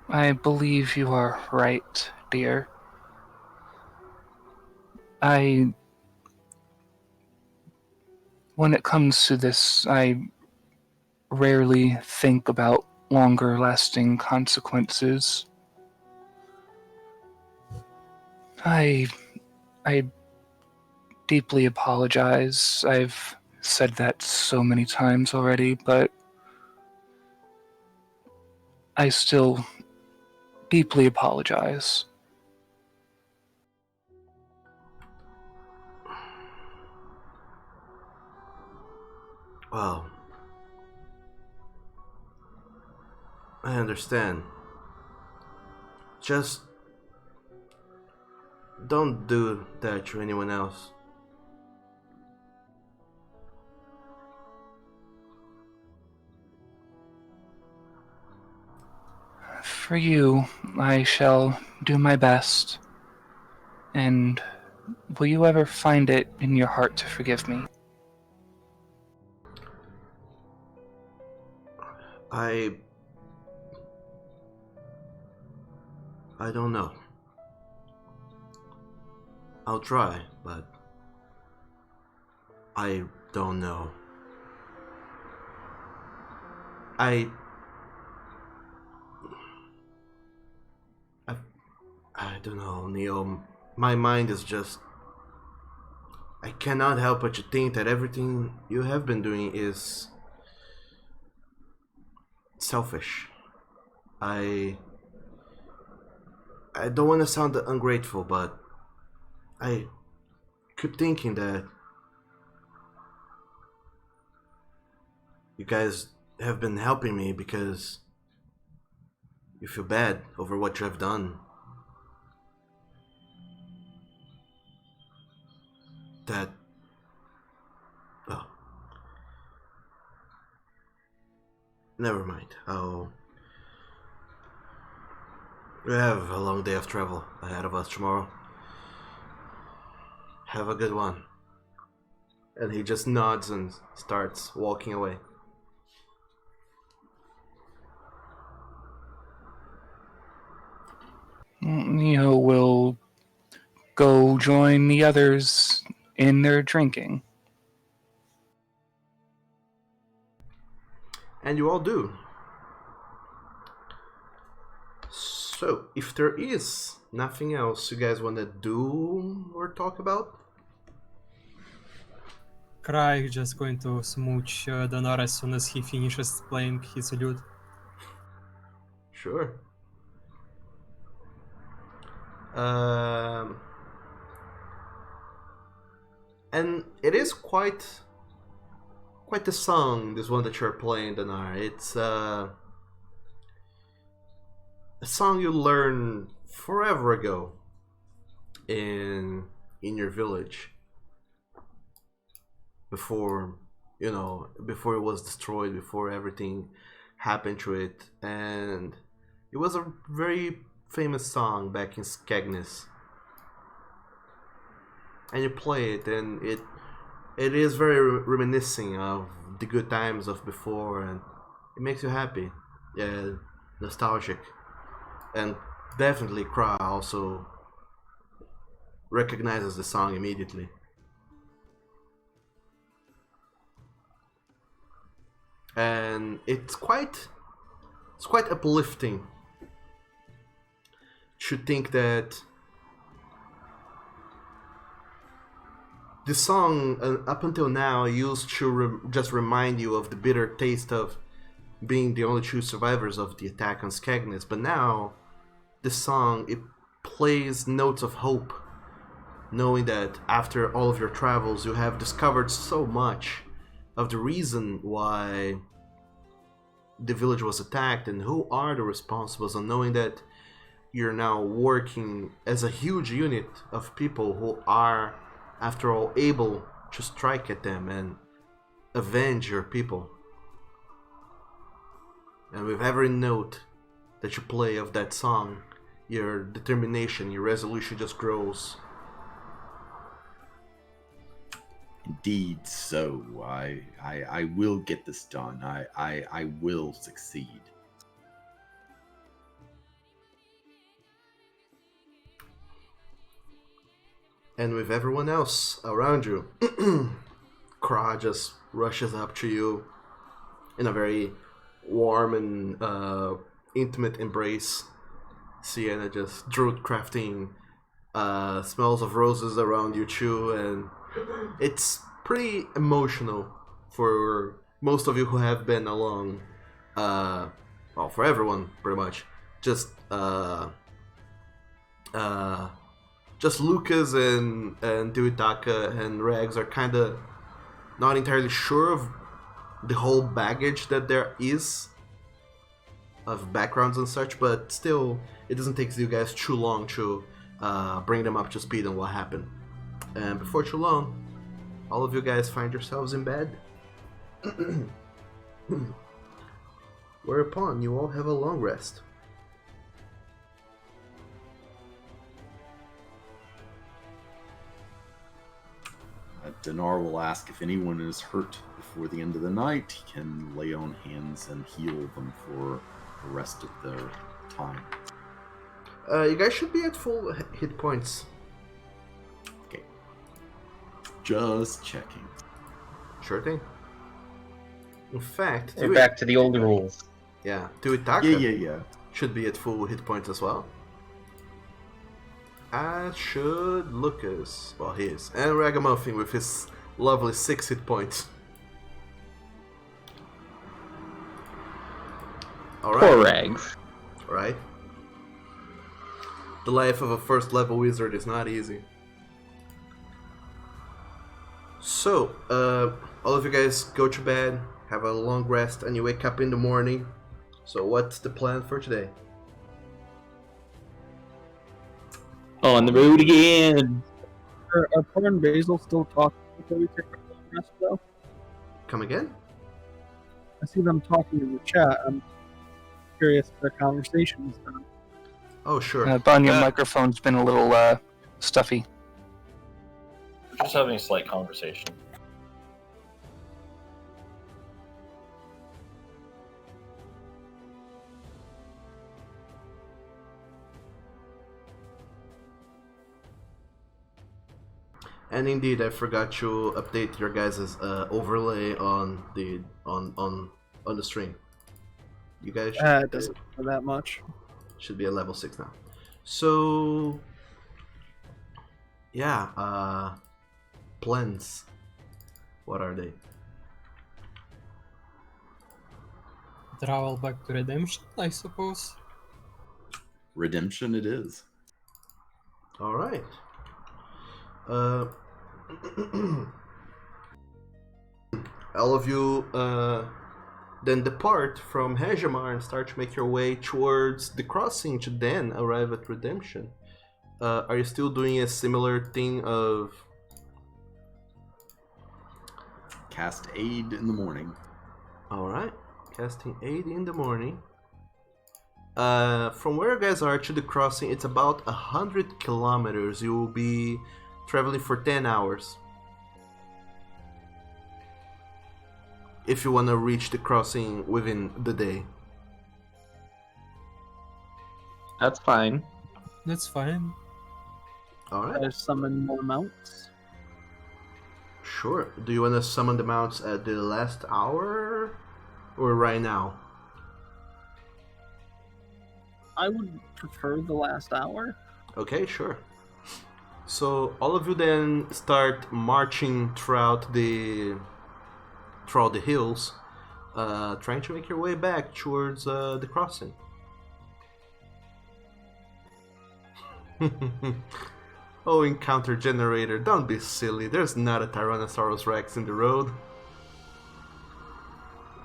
I believe you are right, dear. When it comes to this, I rarely think about longer lasting consequences. I deeply apologize. I've said that so many times already, but I still deeply apologize. Well, I understand. Just don't do that to anyone else. For you, I shall do my best. And will you ever find it in your heart to forgive me? I don't know. I'll try, but I don't know. I I don't know, Neo. My mind is just. I cannot help but to think that everything you have been doing is selfish. I don't want to sound ungrateful, but I keep thinking that you guys have been helping me because you feel bad over what you have done. That... oh. Never mind. We have a long day of travel ahead of us tomorrow. Have a good one. And he just nods and starts walking away. Neo will go join the others in their drinking. And you all do. So, if there is nothing else you guys want to do or talk about? Cry just going to smooch Donar as soon as he finishes playing his lute. Sure. And it is quite the song, this one that you're playing, Donar. It's a song you learned forever ago in your village. Before it was destroyed, before everything happened to it, and it was a very famous song back in Skegness. And you play it, and it is very reminiscing of the good times of before, and it makes you happy, yeah, nostalgic, and definitely Kra also recognizes the song immediately. And it's quite uplifting to think that the song up until now used to just remind you of the bitter taste of being the only true survivors of the attack on Skegness, but now this song, it plays notes of hope, knowing that after all of your travels you have discovered so much of the reason why the village was attacked and who are the responsibles, and knowing that you're now working as a huge unit of people who are, after all, able to strike at them and avenge your people. And with every note that you play of that song, your determination, your resolution just grows. Indeed, so I will get this done. I will succeed. And with everyone else around you, Kra just rushes up to you in a very warm and intimate embrace. Sienna just druid crafting, smells of roses around you too, and it's pretty emotional for most of you who have been along. Well, for everyone, pretty much. Just Lucas and Duitaka and Regs are kind of not entirely sure of the whole baggage that there is of backgrounds and such, but still, it doesn't take you guys too long to bring them up to speed on what happened. And before too long, all of you guys find yourselves in bed. Whereupon you all have a long rest. Dinar will ask if anyone is hurt before the end of the night. He can lay on hands and heal them for the rest of their time. You guys should be at full hit points. Okay. Just checking. Sure thing. In fact, We're back to the old rules. Yeah, Tuitaka Yeah. should be at full hit points as well. As should Lucas. Well, he is. And Ragamuffin with his lovely 6 hit points. Alright. Poor Rags. Right? The life of a first level wizard is not easy. So, all of you guys go to bed, have a long rest, and you wake up in the morning. So what's the plan for today? On the road again. Are Paul and Basil still talking before we take our long rest, though? Come again? I see them talking in the chat. I'm curious if their conversation is done. Oh, sure. Bon, your microphone's been a little stuffy. Just having a slight conversation. And indeed, I forgot to update your guys' overlay on the stream. You guys It doesn't matter that much. should be at level 6 now. So yeah, plans. What are they? Travel back to Redemption, I suppose. Redemption it is. All right. All of you then depart from Hejamar and start to make your way towards the crossing to then arrive at Redemption. Are you still doing a similar thing of Cast aid in the morning. Alright, casting aid in the morning. From where you guys are to the crossing, it's about 100 kilometers. You will be traveling for 10 hours. If you want to reach the crossing within the day. That's fine. That's fine. Alright. There's summon more mounts. Sure. Do you want to summon the mounts at the last hour? Or right now? I would prefer the last hour. Okay, sure. So all of you then start marching throughout the hills, trying to make your way back towards the crossing. Oh, encounter generator, don't be silly. There's not a Tyrannosaurus Rex in the road.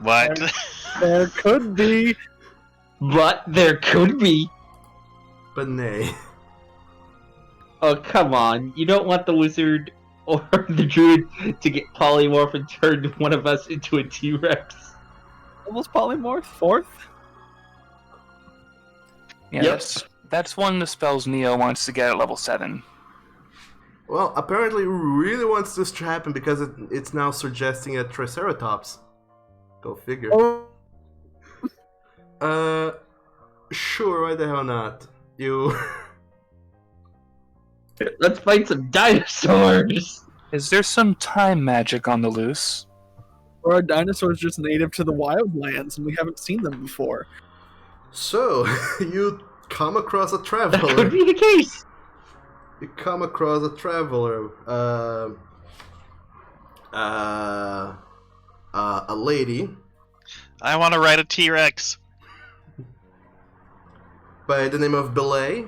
What? There could be. But there could be. But nay. Oh, come on. You don't want the wizard or the druid to get polymorph and turn one of us into a T-Rex. Almost polymorph? Fourth? Yeah, Yep. that's one of the spells Neo wants to get at level 7. Well, apparently he really wants this to happen because it's now suggesting a Triceratops. Go figure. Sure, why the hell not? You... Let's fight some dinosaurs! Is there some time magic on the loose? Or are dinosaurs just native to the wildlands and we haven't seen them before? So, you come across a That traveler. could be the case! You come across a traveler. A lady I want to ride a T-Rex. by the name of Belay.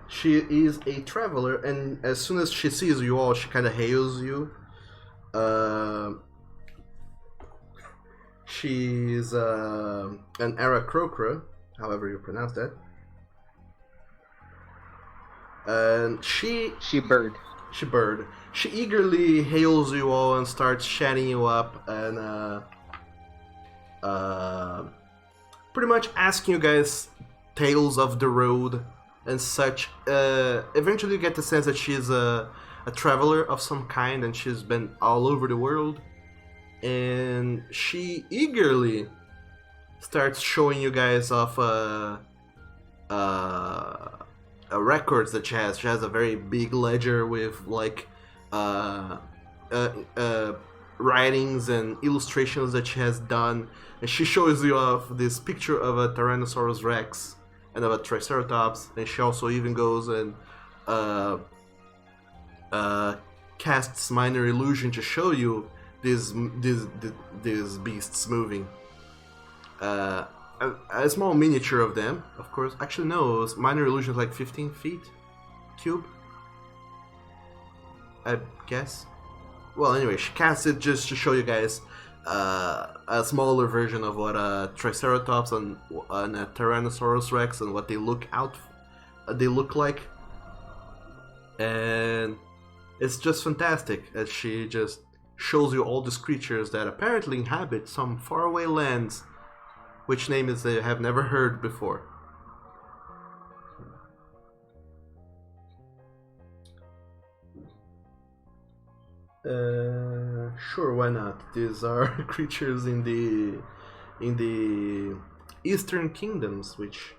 She is a traveler, and as soon as she sees you all, she kind of hails you. She's an Aracrocra, however you pronounce that. And she bird. She eagerly hails you all and starts chatting you up and pretty much asking you guys tales of the road and such. Eventually you get the sense that she's a traveler of some kind and she's been all over the world. And she eagerly starts showing you guys off records that she has. She has a very big ledger with like writings and illustrations that she has done, and she shows you off this picture of a Tyrannosaurus Rex and of a Triceratops, and she also even goes and casts minor illusion to show you these beasts moving. A small miniature of them, of course. Actually, no, minor illusion is like 15 feet cube, I guess. Well, anyway, she casts it just to show you guys a smaller version of what a Triceratops and a Tyrannosaurus Rex and what they look like, and it's just fantastic as she just shows you all these creatures that apparently inhabit some faraway lands, which names they have never heard before. Sure, why not? These are creatures in the Eastern Kingdoms, which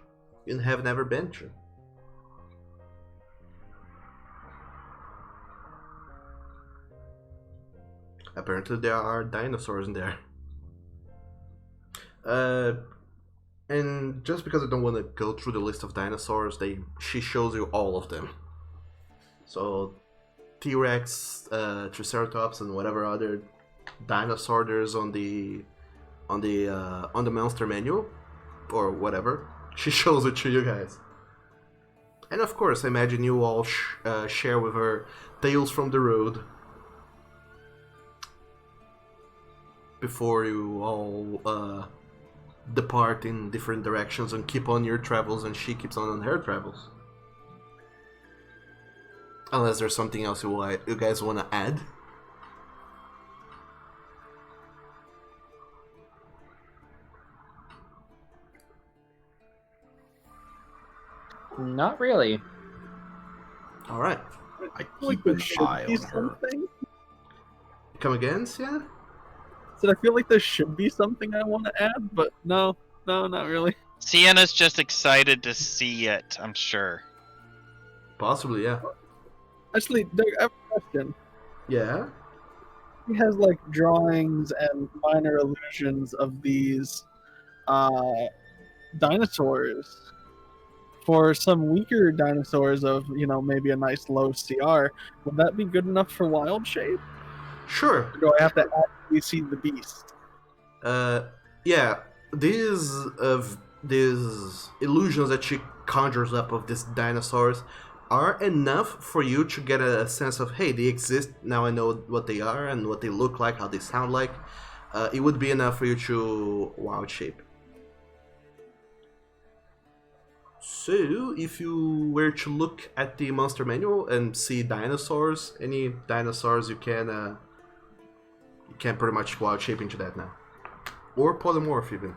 you have never been to. Apparently, there are dinosaurs in there. And just because I don't want to go through the list of dinosaurs, she shows you all of them. So T-Rex, Triceratops, and whatever other dinosaur there's on the monster menu, or whatever. She shows it to you guys. And of course, I imagine you all share with her tales from the road before you all depart in different directions and keep on your travels, and she keeps on her travels. Unless there's something else you guys want to add. Not really. All right. I keep an eye on her. Something? Come again, Sienna? So I feel like there should be something I want to add, but no, not really. Sienna's just excited to see it, I'm sure. Possibly, yeah. Actually, Doug, I have a question. Yeah? He has like drawings and minor illusions of these dinosaurs. For some weaker dinosaurs of, maybe a nice low CR, would that be good enough for wild shape? Sure. Or do I have to actually see the beast? Yeah. These illusions that she conjures up of these dinosaurs are enough for you to get a sense of, hey, they exist, now I know what they are and what they look like, how they sound like. It would be enough for you to wild shape. So, if you were to look at the monster manual and see dinosaurs, any dinosaurs you can pretty much wild shape into that now. Or polymorph even.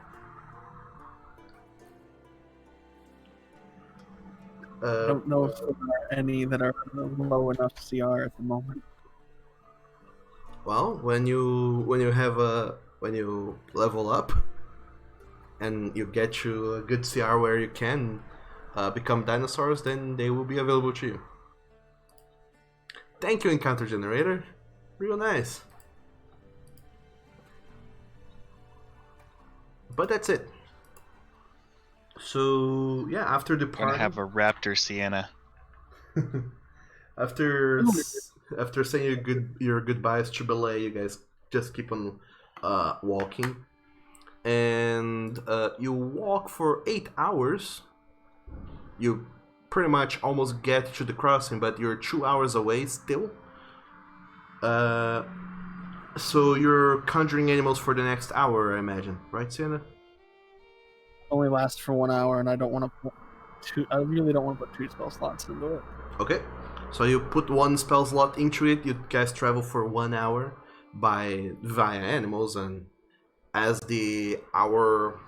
I don't know if there are any that are low enough CR at the moment. Well, when you level up and you get to a good CR where you can become dinosaurs, then they will be available to you. Thank you, Encounter Generator. Real nice. But that's it. So yeah, after the We're party, gonna have a raptor Sienna. after saying your goodbyes to Belay, you guys just keep on walking, and you walk for 8 hours. You pretty much almost get to the crossing, but you're 2 hours away still. So you're conjuring animals for the next hour, I imagine, right, Sienna? Only lasts for 1 hour, and I don't want to put two. I really don't want to put 2 spell slots into it. Okay, so you put 1 spell slot into it. You guys travel for 1 hour via animals, and as the hour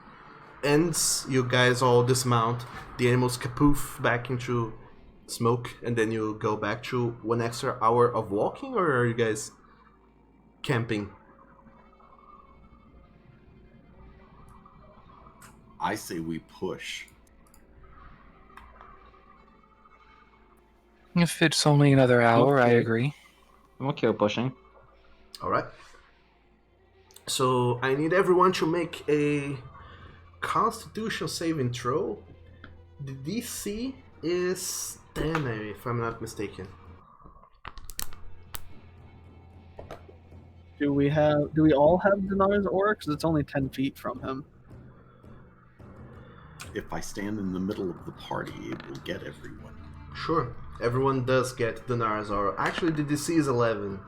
ends, you guys all dismount. The animals kapoof back into smoke, and then you go back to 1 extra hour of walking, or are you guys camping? I say we push. If it's only another hour, I Okay. agree. I'm okay with pushing. Alright. So I need everyone to make a Constitution saving throw. The DC is 10, if I'm not mistaken. Do we all have Dinar's aura? Because it's only 10 feet from him. If I stand in the middle of the party, it will get everyone. Sure. Everyone does get Dinar's aura. Actually, the DC is 11.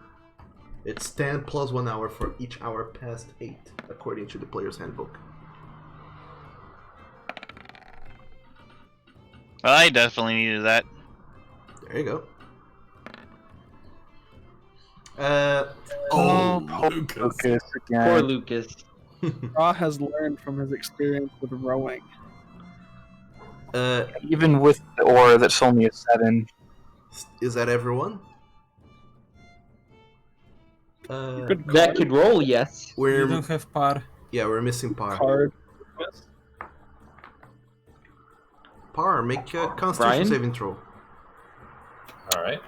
It's 10 plus 1 hour for each hour past 8, according to the player's handbook. I definitely needed that. There you go. Lucas again. Poor Lucas. Ra has learned from his experience with rowing. Even with the aura that's only a 7. Is that everyone? That could roll, yes. You We're don't have par. yeah, we're missing Par. Card. Par, make a Constitution Brian? saving throw. All right.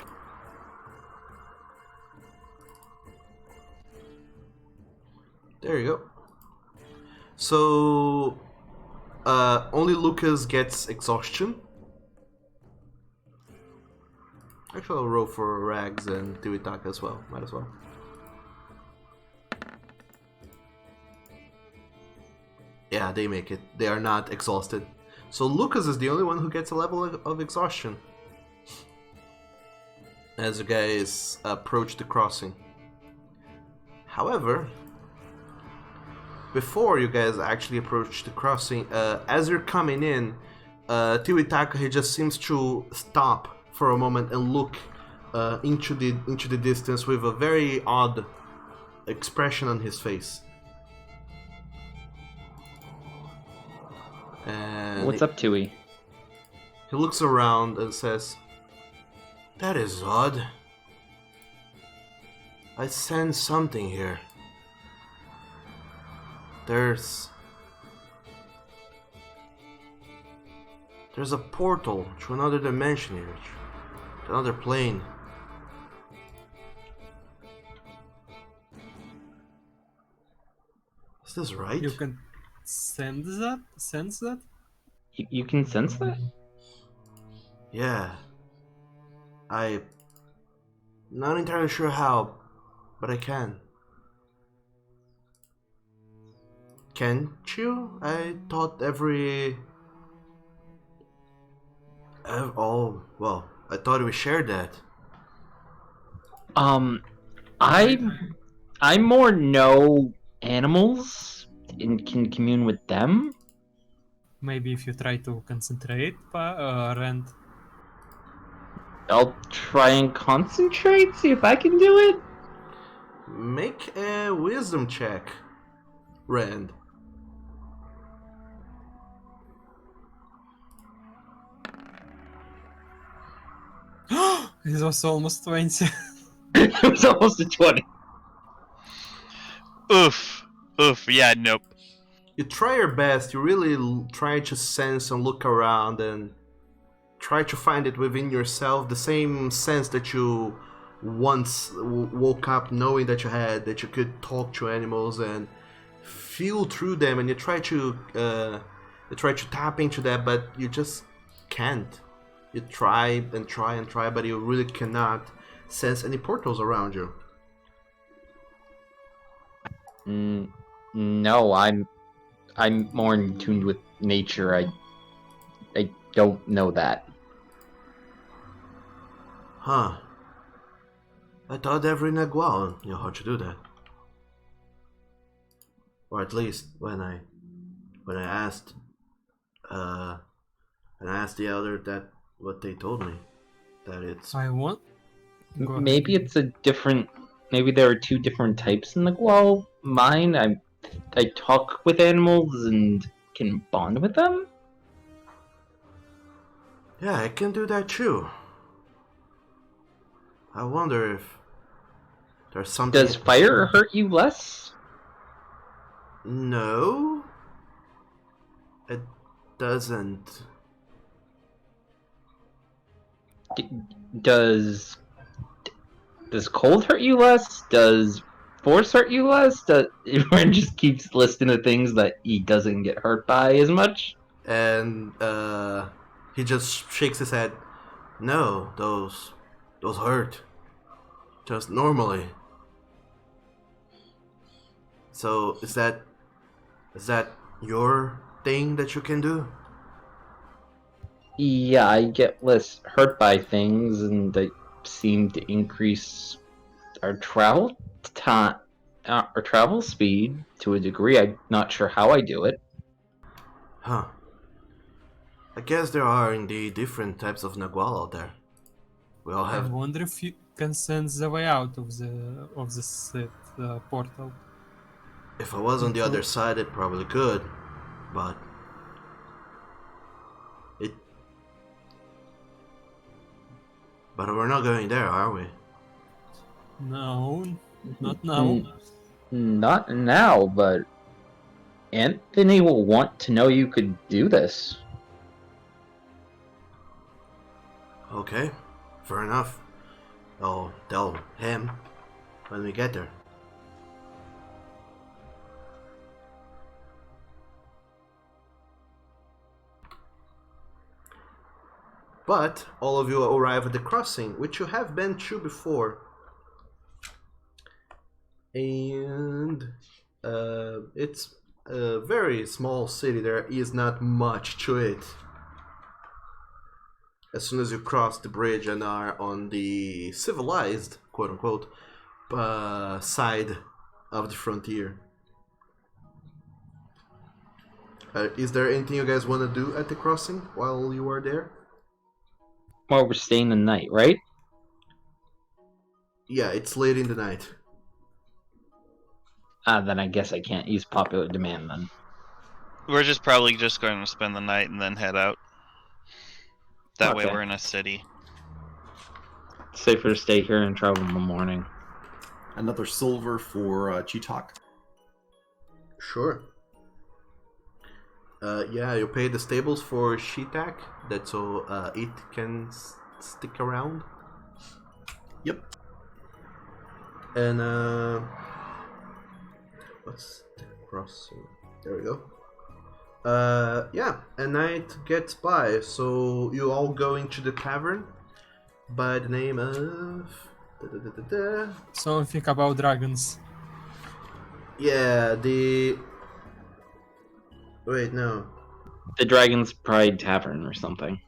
There you go. So, only Lucas gets exhaustion. Actually, I'll roll for Rags and Tuitaka as well. Might as well. Yeah, they make it. They are not exhausted. So Lucas is the only one who gets a level of exhaustion. As you guys approach the crossing. However, before you guys actually approach the crossing, as you're coming in, Tuitaka, he just seems to stop for a moment and look into the distance with a very odd expression on his face. And What's up, Tui? He looks around and says, "That is odd. I sense something here. There's a portal to another dimension here, to another plane. Is this right?" You can sense that? Sense that? You can sense that? Yeah. I'm not entirely sure how, but I can. Can't you? I thought I thought we shared that. I more know animals and can commune with them. Maybe if you try to concentrate, Rand. I'll try and concentrate, see if I can do it. Make a wisdom check, Rand. It was almost 20. It was almost a 20. Oof. Yeah, nope. You try your best, you really try to sense and look around and try to find it within yourself, the same sense that you once woke up knowing that you had, that you could talk to animals and feel through them, and you try to tap into that, but you just can't. You try and try and try, but you really cannot sense any portals around you. No, I'm more in tune with nature. I don't know that. Huh. I thought every Nagual knew how to do that. Or at least when I asked the elder that what they told me. That it's I want. Go ahead. Maybe it's a different. Maybe there are two different types in the Gual. Mine, I talk with animals and can bond with them. yeah, I can do that too. I wonder if there's something. Does fire hurt you less? No, it doesn't. Does cold hurt you less? Does force hurt you less? Everyone just keeps listing the things that he doesn't get hurt by as much. And he just shakes his head. No, those hurt. Just normally. So is that your thing that you can do? Yeah, I get less hurt by things, and they seem to increase our travel time, our travel speed to a degree. I'm not sure how I do it. Huh. I guess there are indeed different types of Nagual out there. We all I have. wonder if you can sense the way out of the set portal. If I was on the other side, it probably could, but it. But we're not going there, are we? No, not now. Not now, but Anthony will want to know you could do this. Okay, fair enough. I'll tell him when we get there. But all of you arrive at the crossing, which you have been to before. And it's a very small city. There is not much to it. As soon as you cross the bridge and are on the civilized, quote-unquote, side of the frontier. Is there anything you guys want to do at the crossing while you are there? Well, we're staying the night, right? Yeah, it's late in the night. Then I guess I can't use popular demand then. We're probably just going to spend the night and then head out. That way Okay. we're in a city. It's safer to stay here and travel in the morning. Another silver for Cheetok. Sure. Yeah, you pay the stables for Shitak, that so it can stick around. Yep. And what's the crossing? There we go. Yeah, a night gets by, so you all go into the tavern by the name of Something about dragons. yeah, wait, no. The Dragon's Pride Tavern or something.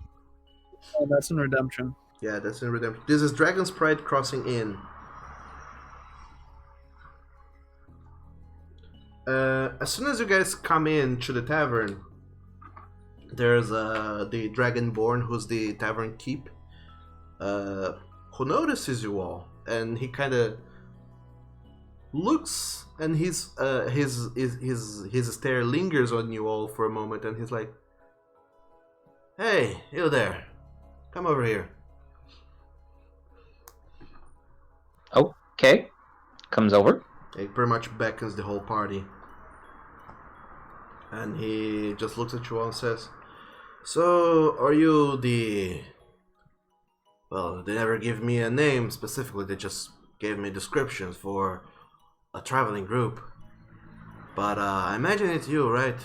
Oh, that's in Redemption. Yeah, that's in Redemption. This is Dragon's Pride Crossing Inn. As soon as you guys come in to the tavern, there's the Dragonborn, who's the tavern keep, who notices you all, and he kind of looks, and his stare lingers on you all for a moment, and he's like, "Hey, you there? Come over here." Okay. Comes over. He pretty much beckons the whole party. And he just looks at you all and says, "So, are you the..." Well, they never give me a name specifically, they just gave me descriptions for a traveling group. But I imagine it's you, right?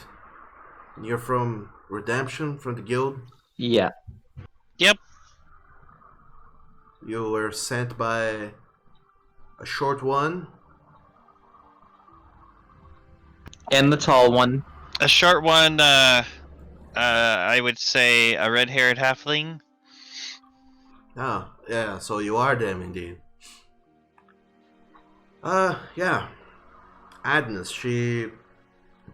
You're from Redemption, from the guild? Yeah. Yep. You were sent by a short one? And the tall one. A short one, I would say a red-haired halfling. Oh, yeah, so you are them indeed. Yeah. Agnes, she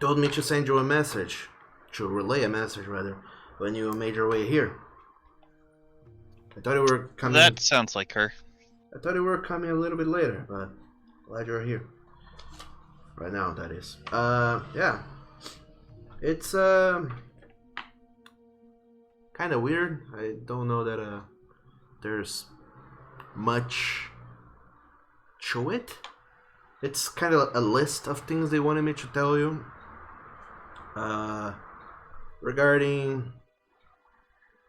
told me to send you a message. To relay a message, rather, when you made your way here. I thought you were coming... That sounds like her. I thought you were coming a little bit later, but glad you're here. Right now, that is. Yeah. It's, kind of weird. I don't know that, there's much to it. It's kind of a list of things they wanted me to tell you. Regarding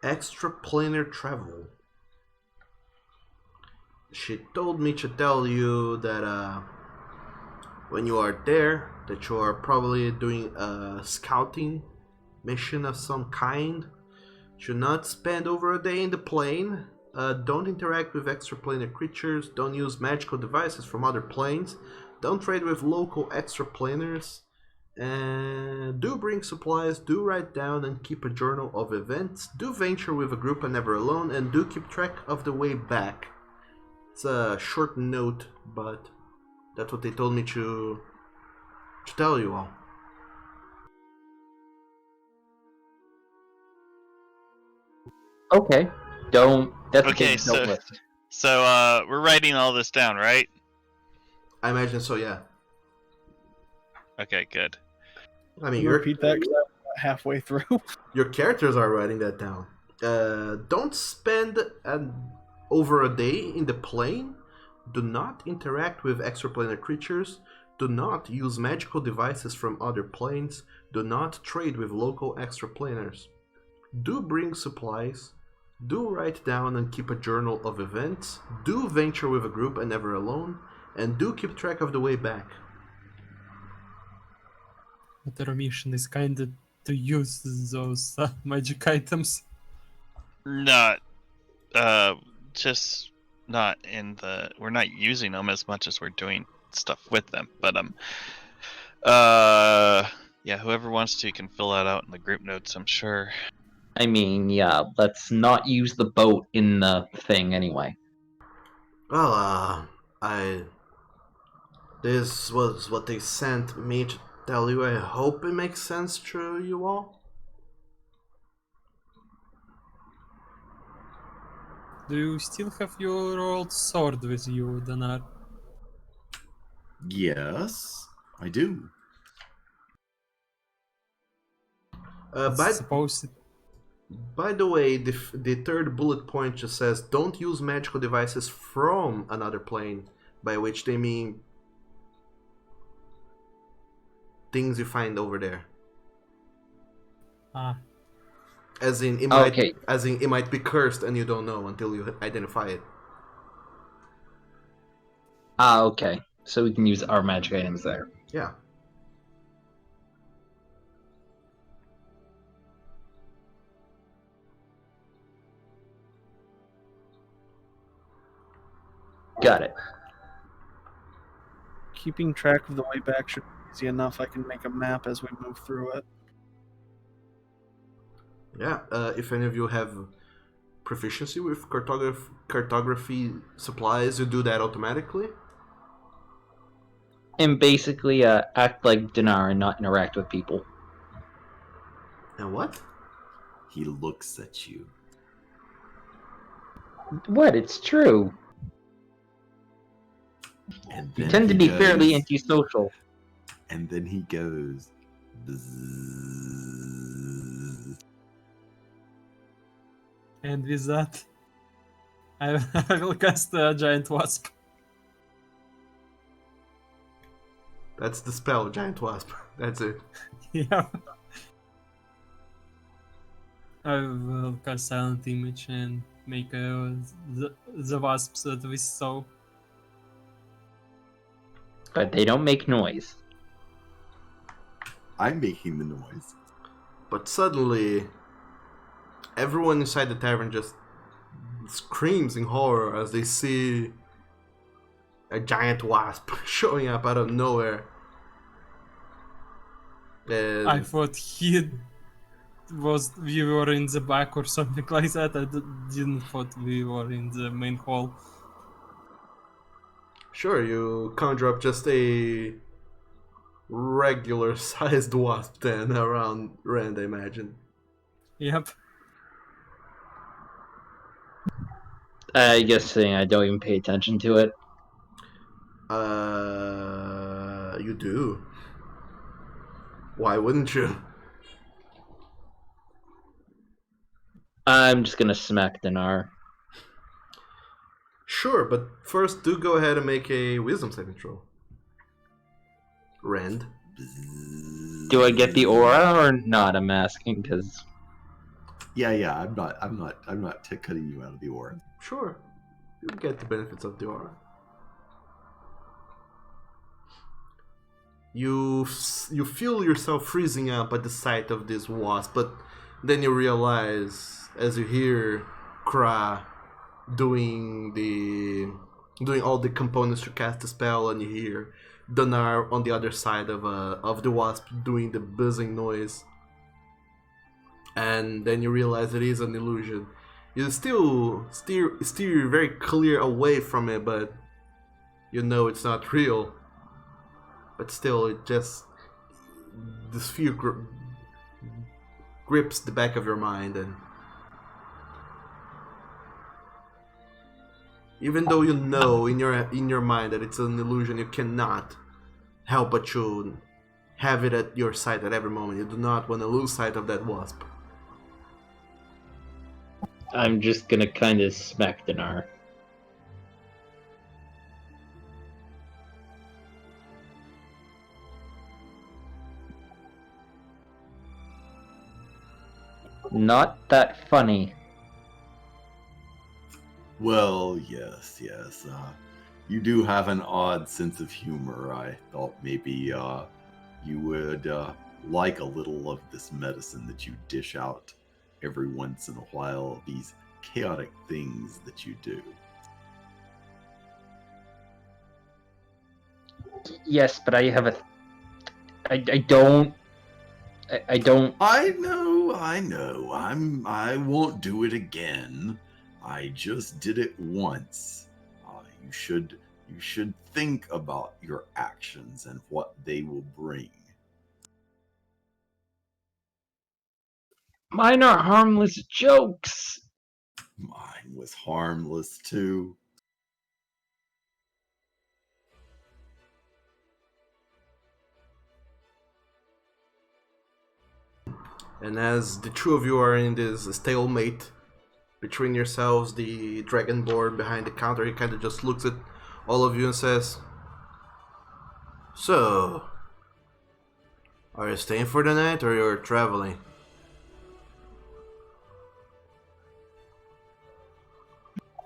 extraplanar travel. She told me to tell you that, when you are there, that you are probably doing a scouting mission of some kind. Should not spend over a day in the plane. Don't interact with extraplanar creatures. Don't use magical devices from other planes. Don't trade with local extraplaners. And do bring supplies. Do write down and keep a journal of events. Do venture with a group and never alone. And do keep track of the way back. It's a short note, but that's what they told me to tell you all. Okay. Don't. That's Okay, okay. Don't list. So we're writing all this down, right? I imagine so, yeah. Okay, good. I mean, Can you repeat that 'cause I'm about halfway through. your characters are writing that down. Don't spend over a day in the plane. Do not interact with extraplanar creatures. Do not use magical devices from other planes. Do not trade with local extraplanars. Do bring supplies. Do write down and keep a journal of events. Do venture with a group and never alone. And do keep track of the way back. But our mission is kind of to use those magic items. Not, just not in the. We're not using them as much as we're doing stuff with them. But yeah, whoever wants to can fill that out in the group notes. I'm sure. I mean, yeah. Let's not use the boat in the thing anyway. Well, this was what they sent me to tell you. I hope it makes sense to you all. Do you still have your old sword with you, Danar? Yes, I do. By the way, the third bullet point just says, don't use magical devices from another plane, by which they mean things you find over there. Ah. As in, it might be cursed and you don't know until you identify it. Ah, okay. So we can use our magic items there. Yeah. Got it. Keeping track of the way back should be easy enough. I can make a map as we move through it. Yeah, if any of you have proficiency with cartography supplies, you do that automatically. And basically, act like Dinar and not interact with people. And what? He looks at you. What? It's true. And You then tend to he be goes- fairly antisocial. And then he goes. "Bzzz." And with that, I will cast a giant wasp. That's the spell, Giant Wasp. That's it. Yeah. I will cast Silent Image and make the wasps that we saw. But they don't make noise. I'm making the noise. But suddenly, everyone inside the tavern just screams in horror as they see a giant wasp showing up out of nowhere. And I thought we were in the back or something like that. I didn't thought we were in the main hall. sure, you conjure up just a regular sized wasp then around Rand, I imagine. Yep. I guess saying I don't even pay attention to it. You do. Why wouldn't you? I'm just gonna smack Dinar. Sure, but first do go ahead and make a wisdom saving throw. Rand. Do I get the aura or not? I'm asking because Yeah. I'm not cutting you out of the aura. Sure. You get the benefits of the aura. You feel yourself freezing up at the sight of this wasp, but then you realize as you hear Kra doing all the components to cast the spell, and you hear Danar on the other side of the wasp doing the buzzing noise, and then you realize it is an illusion, You still steer very clear away from it, but you know it's not real. But still, it just the sphere grips the back of your mind, and even though you know in your mind that it's an illusion, you cannot help but to have it at your sight at every moment. You do not want to lose sight of that wasp. I'm just gonna kind of smack Dinar. Not that funny. Well, yes. You do have an odd sense of humor. I thought maybe you would like a little of this medicine that you dish out every once in a while, these chaotic things that you do. Yes, but I have a. I don't. I don't. I know. I won't do it again. I just did it once. You should think about your actions and what they will bring. Mine are harmless jokes. Mine was harmless too. And as the two of you are in this stalemate between yourselves, the dragonborn behind the counter, he kind of just looks at all of you and says, "So, are you staying for the night or you're traveling?"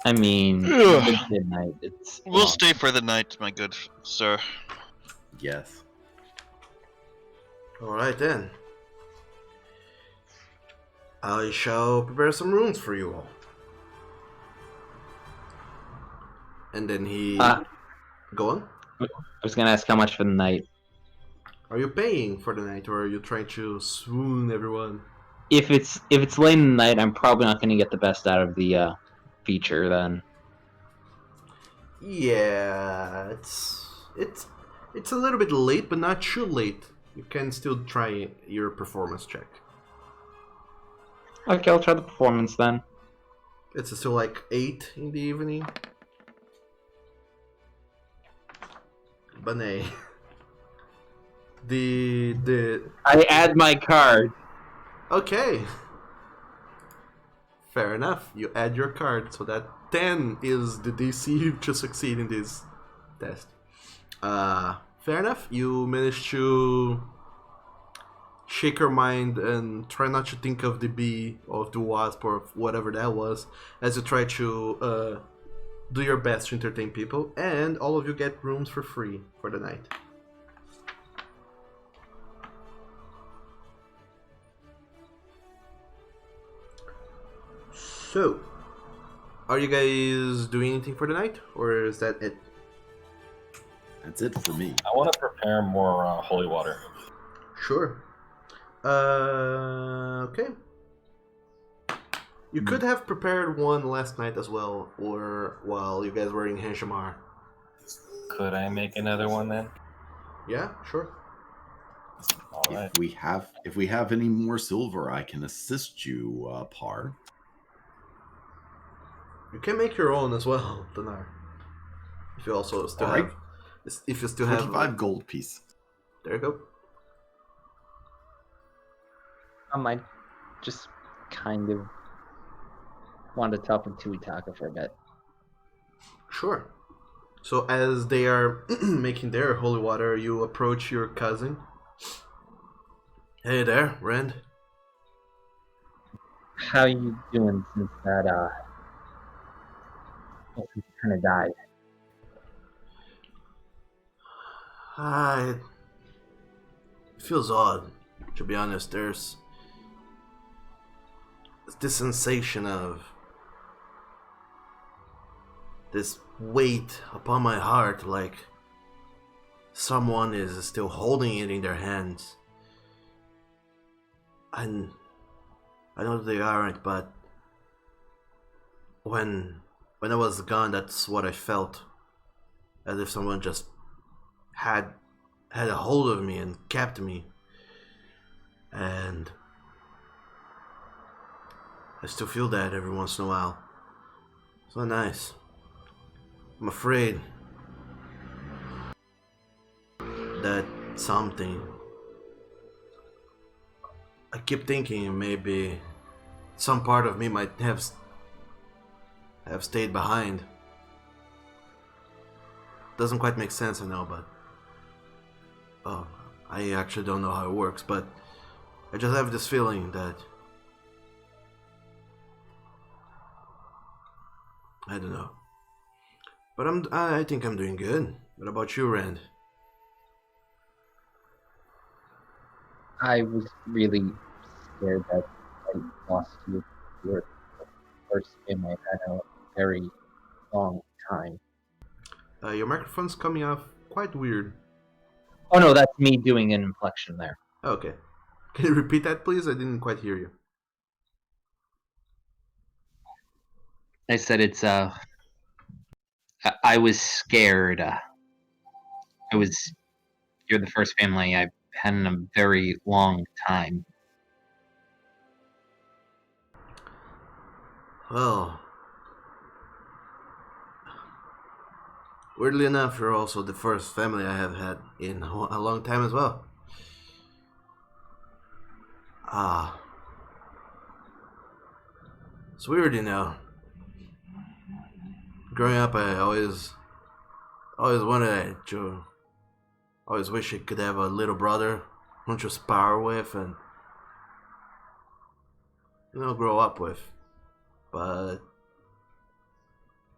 I mean, Ugh. midnight. It's. We'll stay for the night, my good sir. Yes. Alright then. I shall prepare some rooms for you all. And then he... Go on. I was gonna ask how much for the night. Are you paying for the night, or are you trying to swoon everyone? If it's late in the night, I'm probably not gonna get the best out of the feature then. Yeah, it's a little bit late, but not too late. You can still try your performance check. Okay, I'll try the performance then. It's still like 8 in the evening. Banay. The I add my card. Okay. Fair enough. You add your card, so that 10 is the DC to succeed in this test. Fair enough. You managed to shake your mind and try not to think of the bee or of the wasp or whatever that was, as you try to do your best to entertain people, and all of you get rooms for free for the night. So, are you guys doing anything for the night, or is that it? That's it for me. I want to prepare more holy water. Sure. Okay. You could have prepared one last night as well, or while you guys were in Henshamar. Could I make another one then? Yeah, sure. All right. If we have any more silver, I can assist you, Par. You can make your own as well, Dinar. If you also still All have, right. if you still have 25 gold piece. There you go. I might just kind of want to talk to Tuitaka for a bit. Sure. So as they are making their holy water, you approach your cousin. Hey there, Rand. How you doing since that kind of died? It feels odd, to be honest. There's this sensation of this weight upon my heart, like someone is still holding it in their hands. And I know they aren't, but when I was gone, that's what I felt. As if someone just had a hold of me and kept me. And I still feel that every once in a while. It's not nice. I'm afraid that something. I keep thinking maybe some part of me might have stayed behind. Doesn't quite make sense, I know, but I actually don't know how it works, but I just have this feeling that I don't know. But I think I'm doing good. What about you, Rand? I was really scared that I lost you. You were the first family I had in a very long time. Your microphone's coming off quite weird. Oh no, that's me doing an inflection there. Okay. Can you repeat that, please? I didn't quite hear you. I said it's I was scared. You're the first family I've had in a very long time. Well, weirdly enough, you're also the first family I have had in a long time as well. It's weird, you know. Growing up, I always wanted to, always wish I could have a little brother who to spar with and, grow up with. But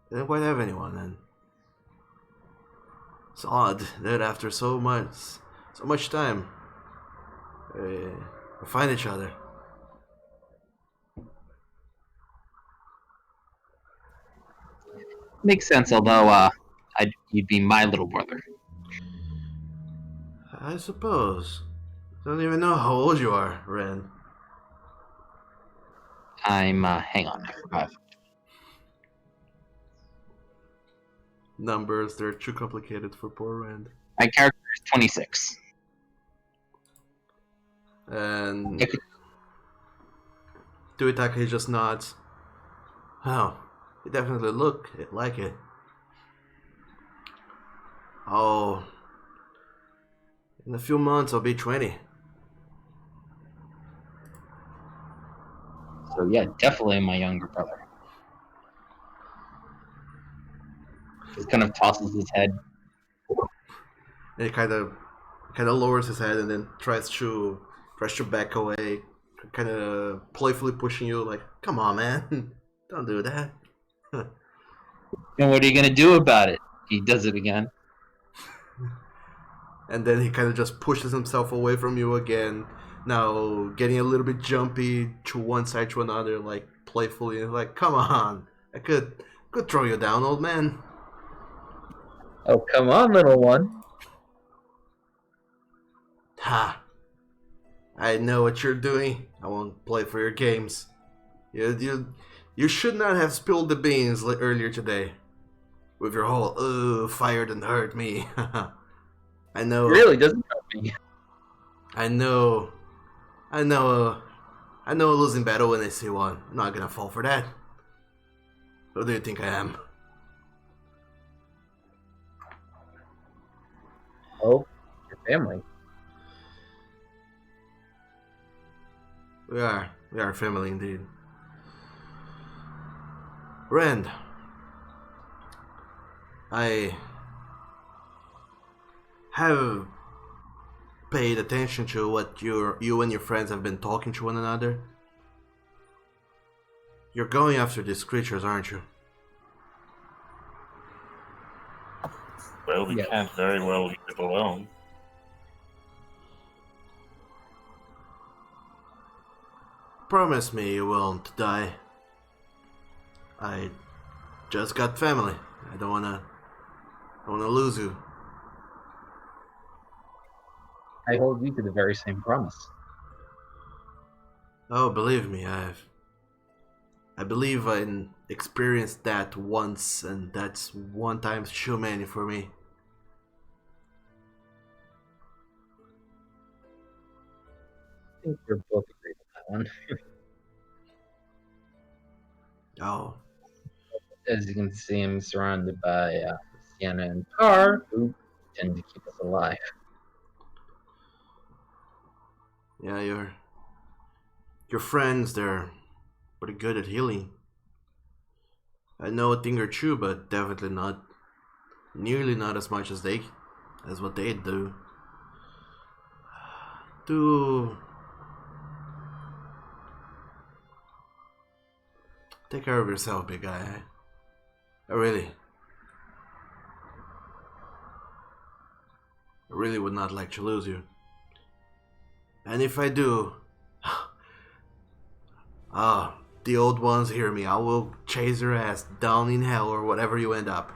I didn't quite have anyone, and it's odd that after so much time, we find each other. Makes sense, although you'd be my little brother. I suppose. I don't even know how old you are, Ren. I'm hang on, I forgot. Numbers, they're too complicated for poor Rand. My character is 26. And Tuitake just nods. Oh, you definitely look like it. Oh, in a few months I'll be 20. So yeah, definitely my younger brother. Just kind of tosses his head. And he kind of lowers his head and then tries to back away, kind of playfully pushing you, like, "Come on, man, don't do that." And what are you gonna do about it? He does it again. And then he kind of just pushes himself away from you again. Now getting a little bit jumpy to one side to another, like playfully, like, "Come on, I could throw you down, old man." Oh, come on, little one. Ha! I know what you're doing. I won't play for your games. You should not have spilled the beans earlier today. With your whole, fire didn't hurt me. I know. It really doesn't hurt me. I know a losing battle when I see one. I'm not gonna fall for that. Who do you think I am? Oh, your family. We are family indeed. Rand, I have paid attention to what you and your friends have been talking to one another. You're going after these creatures, aren't you? Well, we Yes. can't very well leave it alone. Promise me you won't die. I just got family. I don't wanna lose you. I hold you to the very same promise. Oh, believe me, I believe I experienced that once, and that's one time too many for me. I think we're both agreed on that one. Oh, As you can see, I'm surrounded by Sienna and Tar, who tend to keep us alive. yeah, your friends, they're pretty good at healing. I know a thing or two, but definitely not, nearly not as much as what they do. Do take care of yourself, big guy. I really would not like to lose you. And if I do, the old ones hear me. I will chase your ass down in hell or whatever you end up.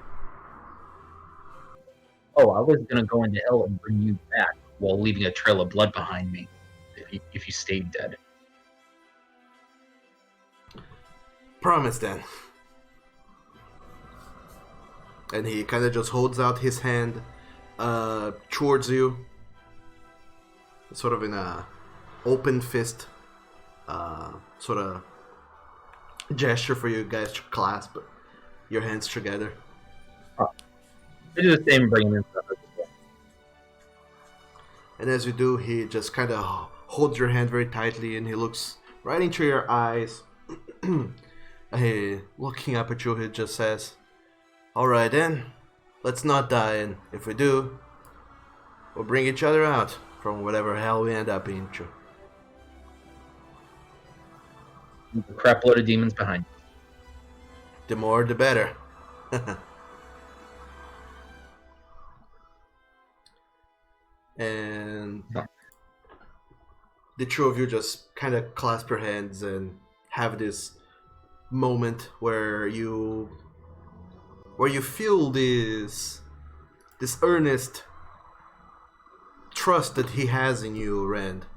Oh, I was gonna go into hell and bring you back while leaving a trail of blood behind me if you stayed dead. Promise then. And he kind of just holds out his hand towards you, sort of in a open fist sort of gesture for you guys to clasp your hands together. I do the same, bringing in stuff as well. And as you do, he just kind of holds your hand very tightly, and he looks right into your eyes. He, looking up at you, he just says, "Alright then, let's not die, and if we do, we'll bring each other out from whatever hell we end up into." A crap load of demons behind you. The more, the better. And the two of you just kind of clasp your hands and have this moment where you feel this earnest trust that he has in you, Rand.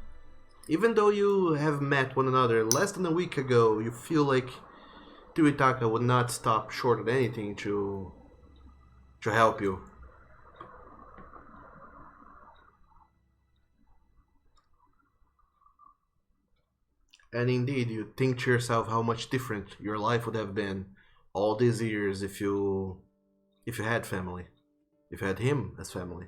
Even though you have met one another less than a week ago, you feel like Tuitaka would not stop short of anything to help you. And indeed, you think to yourself how much different your life would have been all these years if you had family, if you had him as family.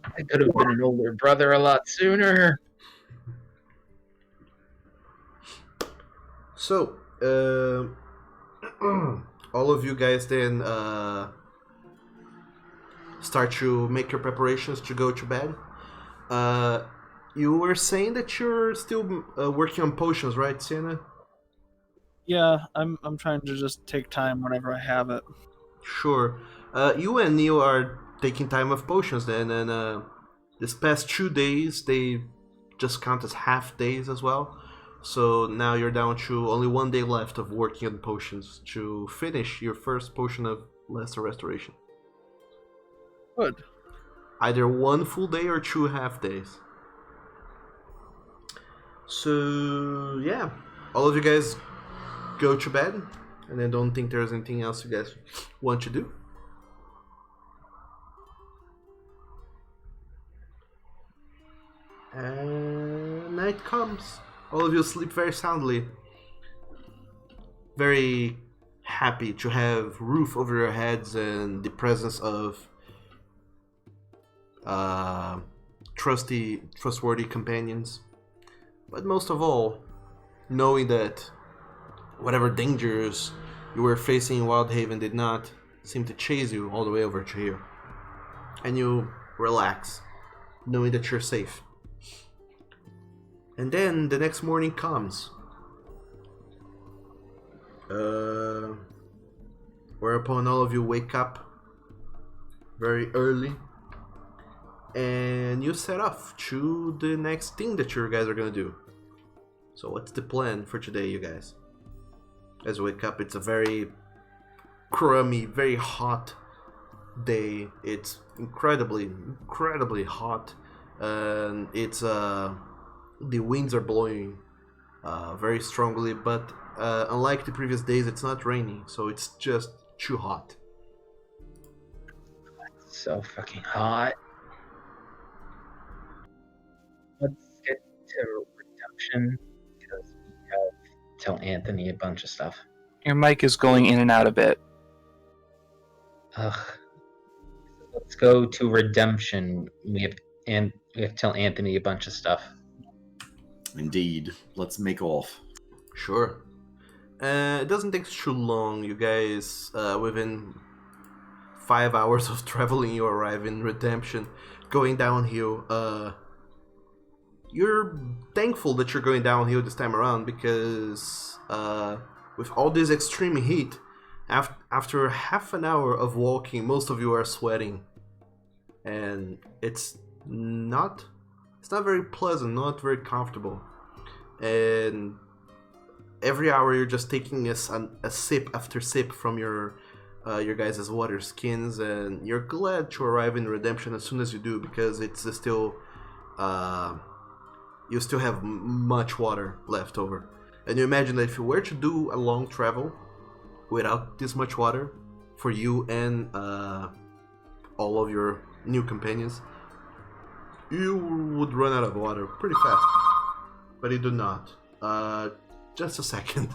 I could have been an older brother a lot sooner. So, all of you guys then start to make your preparations to go to bed. You were saying that you're still working on potions, right, Sienna? Yeah, I'm trying to just take time whenever I have it. Sure. You and Neil are taking time of potions then, and this past 2 days they just count as half days as well. So now you're down to only 1 day left of working on potions to finish your first potion of Lesser Restoration. Good. Either 1 full day or 2 half days. So yeah, all of you guys go to bed, and I don't think there's anything else you guys want to do. And night comes. All of you sleep very soundly. Very happy to have roof over your heads and the presence of trustworthy companions. But most of all, knowing that whatever dangers you were facing in Wildhaven did not seem to chase you all the way over to here. And you relax, knowing that you're safe. And then the next morning comes. Whereupon all of you wake up very early. And you set off to the next thing that you guys are gonna do. So what's the plan for today, you guys? As you wake up, it's a very crummy, very hot day. It's incredibly hot. and it's the winds are blowing very strongly, but unlike the previous days, it's not raining, so it's just too hot. So fucking hot. Let's get to redemption because we have to tell Anthony a bunch of stuff. Your mic is going in and out a bit. Ugh. Let's go to redemption. We have to tell Anthony a bunch of stuff. Indeed. Let's make off. Sure. It doesn't take too long. You guys, within 5 hours of traveling, you arrive in Redemption. Going downhill. You're thankful that you're going downhill this time around because with all this extreme heat, after half an hour of walking, most of you are sweating, and it's not very pleasant, not very comfortable, and every hour you're just taking a sip after sip from your guys' water skins, and you're glad to arrive in Redemption as soon as you do because it's still you still have much water left over. And you imagine that if you were to do a long travel without this much water for you and all of your new companions, you would run out of water pretty fast. But you do not. Just a second.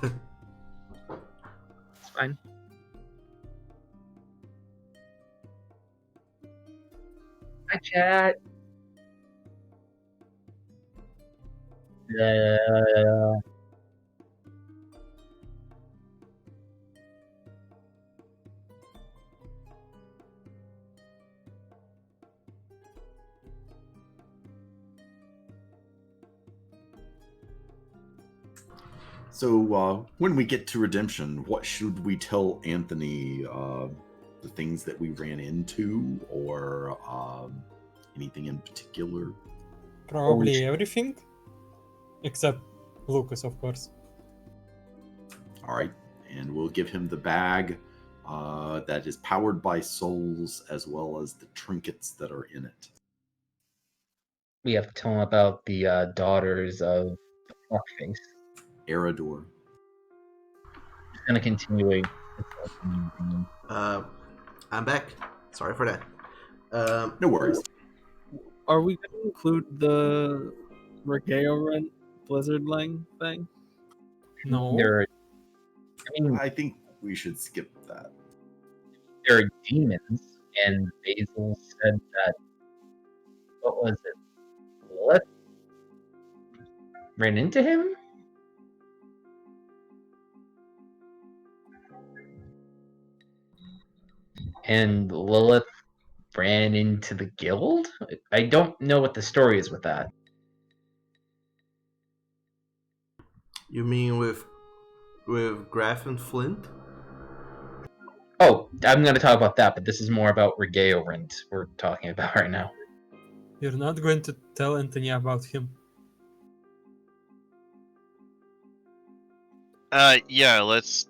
It's fine. Hi, chat. So when we get to Redemption, what should we tell Anthony? The things that we ran into, or anything in particular? Probably everything, except Lucas, of course. All right, and we'll give him the bag that is powered by souls, as well as the trinkets that are in it. We have to tell him about the daughters of the fuckface. Erador. Just gonna continue. I'm back. Sorry for that. No worries. Are we going to include the Regeo Rent Blizzardling thing? No. I think we should skip that. There are demons, and Basil said that. What was it? What? Ran into him? And Lilith ran into the guild? I don't know what the story is with that. You mean with Graf and Flint? Oh, I'm going to talk about that, but this is more about Regeo Rent we're talking about right now. You're not going to tell Anthony about him. Yeah, let's.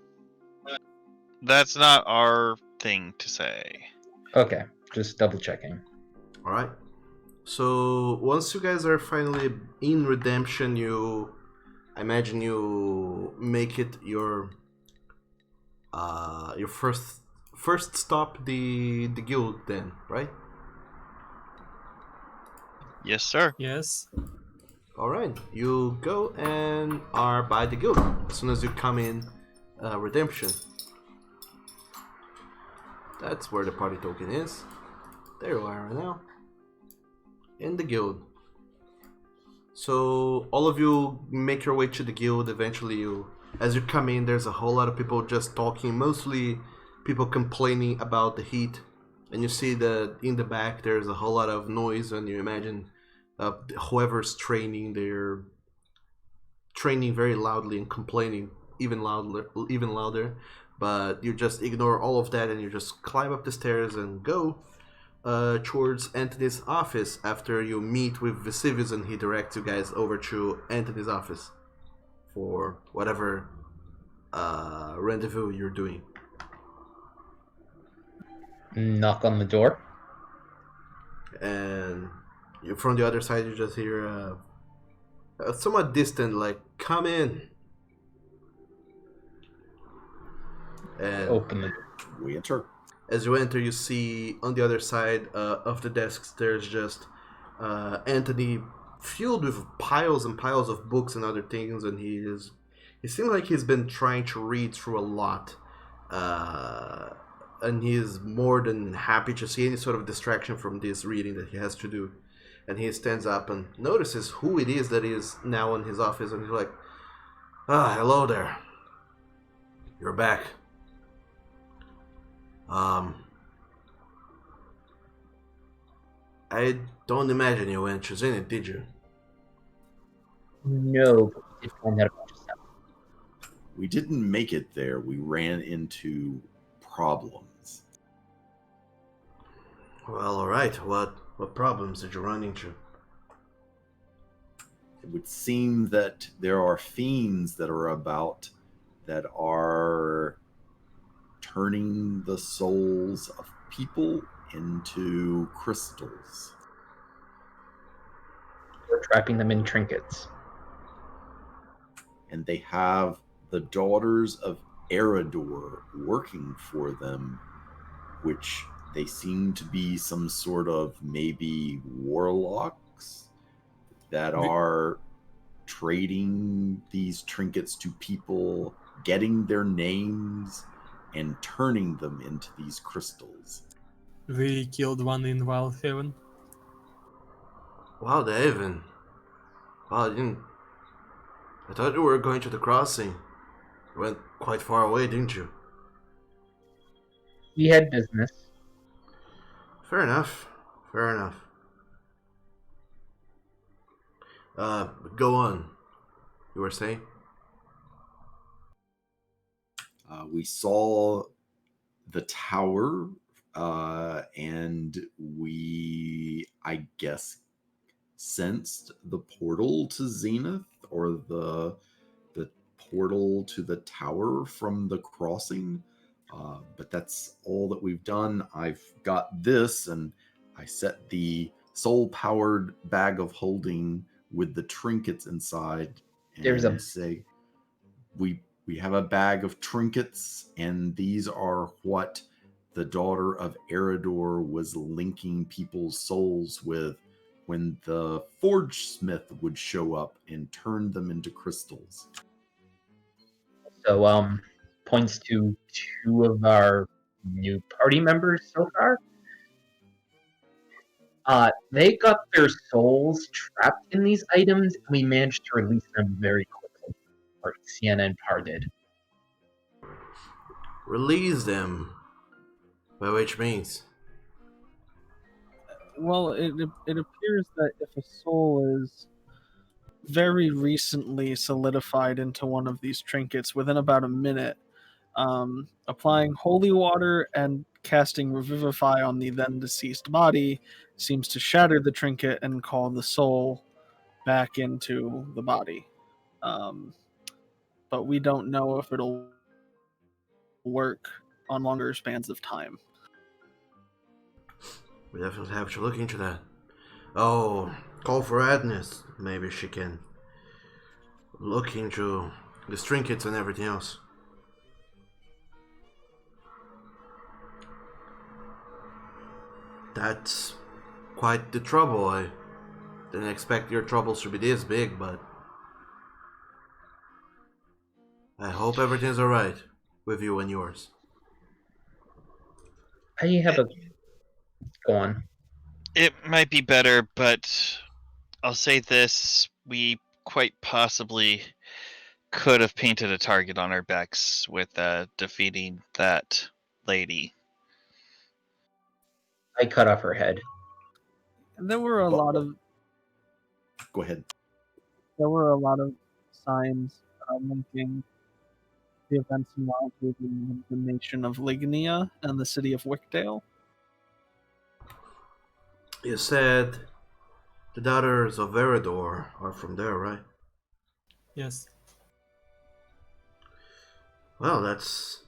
That's not our thing to say. Okay, just double checking. Alright. So once you guys are finally in Redemption, I imagine you make it your first stop the guild then, right? Yes, sir. Yes. Alright, you go and are by the guild as soon as you come in Redemption. That's where the party token is. There you are right now. In the guild. So all of you make your way to the guild. Eventually as you come in, there's a whole lot of people just talking, mostly people complaining about the heat. And you see that in the back there's a whole lot of noise, and you imagine whoever's training, they're training very loudly and complaining even louder. But you just ignore all of that and you just climb up the stairs and go towards Anthony's office after you meet with Vesuvius, and he directs you guys over to Anthony's office for whatever rendezvous you're doing. Knock on the door. And from the other side, you just hear somewhat distant, like, "Come in." And Open the. We enter. as you enter, you see on the other side of the desks, there's just Anthony filled with piles and piles of books and other things, and he seems like he's been trying to read through a lot, and he is more than happy to see any sort of distraction from this reading that he has to do. And he stands up and notices who it is that is now in his office, and he's like, hello there. You're back. I don't imagine you went to Zenith, did you? No, but we did find out a bunch of stuff. We didn't make it there. We ran into problems. Well, alright. What problems did you run into? It would seem that there are fiends that are about that are turning the souls of people into crystals. We're trapping them in trinkets. And they have the daughters of Eridor working for them, which they seem to be some sort of maybe warlocks that are trading these trinkets to people, getting their names, and turning them into these crystals. We killed one in Wildhaven. Wildhaven? Wow, I thought you were going to the crossing. You went quite far away, didn't you? We had business. Fair enough. Go on. You were saying? We saw the tower, and we, I guess, sensed the portal to Zenith, or the portal to the tower from the crossing. But that's all that we've done. I've got this, and I set the soul-powered bag of holding with the trinkets inside, and say, we have a bag of trinkets, and these are what the daughter of Eridor was linking people's souls with when the forge smith would show up and turn them into crystals. So, points to two of our new party members so far. They got their souls trapped in these items, and we managed to release them very quickly. Or Sienna and Par did. Release them? By which means? Well, it appears that if a soul is very recently solidified into one of these trinkets within about a minute, applying holy water and casting Revivify on the then deceased body seems to shatter the trinket and call the soul back into the body. But we don't know if it'll work on longer spans of time. We definitely have to look into that. Oh, call for Agnes. Maybe she can look into the trinkets and everything else. That's quite the trouble. I didn't expect your troubles to be this big, but I hope everything's alright with you and yours. I have a... Go on. It might be better, but I'll say this. We quite possibly could have painted a target on our backs with defeating that lady. I cut off her head. And there were a lot of... Go ahead. There were a lot of signs linking the events in Wildwood and the nation of Lignia and the city of Wickdale. You said the daughters of Eridor are from there, right? Yes. Well, that's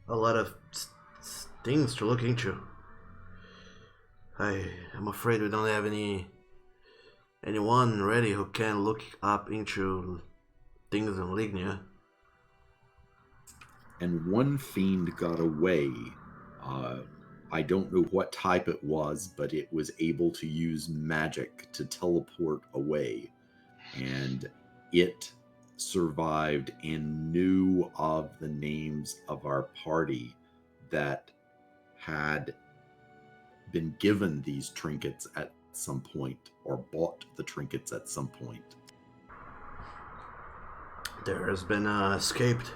a lot of things to look into. I'm afraid we don't have anyone ready who can look up into things in Lignia. And one fiend got away. I don't know what type it was, but it was able to use magic to teleport away. And it survived and knew of the names of our party that had been given these trinkets at some point or bought the trinkets at some point. There has been an escaped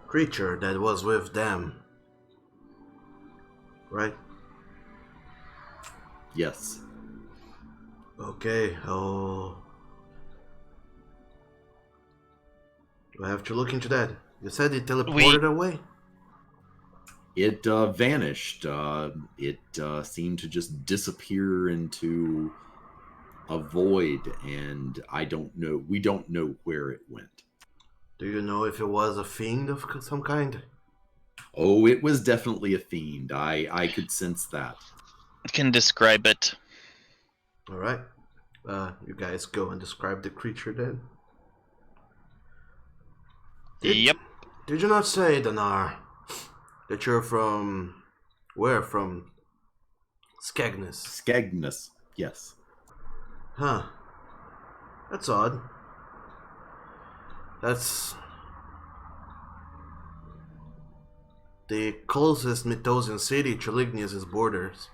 creature that was with them, right? Yes. Okay, oh... I have to look into that. You said it teleported away? It vanished. It seemed to just disappear into a void, and we don't know where it went. Do you know if it was a fiend of some kind? Oh, it was definitely a fiend. I could sense that. I can describe it. Alright. You guys go and describe the creature then. Yep. Did you not say, Danar, that you're from... Where from? Skegness. Skegness, yes. Huh. That's odd. That's... the closest Mythosian city to Lignia's borders.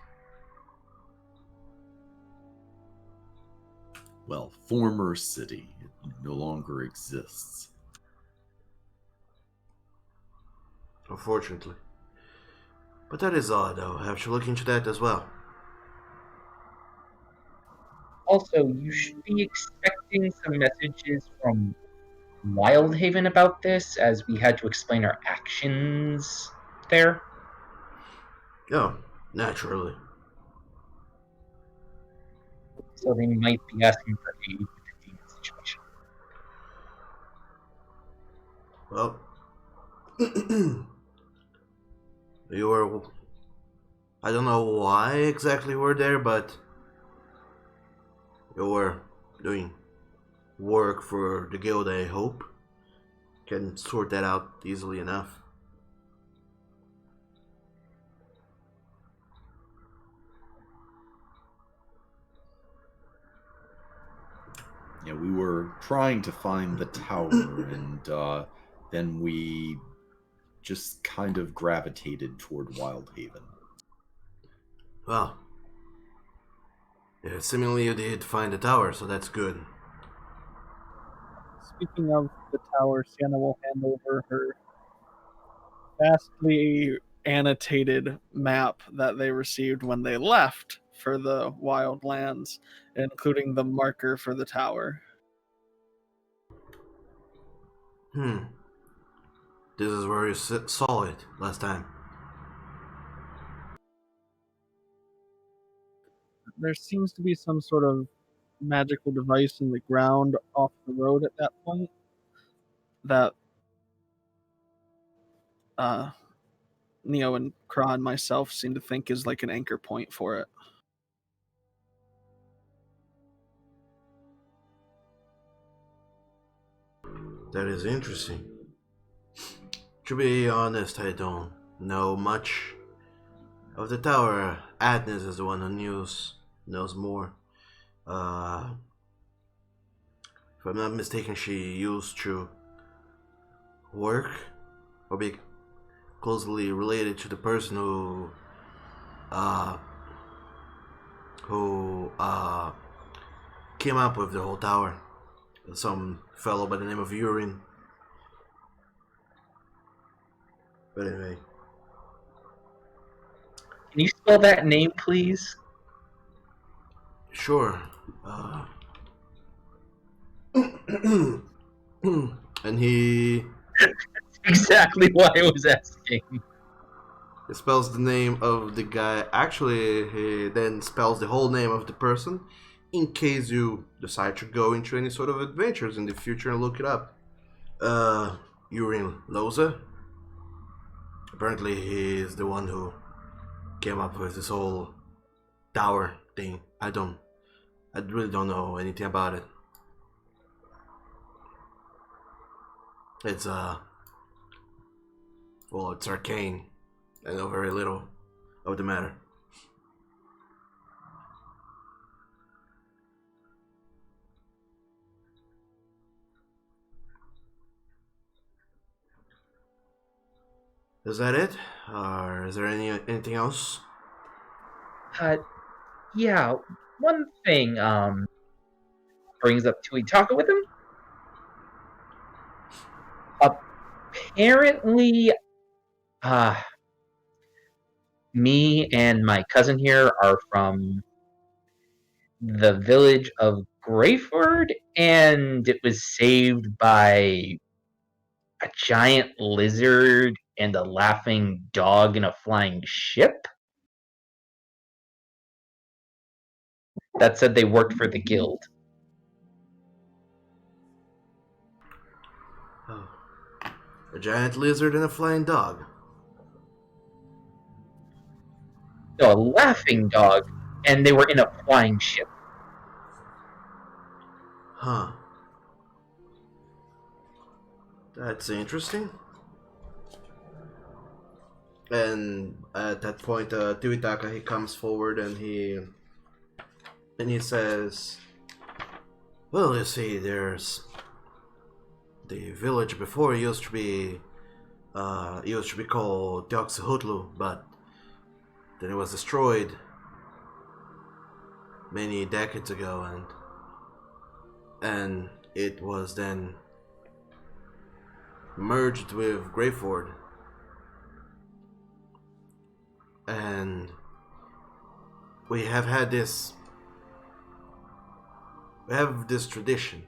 Well, former city. It no longer exists. Unfortunately. But that is odd, though. I have to look into that as well. Also, you should be expecting some messages from Wildhaven about this, as we had to explain our actions there. Oh, naturally. So they might be asking for aid with the demon situation. Well, you were... I don't know why exactly we're there, but you were doing work for the guild, I hope. Can sort that out easily enough. Yeah, we were trying to find the tower, and then we just kind of gravitated toward Wildhaven. Well, yeah, seemingly you did find the tower, so that's good. Speaking of the tower, Sienna will hand over her vastly annotated map that they received when they left for the Wildlands, including the marker for the tower. This is where you saw it last time. There seems to be some sort of magical device in the ground off the road at that point that Neo and Kra and myself seem to think is like an anchor point for it. That is interesting. To be honest, I don't know much of the tower. Adnes is the one who knows more. If I'm not mistaken, she used to work or be closely related to the person who came up with the whole tower. Some fellow by the name of Urine. But anyway. Can you spell that name, please? Sure. And he... That's exactly why I was asking. He spells the name of the guy. Actually, he then spells the whole name of the person in case you decide to go into any sort of adventures in the future and look it up. Urine Loza. Apparently he is the one who came up with this whole tower thing. I really don't know anything about it. It's well, it's arcane. I know very little of the matter. Is that it? Or is there anything else? Yeah, one thing brings up Tuitaka with him. Apparently, me and my cousin here are from the village of Greyford, and it was saved by a giant lizard and a laughing dog in a flying ship. That said they worked for the guild. Oh. A giant lizard and a flying dog. No, a laughing dog, and they were in a flying ship. Huh. That's interesting. And at that point, Tuitaka, he comes forward and he says, "Well, you see, there's the village before used to be called Teoxahutlu, but then it was destroyed many decades ago, and it was then merged with Greyford. And we have this tradition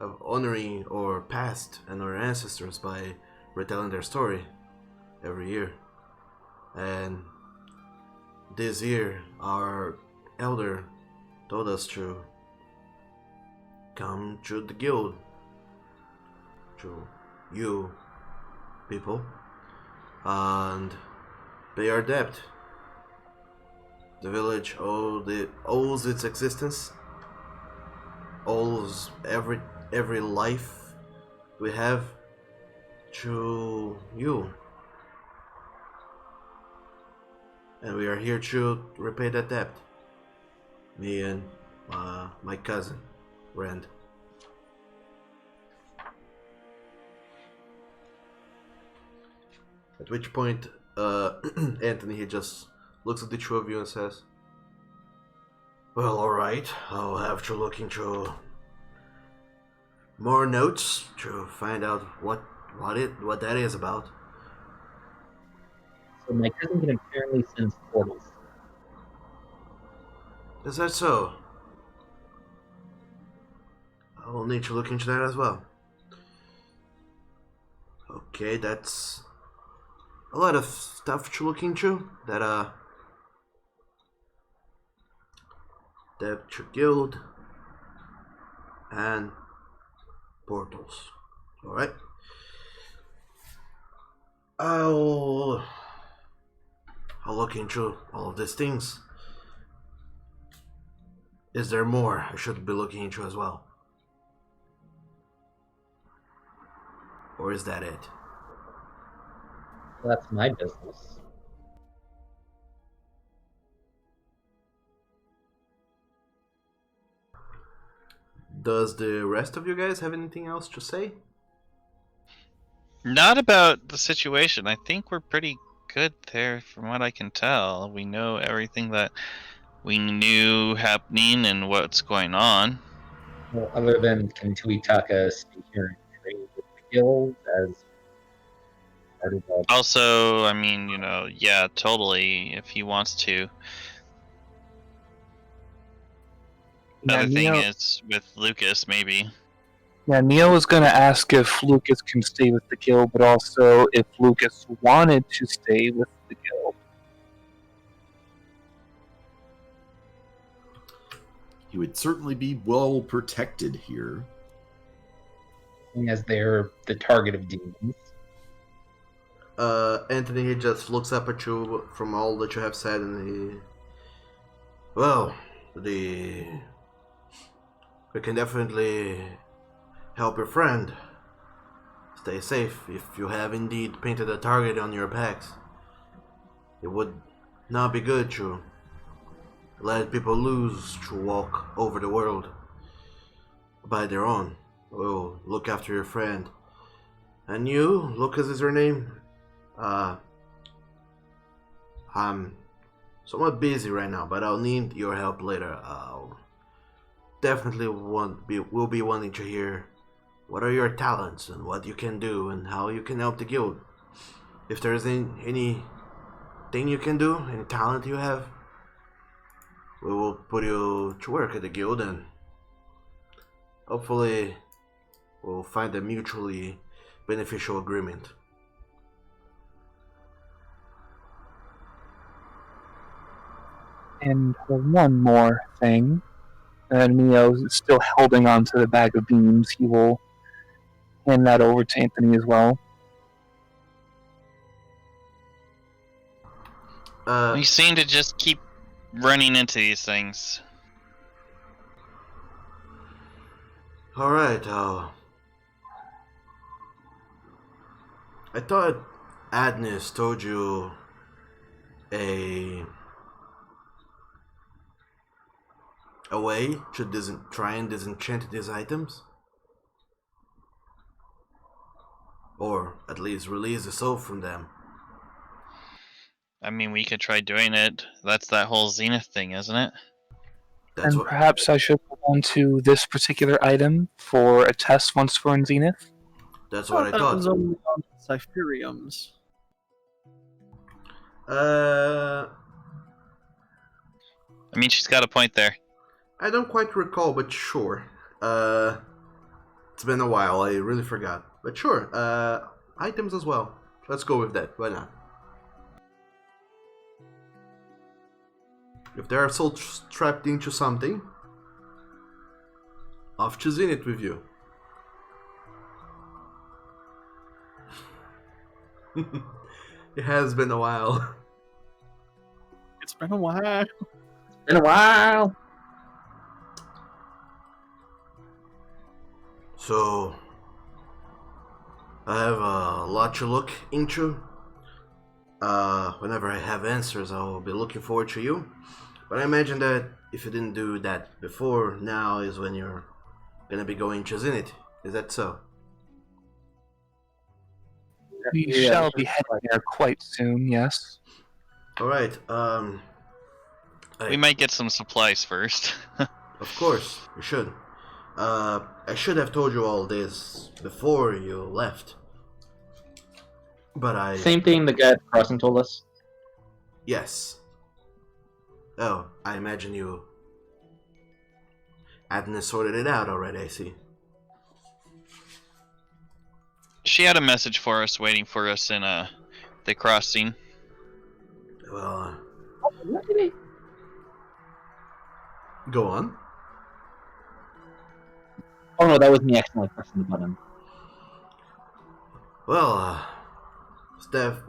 of honoring our past and our ancestors by retelling their story every year. And this year, our elder told us to come to the guild, to you people, and pay our debt. The village owes its existence, owes every life we have to you. And we are here to repay that debt. Me and my cousin, Rand." At which point, Anthony, he just looks at the two of you and says, "Well, alright, I'll have to look into more notes to find out what that is about." So my cousin can apparently sense portals. Is that so? I will need to look into that as well. Okay, that's a lot of stuff to look into. That to guild and portals. Alright. I'll look into all of these things. Is there more I should be looking into as well? Or is that it? That's my business. Does the rest of you guys have anything else to say? Not about the situation. I think we're pretty good there from what I can tell. We know everything that we knew happening and what's going on. Well, other than can Tuitaka stay here and trade with the guild as part of the... Also, I mean, yeah, totally, if he wants to. Another thing is with Lucas, maybe. Yeah, Neo was going to ask if Lucas can stay with the guild, but also if Lucas wanted to stay with the guild. He would certainly be well protected here. As they're the target of demons. Anthony, he just looks up at you from all that you have said, and Well, the we can definitely help your friend stay safe if you have indeed painted a target on your backs. It would not be good to let people loose to walk over the world by their own. Oh, look after your friend. And you, Lucas is your name? I'm somewhat busy right now, but I'll need your help later. I'll definitely will be wanting to hear what are your talents and what you can do and how you can help the guild. If there's anything you can do, any talent you have, we will put you to work at the guild and hopefully we'll find a mutually beneficial agreement. And one more thing. Neo is still holding on to the bag of beans. He will hand that over to Anthony as well. We seem to just keep running into these things. Alright, I thought Adnis told you a way to try and disenchant these items? Or at least release the soul from them. I mean, we could try doing it. That's that whole Zenith thing, isn't it? And perhaps I should go on to this particular item for a test once we're in Zenith? That's what I That thought. was only on Cypheriums. I mean, she's got a point there. I don't quite recall, but sure. It's been a while, I really forgot. But sure, items as well. Let's go with that, why not? If they are so trapped into something, off to Zenith with you. It has been a while. It's been a while. Been a while. So, I have a lot to look into. Whenever I have answers, I'll be looking forward to you. But I imagine that if you didn't do that before, now is when you're gonna be going to Zenith. Is that so? We shall be heading there quite soon, yes. Alright, We might get some supplies first. of course, you should. I should have told you all this before you left. But I... Same thing the guy at the crossing told us. Yes. Oh, I imagine you hadn't sorted it out already, I see. She had a message for us waiting for us in the crossing. Well, go on. Oh no, that was me accidentally pressing the button. Well, Steph,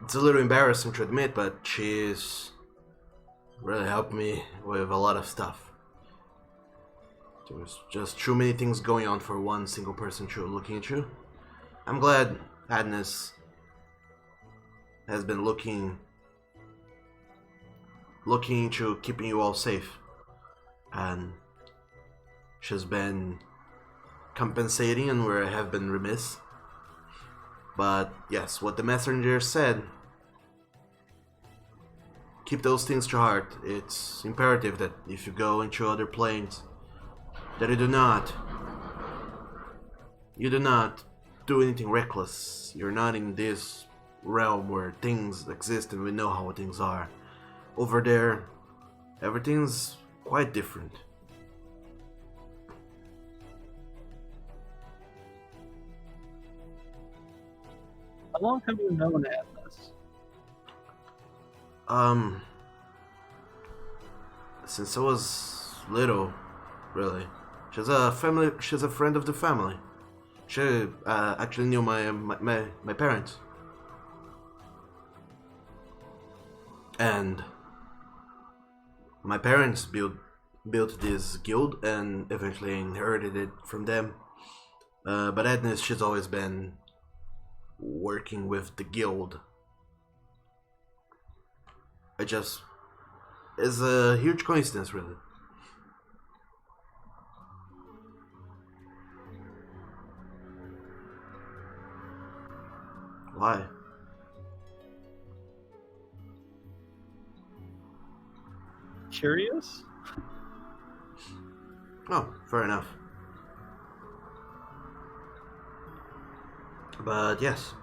it's a little embarrassing to admit, but she's really helped me with a lot of stuff. There's just too many things going on for one single person to looking at you. I'm glad Adnis has been looking into keeping you all safe, and she's been compensating and where I have been remiss. But yes, what the messenger said, keep those things to heart. It's imperative that if you go into other planes, that you do not do anything reckless. You're not in this realm where things exist and we know how things are. Over there, everything's quite different. How long have you known Atlas? Since I was little, really. She's a friend of the family. She actually knew my parents. And My parents built this guild and eventually inherited it from them. But Agnes, she's always been working with the guild. It's a huge coincidence, really. Why? Curious? Oh, fair enough. But yes,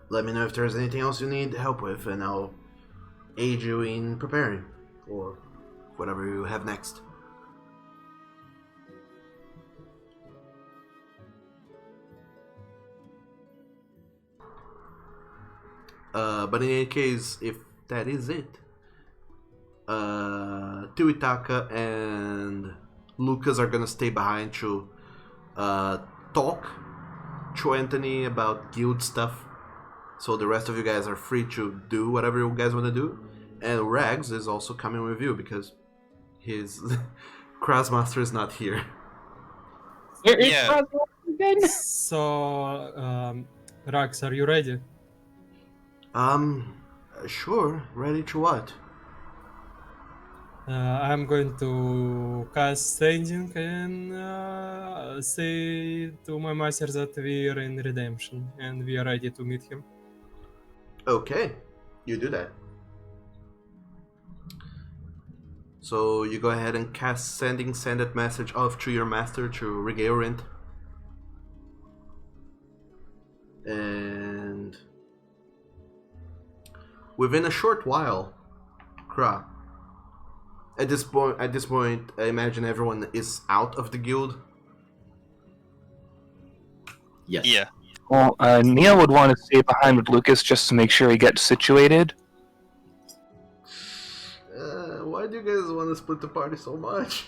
let me know if there's anything else you need help with, and I'll aid you in preparing, or whatever you have next. But in any case, if that is it, Tuitaka and Lucas are gonna stay behind to talk to Anthony about guild stuff. So the rest of you guys are free to do whatever you guys want to do. And Rags is also coming with you because his Crossmaster is not here. Where is Yeah. Croswell again? So, Rax, are you ready? Sure. Ready to what? I'm going to cast Sending and say to my master that we are in redemption and we are ready to meet him. Okay, you do that. So you go ahead and cast send that message off to your master to regale Rint. And within a short while, Kra. At this point, I imagine everyone is out of the guild. Yes. Yeah. Well, Neil would want to stay behind with Lucas just to make sure he gets situated. Why do you guys want to split the party so much?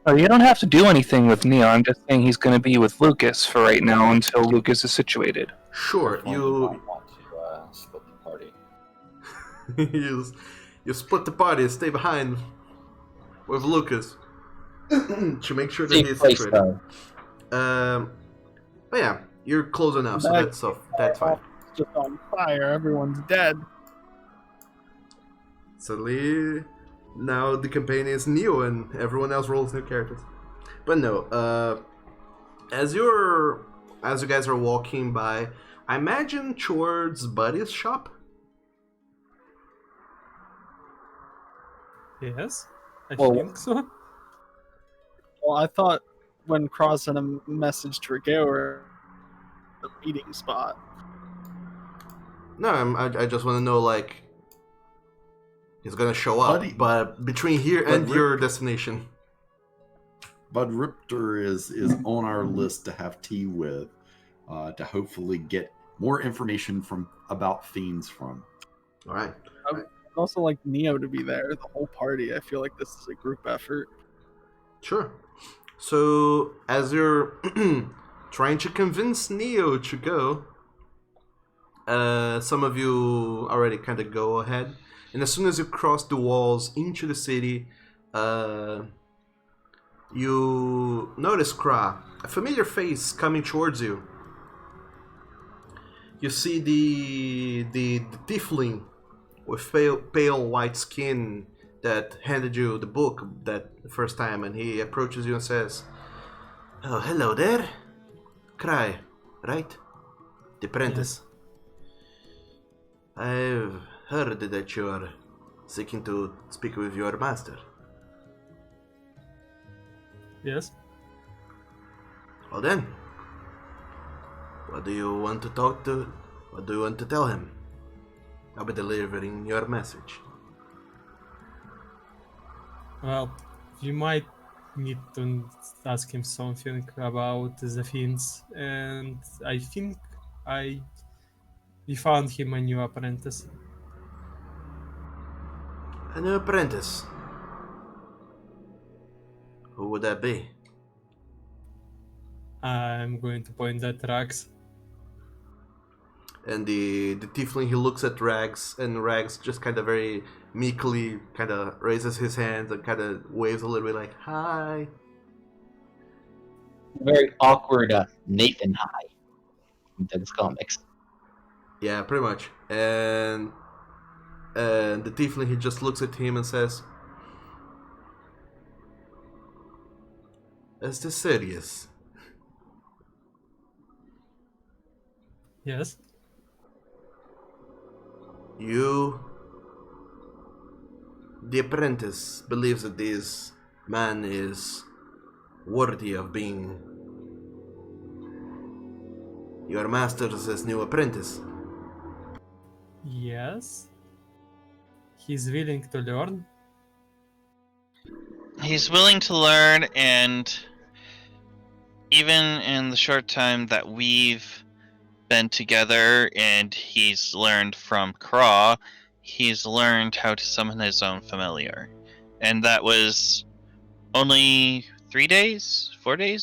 Oh, you don't have to do anything with Neil. I'm just saying he's going to be with Lucas for right now until Lucas is situated. Sure, Definitely you don't want to split the party. you split the party and stay behind with Lucas to make sure that Safe he's place, situated. though. But yeah, you're close enough, so that's fine. It's just on fire. Everyone's dead. Suddenly, now the campaign is new and everyone else rolls new characters. But no, as you guys are walking by, I imagine towards Buddy's shop. Yes, I Well- think so. Well, I thought when Cross sent a message to Regale, the meeting spot. No, I just want to know, like, he's gonna show up, Buddy- but between here but and Rick- your destination. Bud Riptor is on our list to have tea with, to hopefully get more information about fiends from. All right. I'd also like Neo to be there, the whole party. I feel like this is a group effort. Sure. So, as you're trying to convince Neo to go, some of you already kind of go ahead. And as soon as you cross the walls into the city, you notice Kra, a familiar face coming towards you. You see the tiefling with pale white skin that handed you the book that first time, and he approaches you and says, "Oh, hello there, Cry, right? The apprentice. I've heard that you are seeking to speak with your master. Yes. Well then, what do you want to talk to? What do you want to tell him? I'll be delivering your message." Well, you might need to ask him something about the fiends, and I think we found him a new apprentice. A new apprentice. Who would that be? I'm going to point at Rax. And the tiefling, he looks at Rags, and Rags just kind of very meekly kind of raises his hands and kind of waves a little bit like, hi. Very awkward Nathan high in Doug's comics. Yeah, pretty much. And the tiefling, he just looks at him and says, is this serious? Yes. You, the apprentice, believes that this man is worthy of being your master's new apprentice. Yes. He's willing to learn. He's willing to learn, and even in the short time that we've been together and he's learned from Craw, he's learned how to summon his own familiar. And that was only 4 days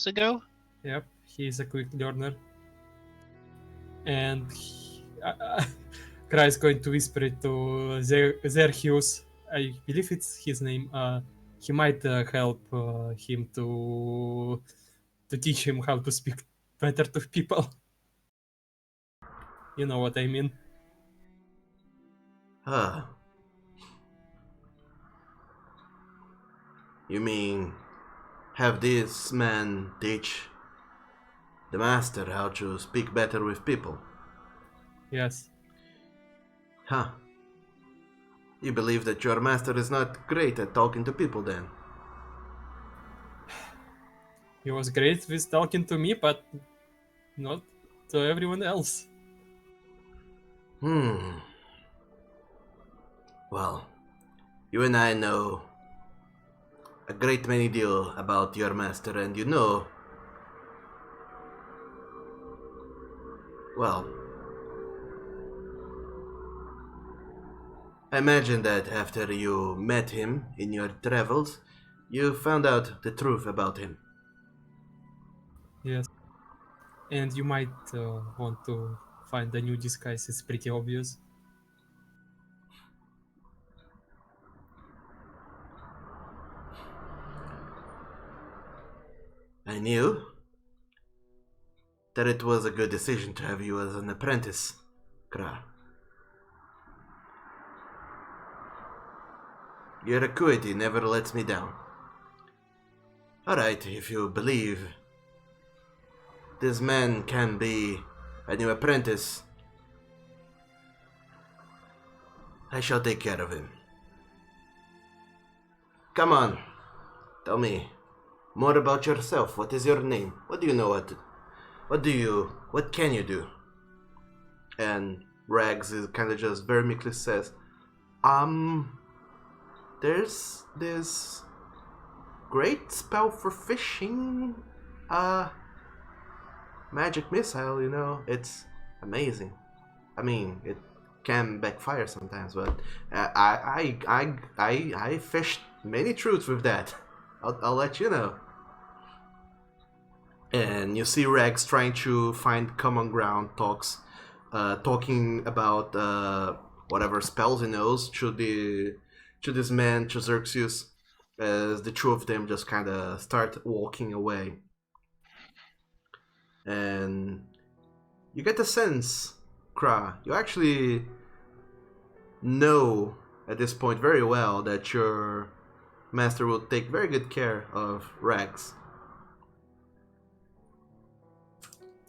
ago? Yep, he's a quick learner. And Kra is going to whisper it to Zerhius. I believe it's his name. He might help him to teach him how to speak better to people. You know what I mean? Huh. You mean have this man teach the master how to speak better with people? Yes. Huh. You believe that your master is not great at talking to people then? He was great with talking to me, but not to everyone else. Well, you and I know a great many deal about your master, and you know, well, I imagine that after you met him in your travels, you found out the truth about him. Yes. And you might want to find a new disguise. It's pretty obvious. I knew that it was a good decision to have you as an apprentice, Kra. Your acuity never lets me down. Alright, if you believe this man can be a new apprentice, I shall take care of him. Come on, tell me more about yourself. What is your name? What do you know? What can you do? And Rags is kind of just very meekly says, there's this great spell for fishing, magic missile, you know, it's amazing. I mean, it can backfire sometimes, but I fished many truths with that. I'll let you know. And you see Rex trying to find common ground, talking about whatever spells he knows to this man, to Xerxes, as the two of them just kind of start walking away. And you get the sense, Kra, you actually know at this point very well that your master will take very good care of Rex.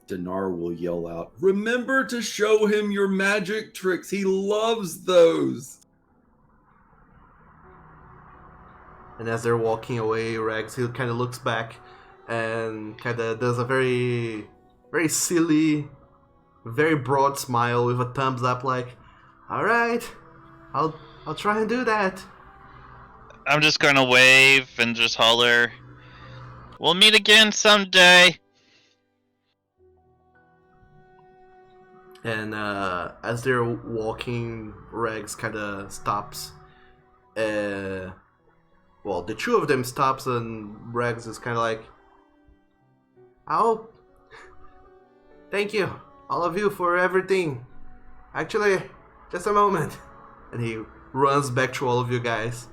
Dinar will yell out, "Remember to show him your magic tricks. He loves those." And as they're walking away, Rex, he kind of looks back and kind of does a very, very silly, very broad smile with a thumbs up, like, "All right, I'll try and do that." I'm just gonna wave and just holler, "We'll meet again someday." And as they're walking, Rex kind of stops. Well, the two of them stops, and Rex is kind of like, "Oh, thank you, all of you, for everything. Actually, just a moment." And he runs back to all of you guys.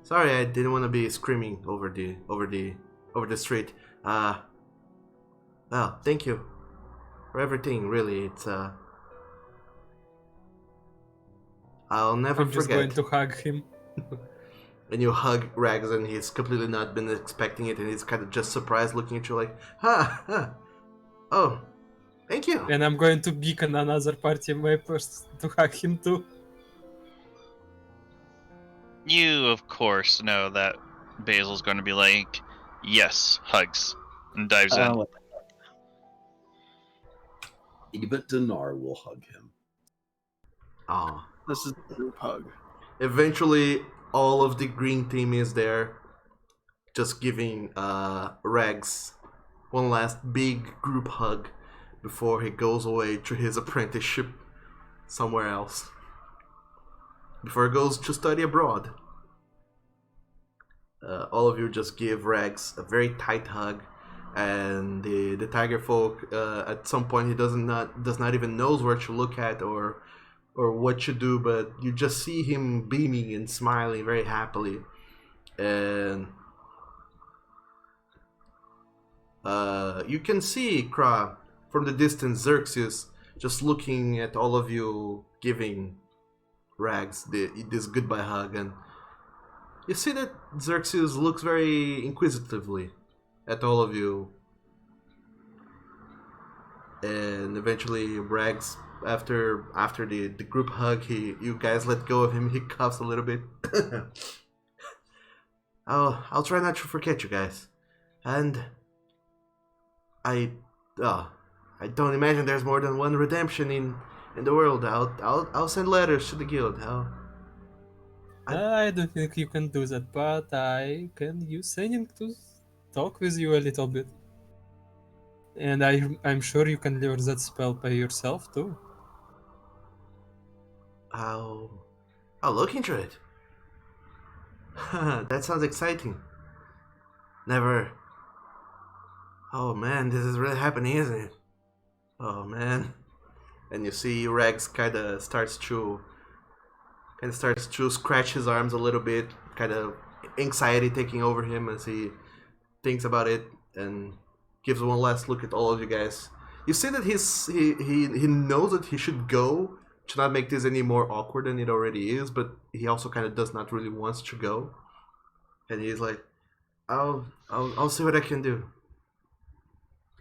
Sorry, I didn't want to be screaming over the street. Well, thank you for everything. Really, it's I'll never I'm just forget. going to hug him. And you hug Rags, and he's completely not been expecting it, and he's kind of just surprised, looking at you like, oh, thank you. And I'm going to beacon another party members to hug him too. You, of course, know that Basil's going to be like, yes, hugs, and dives in. What Even Dinar will hug him. Aw. This is the group hug. Eventually, all of the green team is there, just giving Rags one last big group hug before he goes away to his apprenticeship somewhere else. Before he goes to study abroad. All of you just give Rags a very tight hug, and the tiger folk at some point he does not even knows where to look at or what to do, but you just see him beaming and smiling very happily, and you can see Kra from the distance, Xerxes just looking at all of you giving Rags this goodbye hug, and you see that Xerxes looks very inquisitively at all of you. And eventually Rags, after the group hug, you guys let go of him, he coughs a little bit. I'll try not to forget you guys. And I don't imagine there's more than one redemption in the world. I'll send letters to the guild. I don't think you can do that, but I can use sending to talk with you a little bit. And I'm sure you can learn that spell by yourself too. I'll look into it. That sounds exciting. Never. Oh man, this is really happening, isn't it? Oh man. And you see Rags kind of starts to scratch his arms a little bit, kind of anxiety taking over him as he thinks about it and gives one last look at all of you guys. You see that he knows that he should go to not make this any more awkward than it already is, but he also kind of does not really want to go. And he's like, I'll see what I can do.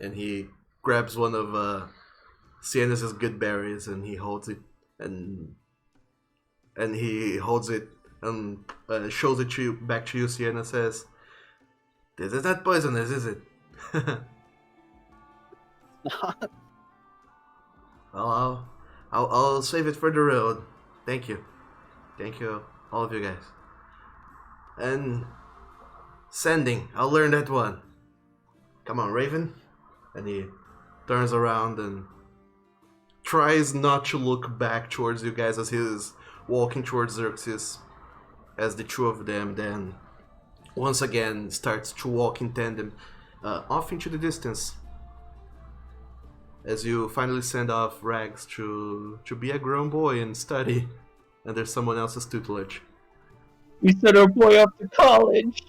And he grabs one of Sienna's good berries and he holds it and he holds it and shows it to you, back to you. Sienna says, "This is not poisonous, is it?" Well, I'll save it for the road. Thank you, all of you guys. And sending, I'll learn that one. Come on, Raven. And he turns around and tries not to look back towards you guys as he's walking towards Xerxes, as the two of them then once again starts to walk in tandem off into the distance, as you finally send off Rags to be a grown boy and study under someone else's tutelage. We sent our boy off to college.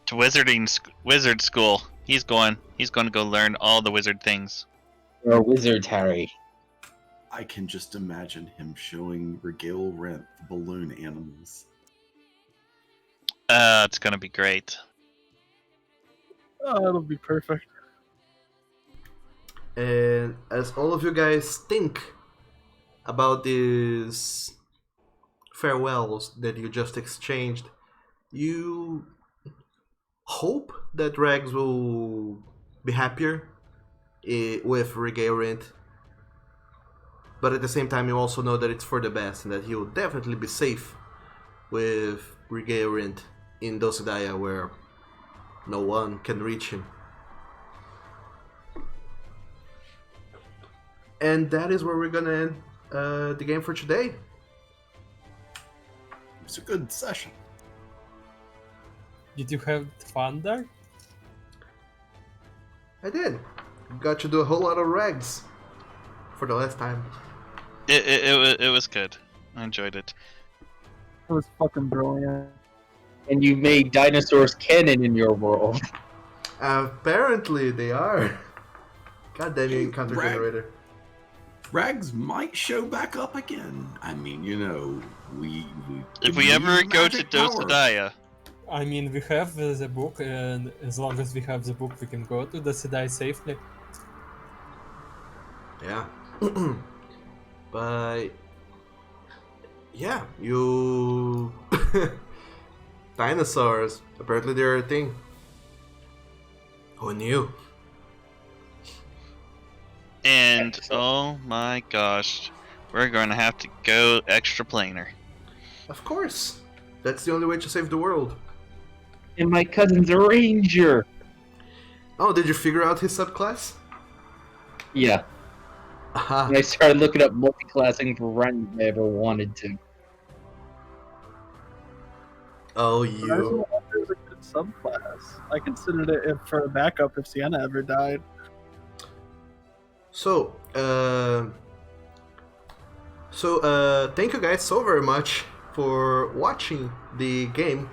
To wizard school. He's going to go learn all the wizard things. You're a wizard, Harry. I can just imagine him showing Regale Rent the balloon animals. It's gonna be great. Oh, it'll be perfect. And as all of you guys think about these farewells that you just exchanged, you hope that Rags will be happier with Regale Rent. But at the same time, you also know that it's for the best and that he will definitely be safe with Regale Rent in Dosidaya, where no one can reach him. And that is where we're gonna end the game for today. It's a good session. Did you have fun there? I did. Got to do a whole lot of Rags for the last time. It was good. I enjoyed it. It was fucking brilliant. And you made dinosaurs canon in your world. Apparently they are. God damn you, encounter Rag- generator. Rags might show back up again. I mean, you know, we If we ever go to Dosadaya, I mean, we have the book, and as long as we have the book, we can go to the Sedai safely. Yeah. But yeah, you dinosaurs. Apparently they're a thing. Who knew? and oh my gosh, we're going to have to go extra planar. Of course. That's the only way to save the world. And my cousin's a ranger. Oh, did you figure out his subclass? Yeah. Aha. And I started looking up multi-classing for Ryan if I ever wanted to. Oh, It you. was a good subclass. I considered it for a backup if Sienna ever died. So, thank you guys so very much for watching the game.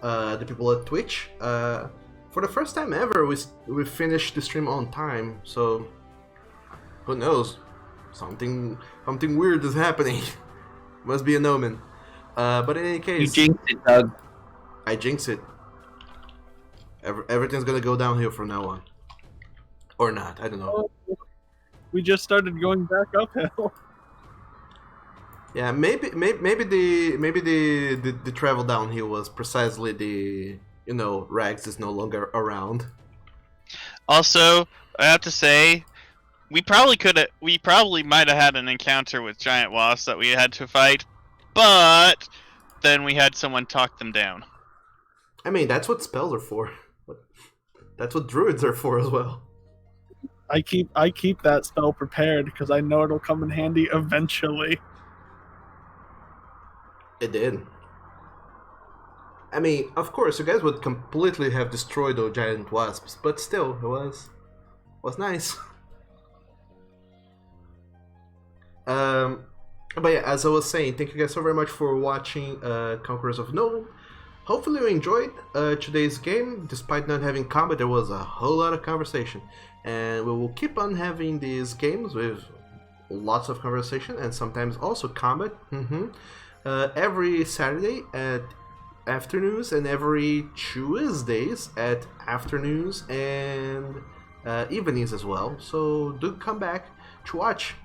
The people at Twitch. For the first time ever, we finished the stream on time. So, who knows? Something weird is happening. Must be an omen. But in any You case, jinxed it, Doug. I jinx it. Everything's gonna go downhill from now on, or not. I don't know. We just started going back uphill. Yeah, maybe the travel downhill was precisely the Rags is no longer around. Also, I have to say, we probably might have had an encounter with giant wasps that we had to fight, but then we had someone talk them down. I mean, that's what spells are for. That's what druids are for as well. I keep that spell prepared because I know it'll come in handy eventually. It did. I mean, of course, you guys would completely have destroyed those giant wasps, but still, it was nice. But yeah, as I was saying, thank you guys so very much for watching Conquerors of Nolyn. Hopefully you enjoyed today's game. Despite not having combat, there was a whole lot of conversation. And we will keep on having these games with lots of conversation and sometimes also combat. Every Saturday at afternoons and every Tuesdays at afternoons and evenings as well. So do come back to watch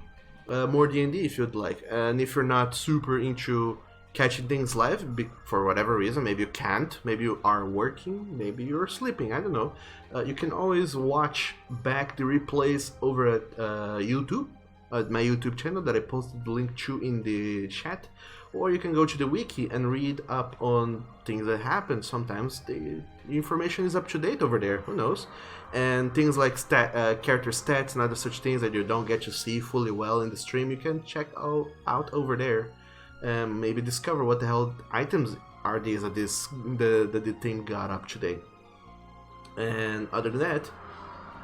more D&D if you'd like. And if you're not super into catching things live for whatever reason, maybe you can't, maybe you are working, maybe you're sleeping, I don't know, you can always watch back the replays over at YouTube, at my YouTube channel that I posted the link to in the chat, or you can go to the wiki and read up on things that happen. Sometimes the information is up to date over there, who knows, and things like character stats and other such things that you don't get to see fully well in the stream, you can check out over there. Maybe discover what the hell items are these that the team got up today. And other than that,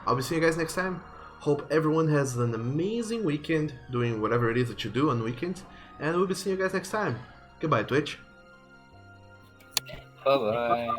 I'll be seeing you guys next time. Hope everyone has an amazing weekend doing whatever it is that you do on weekends, and we'll be seeing you guys next time. Goodbye, Twitch. Bye bye.